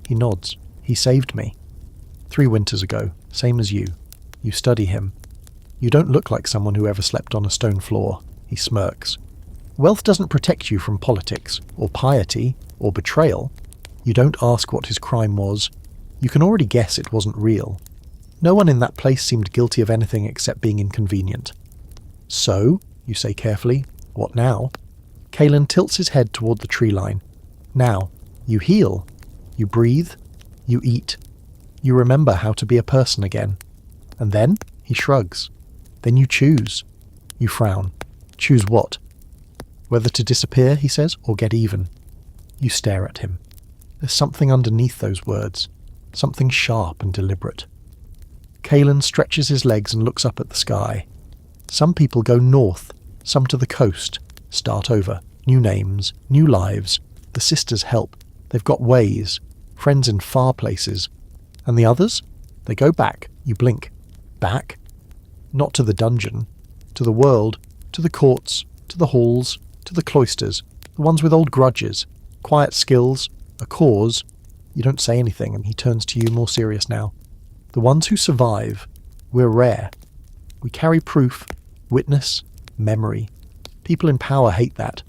He nods. He saved me. 3 winters ago, same as you. You study him. You don't look like someone who ever slept on a stone floor. He smirks. Wealth doesn't protect you from politics, or piety, or betrayal. You don't ask what his crime was. You can already guess it wasn't real. No one in that place seemed guilty of anything except being inconvenient. So, you say carefully, what now? Kalen tilts his head toward the tree line. Now, you heal. You breathe. You eat. You remember how to be a person again. And then, he shrugs. Then you choose. You frown. Choose what? Whether to disappear, he says, or get even. You stare at him. There's something underneath those words. Something sharp and deliberate. Kalen stretches his legs and looks up at the sky. Some people go north, some to the coast, start over. New names, new lives. The sisters help. They've got ways, friends in far places. And the others? They go back. You blink. Back? Not to the dungeon. To the world. To the courts. To the halls. To the cloisters. The ones with old grudges. Quiet skills. A cause. You don't say anything, and he turns to you, more serious now. The ones who survive. We're rare. We carry proof, witness, memory. People in power hate that.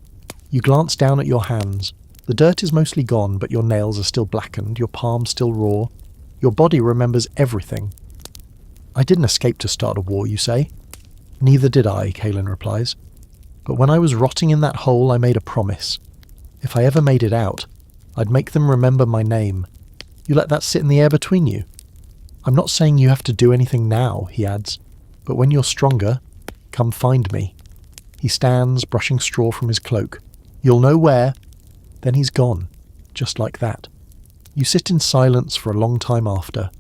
You glance down at your hands. The dirt is mostly gone, but your nails are still blackened, your palms still raw. Your body remembers everything. I didn't escape to start a war, you say? Neither did I, Kalen replies. But when I was rotting in that hole, I made a promise. If I ever made it out, I'd make them remember my name. You let that sit in the air between you. I'm not saying you have to do anything now, he adds, but when you're stronger, come find me. He stands, brushing straw from his cloak. You'll know where. Then he's gone, just like that. You sit in silence for a long time after.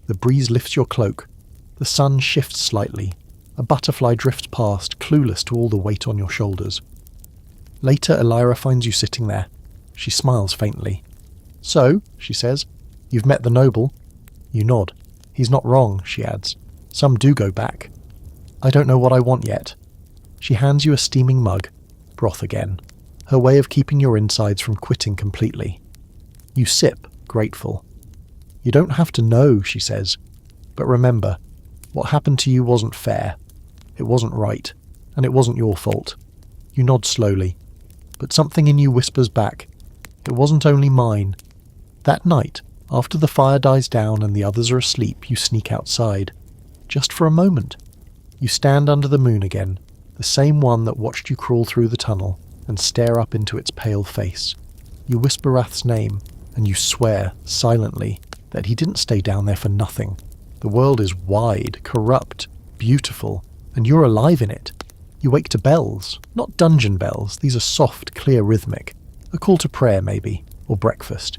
The breeze lifts your cloak. The sun shifts slightly. A butterfly drifts past, clueless to all the weight on your shoulders. Later, Elira finds you sitting there. She smiles faintly. So, she says, you've met the noble. You nod. He's not wrong, she adds. Some do go back. I don't know what I want yet. She hands you a steaming mug. Broth again. Her way of keeping your insides from quitting completely. You sip, grateful. You don't have to know, she says. But remember, what happened to you wasn't fair. It wasn't right. And it wasn't your fault. You nod slowly. But something in you whispers back. It wasn't only mine. That night, after the fire dies down and the others are asleep, you sneak outside. Just for a moment. You stand under the moon again, the same one that watched you crawl through the tunnel, and stare up into its pale face. You whisper Rath's name, and you swear, silently, that he didn't stay down there for nothing. The world is wide, corrupt, beautiful, and you're alive in it. You wake to bells, not dungeon bells, these are soft, clear, rhythmic. A call to prayer, maybe, or breakfast.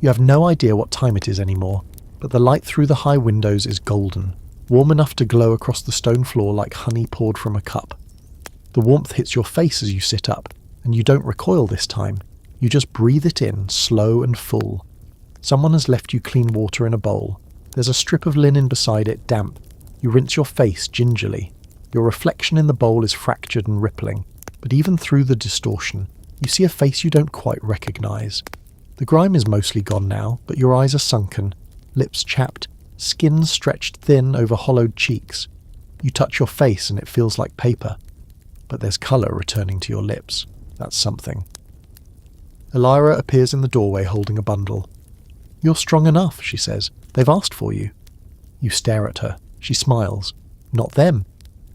You have no idea what time it is anymore, but the light through the high windows is golden, warm enough to glow across the stone floor like honey poured from a cup. The warmth hits your face as you sit up, and you don't recoil this time. You just breathe it in, slow and full. Someone has left you clean water in a bowl. There's a strip of linen beside it, damp. You rinse your face gingerly. Your reflection in the bowl is fractured and rippling, but even through the distortion, you see a face you don't quite recognize. The grime is mostly gone now, but your eyes are sunken, lips chapped, skin stretched thin over hollowed cheeks. You touch your face and it feels like paper, but there's colour returning to your lips. That's something. Elira appears in the doorway holding a bundle. You're strong enough, she says. They've asked for you. You stare at her. She smiles. Not them.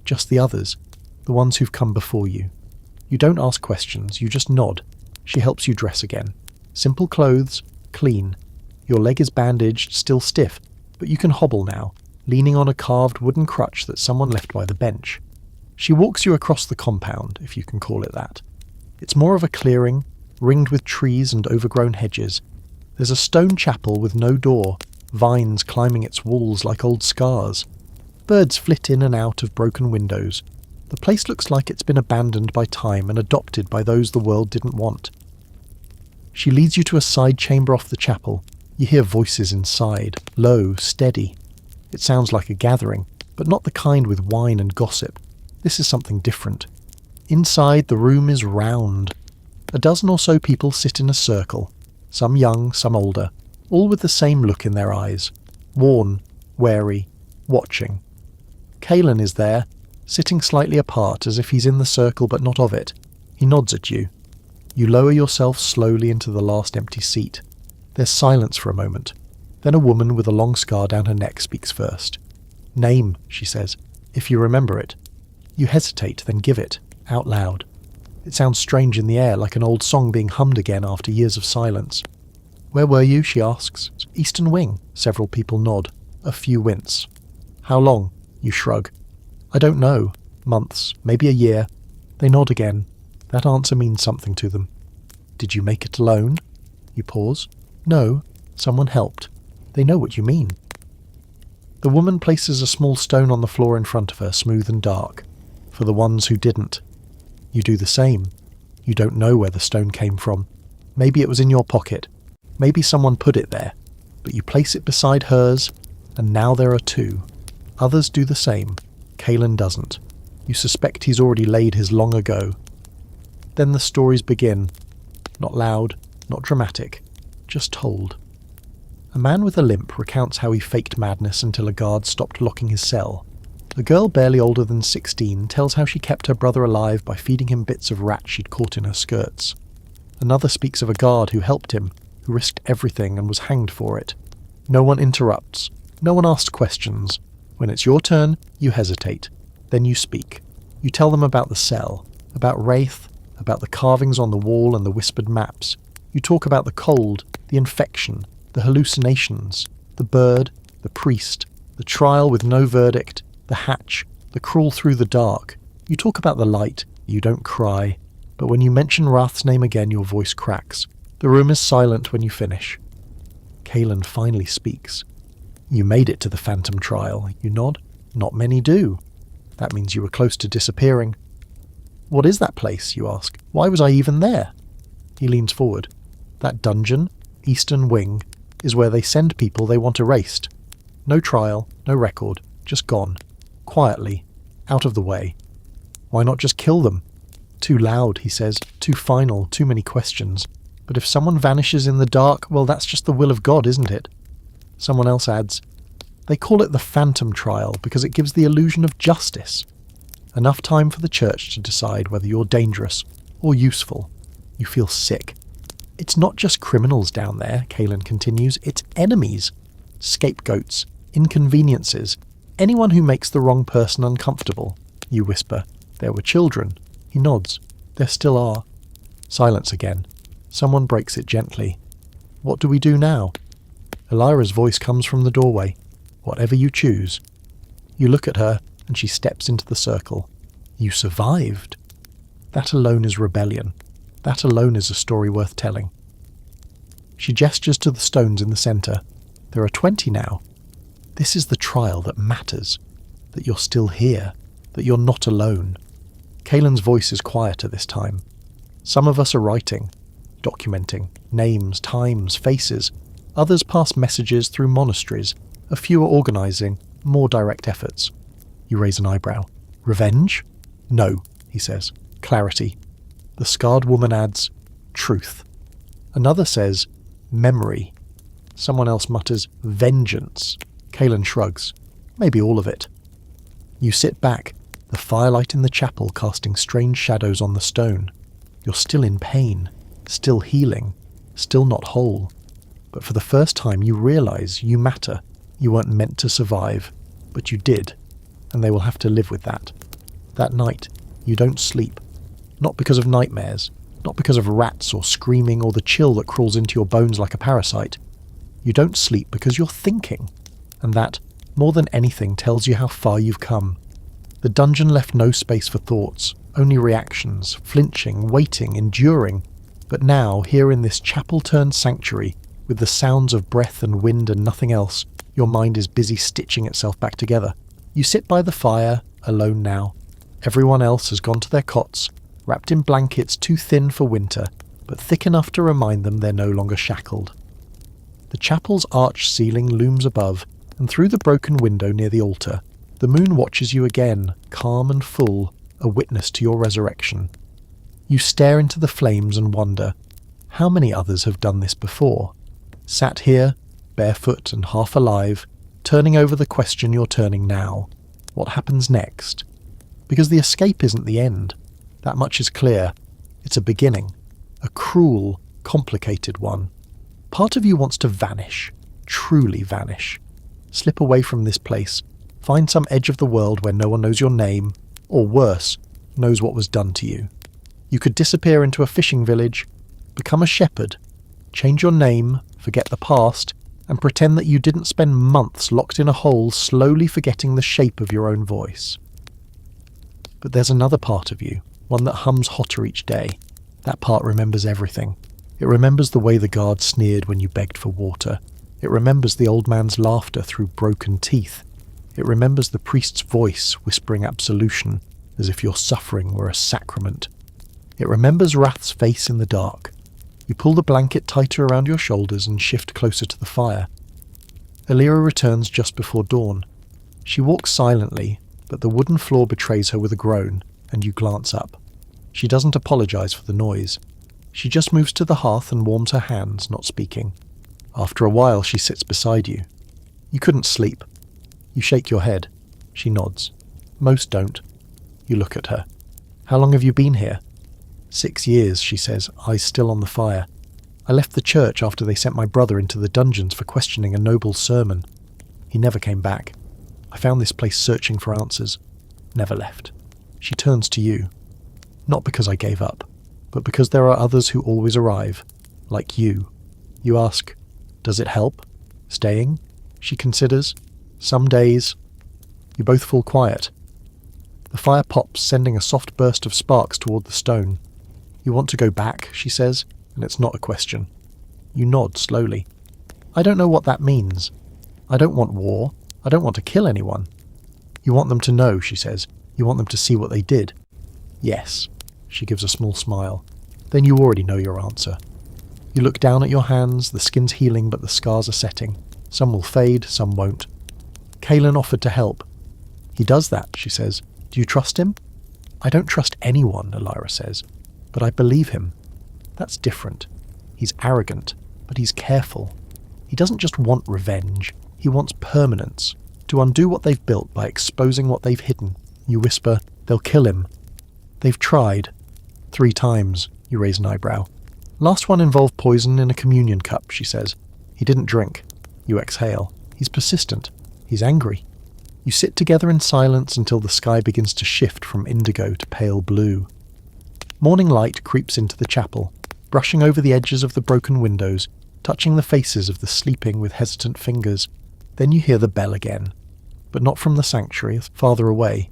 Just the others. The ones who've come before you. You don't ask questions, you just nod. She helps you dress again. Simple clothes, clean. Your leg is bandaged, still stiff, but you can hobble now, leaning on a carved wooden crutch that someone left by the bench. She walks you across the compound, if you can call it that. It's more of a clearing, ringed with trees and overgrown hedges. There's a stone chapel with no door, vines climbing its walls like old scars. Birds flit in and out of broken windows. The place looks like it's been abandoned by time and adopted by those the world didn't want. She leads you to a side chamber off the chapel. You hear voices inside, low, steady. It sounds like a gathering, but not the kind with wine and gossip. This is something different. Inside, the room is round. A dozen or so people sit in a circle, some young, some older, all with the same look in their eyes. Worn, wary, watching. Kalen is there, sitting slightly apart as if he's in the circle but not of it. He nods at you. You lower yourself slowly into the last empty seat. There's silence for a moment. Then a woman with a long scar down her neck speaks first. "Name," she says, "if you remember it." You hesitate, then give it, out loud. It sounds strange in the air, like an old song being hummed again after years of silence. "Where were you?" she asks. "Eastern Wing." Several people nod. A few wince. "How long?" You shrug. "I don't know. Months, maybe a year." They nod again. That answer means something to them. "Did you make it alone?" You pause. "No, someone helped." They know what you mean. The woman places a small stone on the floor in front of her, smooth and dark. For the ones who didn't. You do the same. You don't know where the stone came from. Maybe it was in your pocket. Maybe someone put it there. But you place it beside hers, and now there are two. Others do the same. Kalen doesn't. You suspect he's already laid his long ago. Then the stories begin. Not loud, not dramatic, just told. A man with a limp recounts how he faked madness until a guard stopped locking his cell. A girl barely older than 16 tells how she kept her brother alive by feeding him bits of rat she'd caught in her skirts. Another speaks of a guard who helped him, who risked everything and was hanged for it. No one interrupts. No one asks questions. When it's your turn, you hesitate. Then you speak. You tell them about the cell, about Wraith, about the carvings on the wall and the whispered maps. You talk about the cold, the infection, the hallucinations, the bird, the priest, the trial with no verdict, the hatch, the crawl through the dark. You talk about the light. You don't cry. But when you mention Wrath's name again, your voice cracks. The room is silent when you finish. Kalen finally speaks. "You made it to the Phantom trial." You nod. "Not many do." "That means you were close to disappearing." "What is that place?" you ask. "Why was I even there?" He leans forward. "That dungeon, Eastern Wing, is where they send people they want erased. No trial, no record, just gone. Quietly, out of the way. Why not just kill them?" "Too loud," he says. "Too final, too many questions. But if someone vanishes in the dark, well, that's just the will of God, isn't it?" Someone else adds, "They call it the Phantom trial because it gives the illusion of justice. Enough time for the church to decide whether you're dangerous or useful." You feel sick. "It's not just criminals down there," Kalen continues. "It's enemies. Scapegoats. Inconveniences. Anyone who makes the wrong person uncomfortable." You whisper, "There were children." He nods. "There still are." Silence again. Someone breaks it gently. "What do we do now?" Elira's voice comes from the doorway. "Whatever you choose." You look at her, and she steps into the circle. You survived. That alone is rebellion. That alone is a story worth telling. She gestures to the stones in the centre. There are 20 now. This is the trial that matters. That you're still here. That you're not alone. Kalen's voice is quieter this time. Some of us are writing, documenting, names, times, faces. Others pass messages through monasteries. A few are organising, more direct efforts. You raise an eyebrow. "Revenge?" "No," he says. "Clarity." The scarred woman adds, "Truth." Another says, "Memory." Someone else mutters, "Vengeance." Kalen shrugs. "Maybe all of it." You sit back, the firelight in the chapel casting strange shadows on the stone. You're still in pain, still healing, still not whole. But for the first time you realise you matter. You weren't meant to survive, but you did, and they will have to live with that. That night, you don't sleep. Not because of nightmares, not because of rats or screaming or the chill that crawls into your bones like a parasite. You don't sleep because you're thinking, and that, more than anything, tells you how far you've come. The dungeon left no space for thoughts, only reactions, flinching, waiting, enduring. But now, here in this chapel-turned sanctuary, with the sounds of breath and wind and nothing else, your mind is busy stitching itself back together. You sit by the fire, alone now. Everyone else has gone to their cots, wrapped in blankets too thin for winter, but thick enough to remind them they're no longer shackled. The chapel's arched ceiling looms above, and through the broken window near the altar, the moon watches you again, calm and full, a witness to your resurrection. You stare into the flames and wonder, how many others have done this before? Sat here, barefoot and half alive, turning over the question you're turning now. What happens next? Because the escape isn't the end. That much is clear. It's a beginning, a cruel, complicated one. Part of you wants to vanish, truly vanish. Slip away from this place, find some edge of the world where no one knows your name, or worse, knows what was done to you. You could disappear into a fishing village, become a shepherd, change your name, forget the past, and pretend that you didn't spend months locked in a hole slowly forgetting the shape of your own voice. But there's another part of you, one that hums hotter each day. That part remembers everything. It remembers the way the guard sneered when you begged for water. It remembers the old man's laughter through broken teeth. It remembers the priest's voice whispering absolution, as if your suffering were a sacrament. It remembers Wrath's face in the dark. You pull the blanket tighter around your shoulders and shift closer to the fire. Alira returns just before dawn. She walks silently, but the wooden floor betrays her with a groan, and you glance up. She doesn't apologize for the noise. She just moves to the hearth and warms her hands, not speaking. After a while, she sits beside you. You couldn't sleep. You shake your head. She nods. Most don't. You look at her. How long have you been here? 6 years, she says, eyes still on the fire. I left the church after they sent my brother into the dungeons for questioning a noble sermon. He never came back. I found this place searching for answers. Never left. She turns to you. Not because I gave up, but because there are others who always arrive, like you. You ask, does it help? Staying? She considers. Some days. You both fall quiet. The fire pops, sending a soft burst of sparks toward the stone. You want to go back, she says, and it's not a question. You nod slowly. I don't know what that means. I don't want war. I don't want to kill anyone. You want them to know, she says. You want them to see what they did. Yes. She gives a small smile. Then you already know your answer. You look down at your hands, the skin's healing but the scars are setting. Some will fade, some won't. Kalen offered to help. He does that, she says. Do you trust him? I don't trust anyone, Alira says. But I believe him. That's different. He's arrogant, but he's careful. He doesn't just want revenge. He wants permanence. To undo what they've built by exposing what they've hidden. You whisper, they'll kill him. They've tried. 3 times, you raise an eyebrow. Last one involved poison in a communion cup, she says. He didn't drink. You exhale. He's persistent. He's angry. You sit together in silence until the sky begins to shift from indigo to pale blue. Morning light creeps into the chapel, brushing over the edges of the broken windows, touching the faces of the sleeping with hesitant fingers. Then you hear the bell again. But not from the sanctuary, farther away.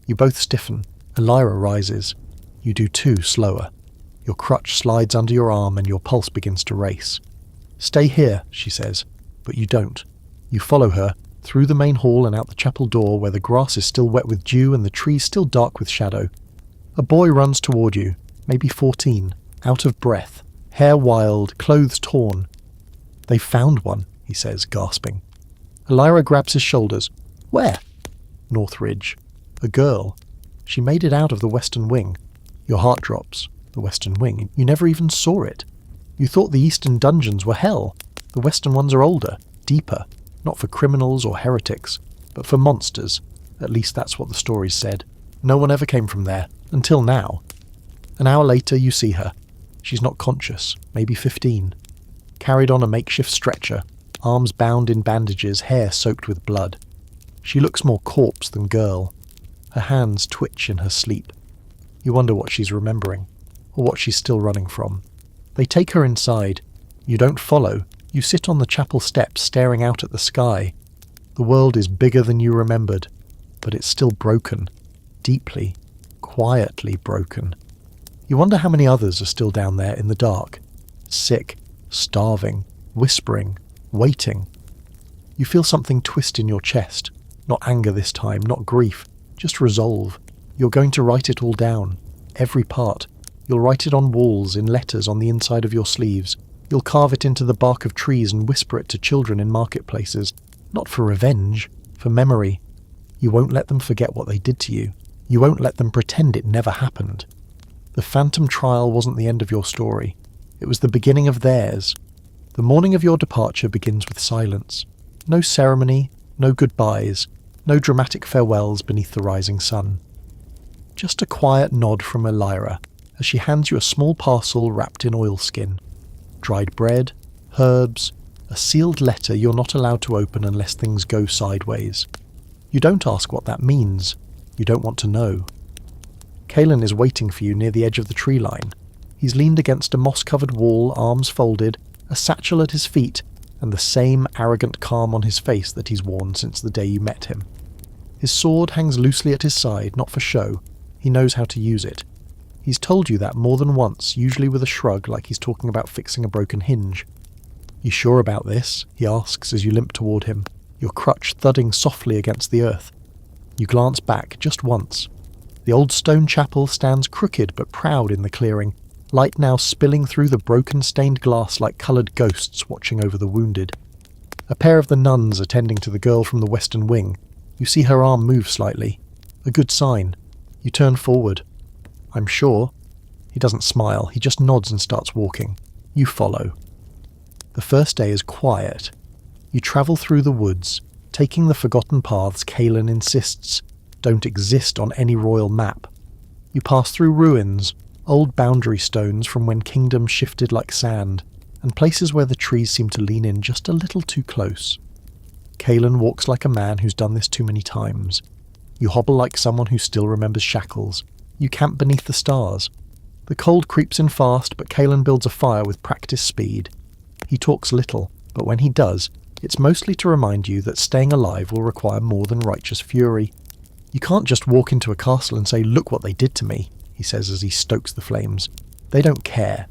You both stiffen. Alira rises. You do too, slower. Your crutch slides under your arm and your pulse begins to race. Stay here, she says, but you don't. You follow her, through the main hall and out the chapel door where the grass is still wet with dew and the trees still dark with shadow. A boy runs toward you, maybe 14, out of breath, hair wild, clothes torn. They've found one, he says, gasping. Alira grabs his shoulders. Where? North Ridge. A girl. She made it out of the Western Wing. Your heart drops. The Western Wing. You never even saw it. You thought the Eastern dungeons were hell. The Western ones are older, deeper, not for criminals or heretics, but for monsters. At least that's what the stories said. No one ever came from there, until now. An hour later you see her. She's not conscious, maybe 15. Carried on a makeshift stretcher, arms bound in bandages, hair soaked with blood. She looks more corpse than girl. Her hands twitch in her sleep. You wonder what she's remembering, or what she's still running from. They take her inside. You don't follow. You sit on the chapel steps staring out at the sky. The world is bigger than you remembered, but it's still broken. Deeply, quietly broken. You wonder how many others are still down there in the dark. Sick, starving, whispering, waiting. You feel something twist in your chest. Not anger this time, not grief. Just resolve. You're going to write it all down. Every part. You'll write it on walls, in letters on the inside of your sleeves. You'll carve it into the bark of trees and whisper it to children in marketplaces. Not for revenge, for memory. You won't let them forget what they did to you. You won't let them pretend it never happened. The phantom trial wasn't the end of your story. It was the beginning of theirs. The morning of your departure begins with silence. No ceremony, no goodbyes, no dramatic farewells beneath the rising sun. Just a quiet nod from Alira, as she hands you a small parcel wrapped in oilskin. Dried bread, herbs, a sealed letter you're not allowed to open unless things go sideways. You don't ask what that means. You don't want to know. Kalen is waiting for you near the edge of the tree line. He's leaned against a moss-covered wall, arms folded, a satchel at his feet, and the same arrogant calm on his face that he's worn since the day you met him. His sword hangs loosely at his side, not for show. He knows how to use it. He's told you that more than once, usually with a shrug like he's talking about fixing a broken hinge. "You sure about this?" he asks as you limp toward him, your crutch thudding softly against the earth. You glance back just once. The old stone chapel stands crooked but proud in the clearing, light now spilling through the broken stained glass like coloured ghosts watching over the wounded. A pair of the nuns attending to the girl from the western wing. You see her arm move slightly. A good sign. You turn forward. "I'm sure." He doesn't smile, he just nods and starts walking. You follow. The first day is quiet. You travel through the woods, taking the forgotten paths Kalen insists don't exist on any royal map. You pass through ruins, old boundary stones from when kingdoms shifted like sand, and places where the trees seem to lean in just a little too close. Kalen walks like a man who's done this too many times. You hobble like someone who still remembers shackles. You camp beneath the stars. The cold creeps in fast, but Kalen builds a fire with practiced speed. He talks little, but when he does, it's mostly to remind you that staying alive will require more than righteous fury. You can't just walk into a castle and say, "Look what they did to me," he says as he stokes the flames. They don't care.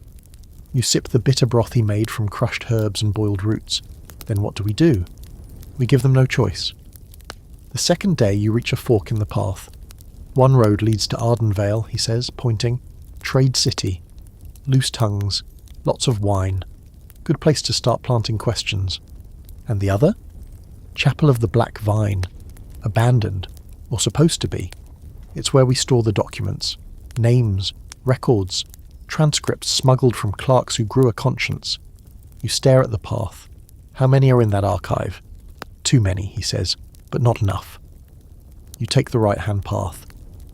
You sip the bitter broth he made from crushed herbs and boiled roots. Then what do? We give them no choice. The second day you reach a fork in the path. One road leads to Ardenvale, he says, pointing. Trade city. Loose tongues. Lots of wine. Good place to start planting questions. And the other? Chapel of the Black Vine. Abandoned. Or supposed to be. It's where we store the documents. Names. Records. Transcripts smuggled from clerks who grew a conscience. You stare at the path. How many are in that archive? Too many, he says, but not enough. You take the right-hand path.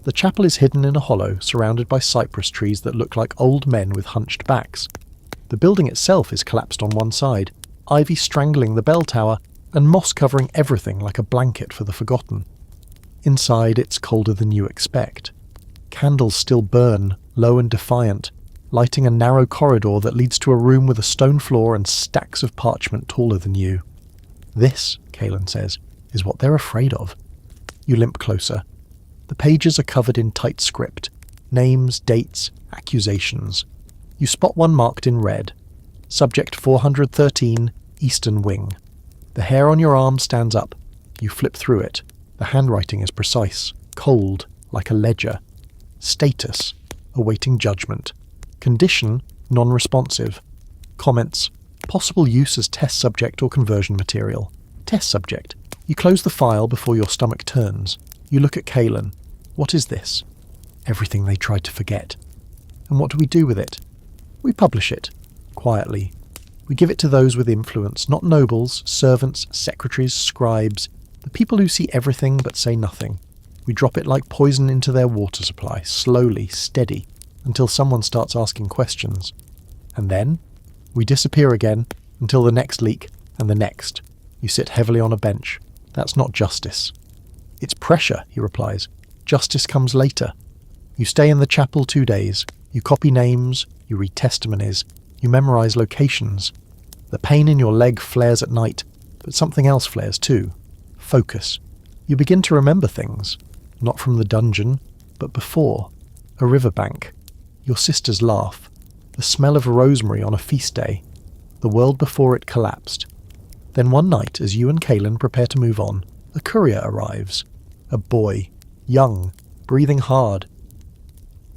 The chapel is hidden in a hollow, surrounded by cypress trees that look like old men with hunched backs. The building itself is collapsed on one side, ivy strangling the bell tower, and moss covering everything like a blanket for the forgotten. Inside, it's colder than you expect. Candles still burn, low and defiant, lighting a narrow corridor that leads to a room with a stone floor and stacks of parchment taller than you. This, Kalen says, is what they're afraid of. You limp closer. The pages are covered in tight script. Names, dates, accusations. You spot one marked in red. Subject 413, Eastern Wing. The hair on your arm stands up. You flip through it. The handwriting is precise, cold, like a ledger. Status, awaiting judgment. Condition, non-responsive. Comments, possible use as test subject or conversion material. Test subject. You close the file before your stomach turns. You look at Kalen. What is this? Everything they tried to forget. And what do we do with it? We publish it. Quietly. We give it to those with influence, not nobles, servants, secretaries, scribes, the people who see everything but say nothing. We drop it like poison into their water supply, slowly, steady, until someone starts asking questions. And then, we disappear again, until the next leak, and the next. You sit heavily on a bench. That's not justice. It's pressure, he replies. Justice comes later. You stay in the chapel 2 days. You copy names, you read testimonies, you memorize locations. The pain in your leg flares at night, but something else flares too. Focus. You begin to remember things. Not from the dungeon, but before. A riverbank. Your sister's laugh. The smell of rosemary on a feast day. The world before it collapsed. Then one night, as you and Kalen prepare to move on, a courier arrives. A boy. Young. Breathing hard.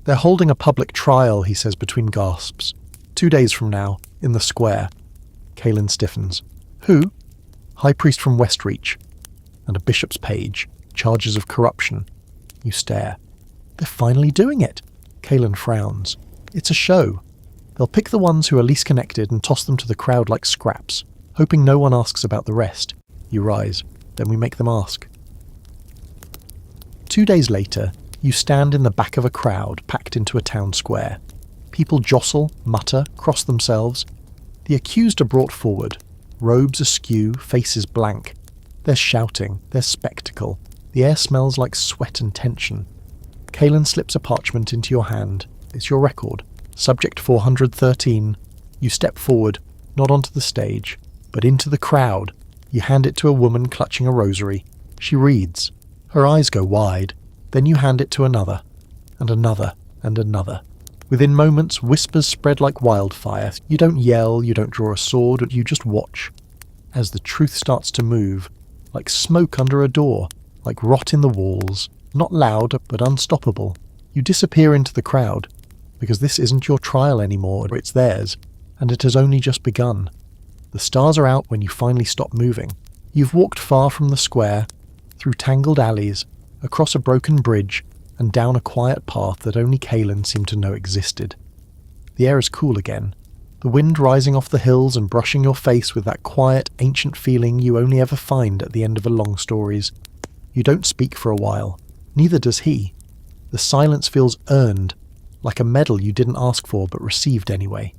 They're holding a public trial, he says between gasps. 2 days from now, in the square. Kalen stiffens. Who? High priest from Westreach. And a bishop's page. Charges of corruption. You stare. They're finally doing it. Kalen frowns. It's a show. They'll pick the ones who are least connected and toss them to the crowd like scraps, hoping no one asks about the rest. You rise. Then we make them ask. 2 days later, You stand in the back of a crowd packed into a town square. People jostle, mutter, cross themselves. The accused are brought forward, robes askew, faces blank. There's shouting, there's spectacle. The air smells like sweat and tension. Kaelin slips a parchment into your hand. It's your record. Subject 413. You step forward, not onto the stage, but into the crowd. You hand it to a woman clutching a rosary. She reads. Her eyes go wide. Then you hand it to another, and another, and another. Within moments, whispers spread like wildfire. You don't yell, you don't draw a sword, you just watch. As the truth starts to move, like smoke under a door, like rot in the walls, not loud, but unstoppable. You disappear into the crowd, because this isn't your trial anymore, it's theirs, and it has only just begun. The stars are out when you finally stop moving. You've walked far from the square, through tangled alleys, across a broken bridge, and down a quiet path that only Kaelin seemed to know existed. The air is cool again, the wind rising off the hills and brushing your face with that quiet, ancient feeling you only ever find at the end of a long stories. You don't speak for a while. Neither does he. The silence feels earned, like a medal you didn't ask for but received anyway.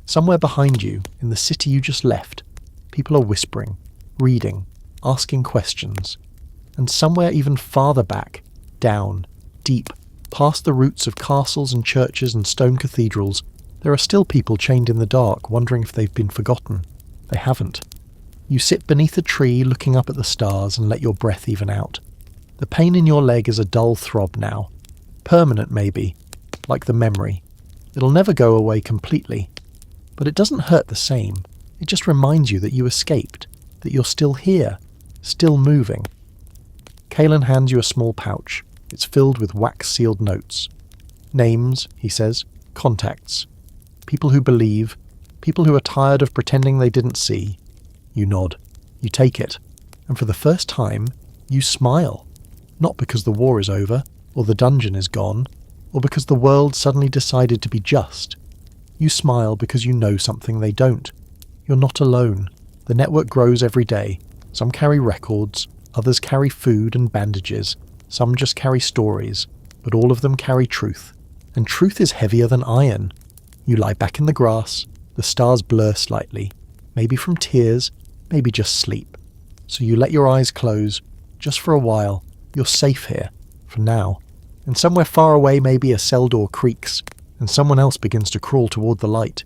Somewhere behind you, in the city you just left, people are whispering, reading, asking questions. And somewhere even farther back, down, deep, past the roots of castles and churches and stone cathedrals, there are still people chained in the dark, wondering if they've been forgotten. They haven't. You sit beneath a tree looking up at the stars and let your breath even out. The pain in your leg is a dull throb now. Permanent maybe, like the memory. It'll never go away completely. But it doesn't hurt the same. It just reminds you that you escaped, that you're still here, still moving. Kaelin hands you a small pouch. It's filled with wax-sealed notes. Names, he says, contacts. People who believe, people who are tired of pretending they didn't see. You nod. You take it. And for the first time, you smile. Not because the war is over, or the dungeon is gone, or because the world suddenly decided to be just. You smile because you know something they don't. You're not alone. The network grows every day. Some carry records, others carry food and bandages, some just carry stories, but all of them carry truth. And truth is heavier than iron. You lie back in the grass, the stars blur slightly, maybe from tears, maybe just sleep. So you let your eyes close, just for a while. You're safe here, for now. And somewhere far away maybe a cell door creaks, and someone else begins to crawl toward the light.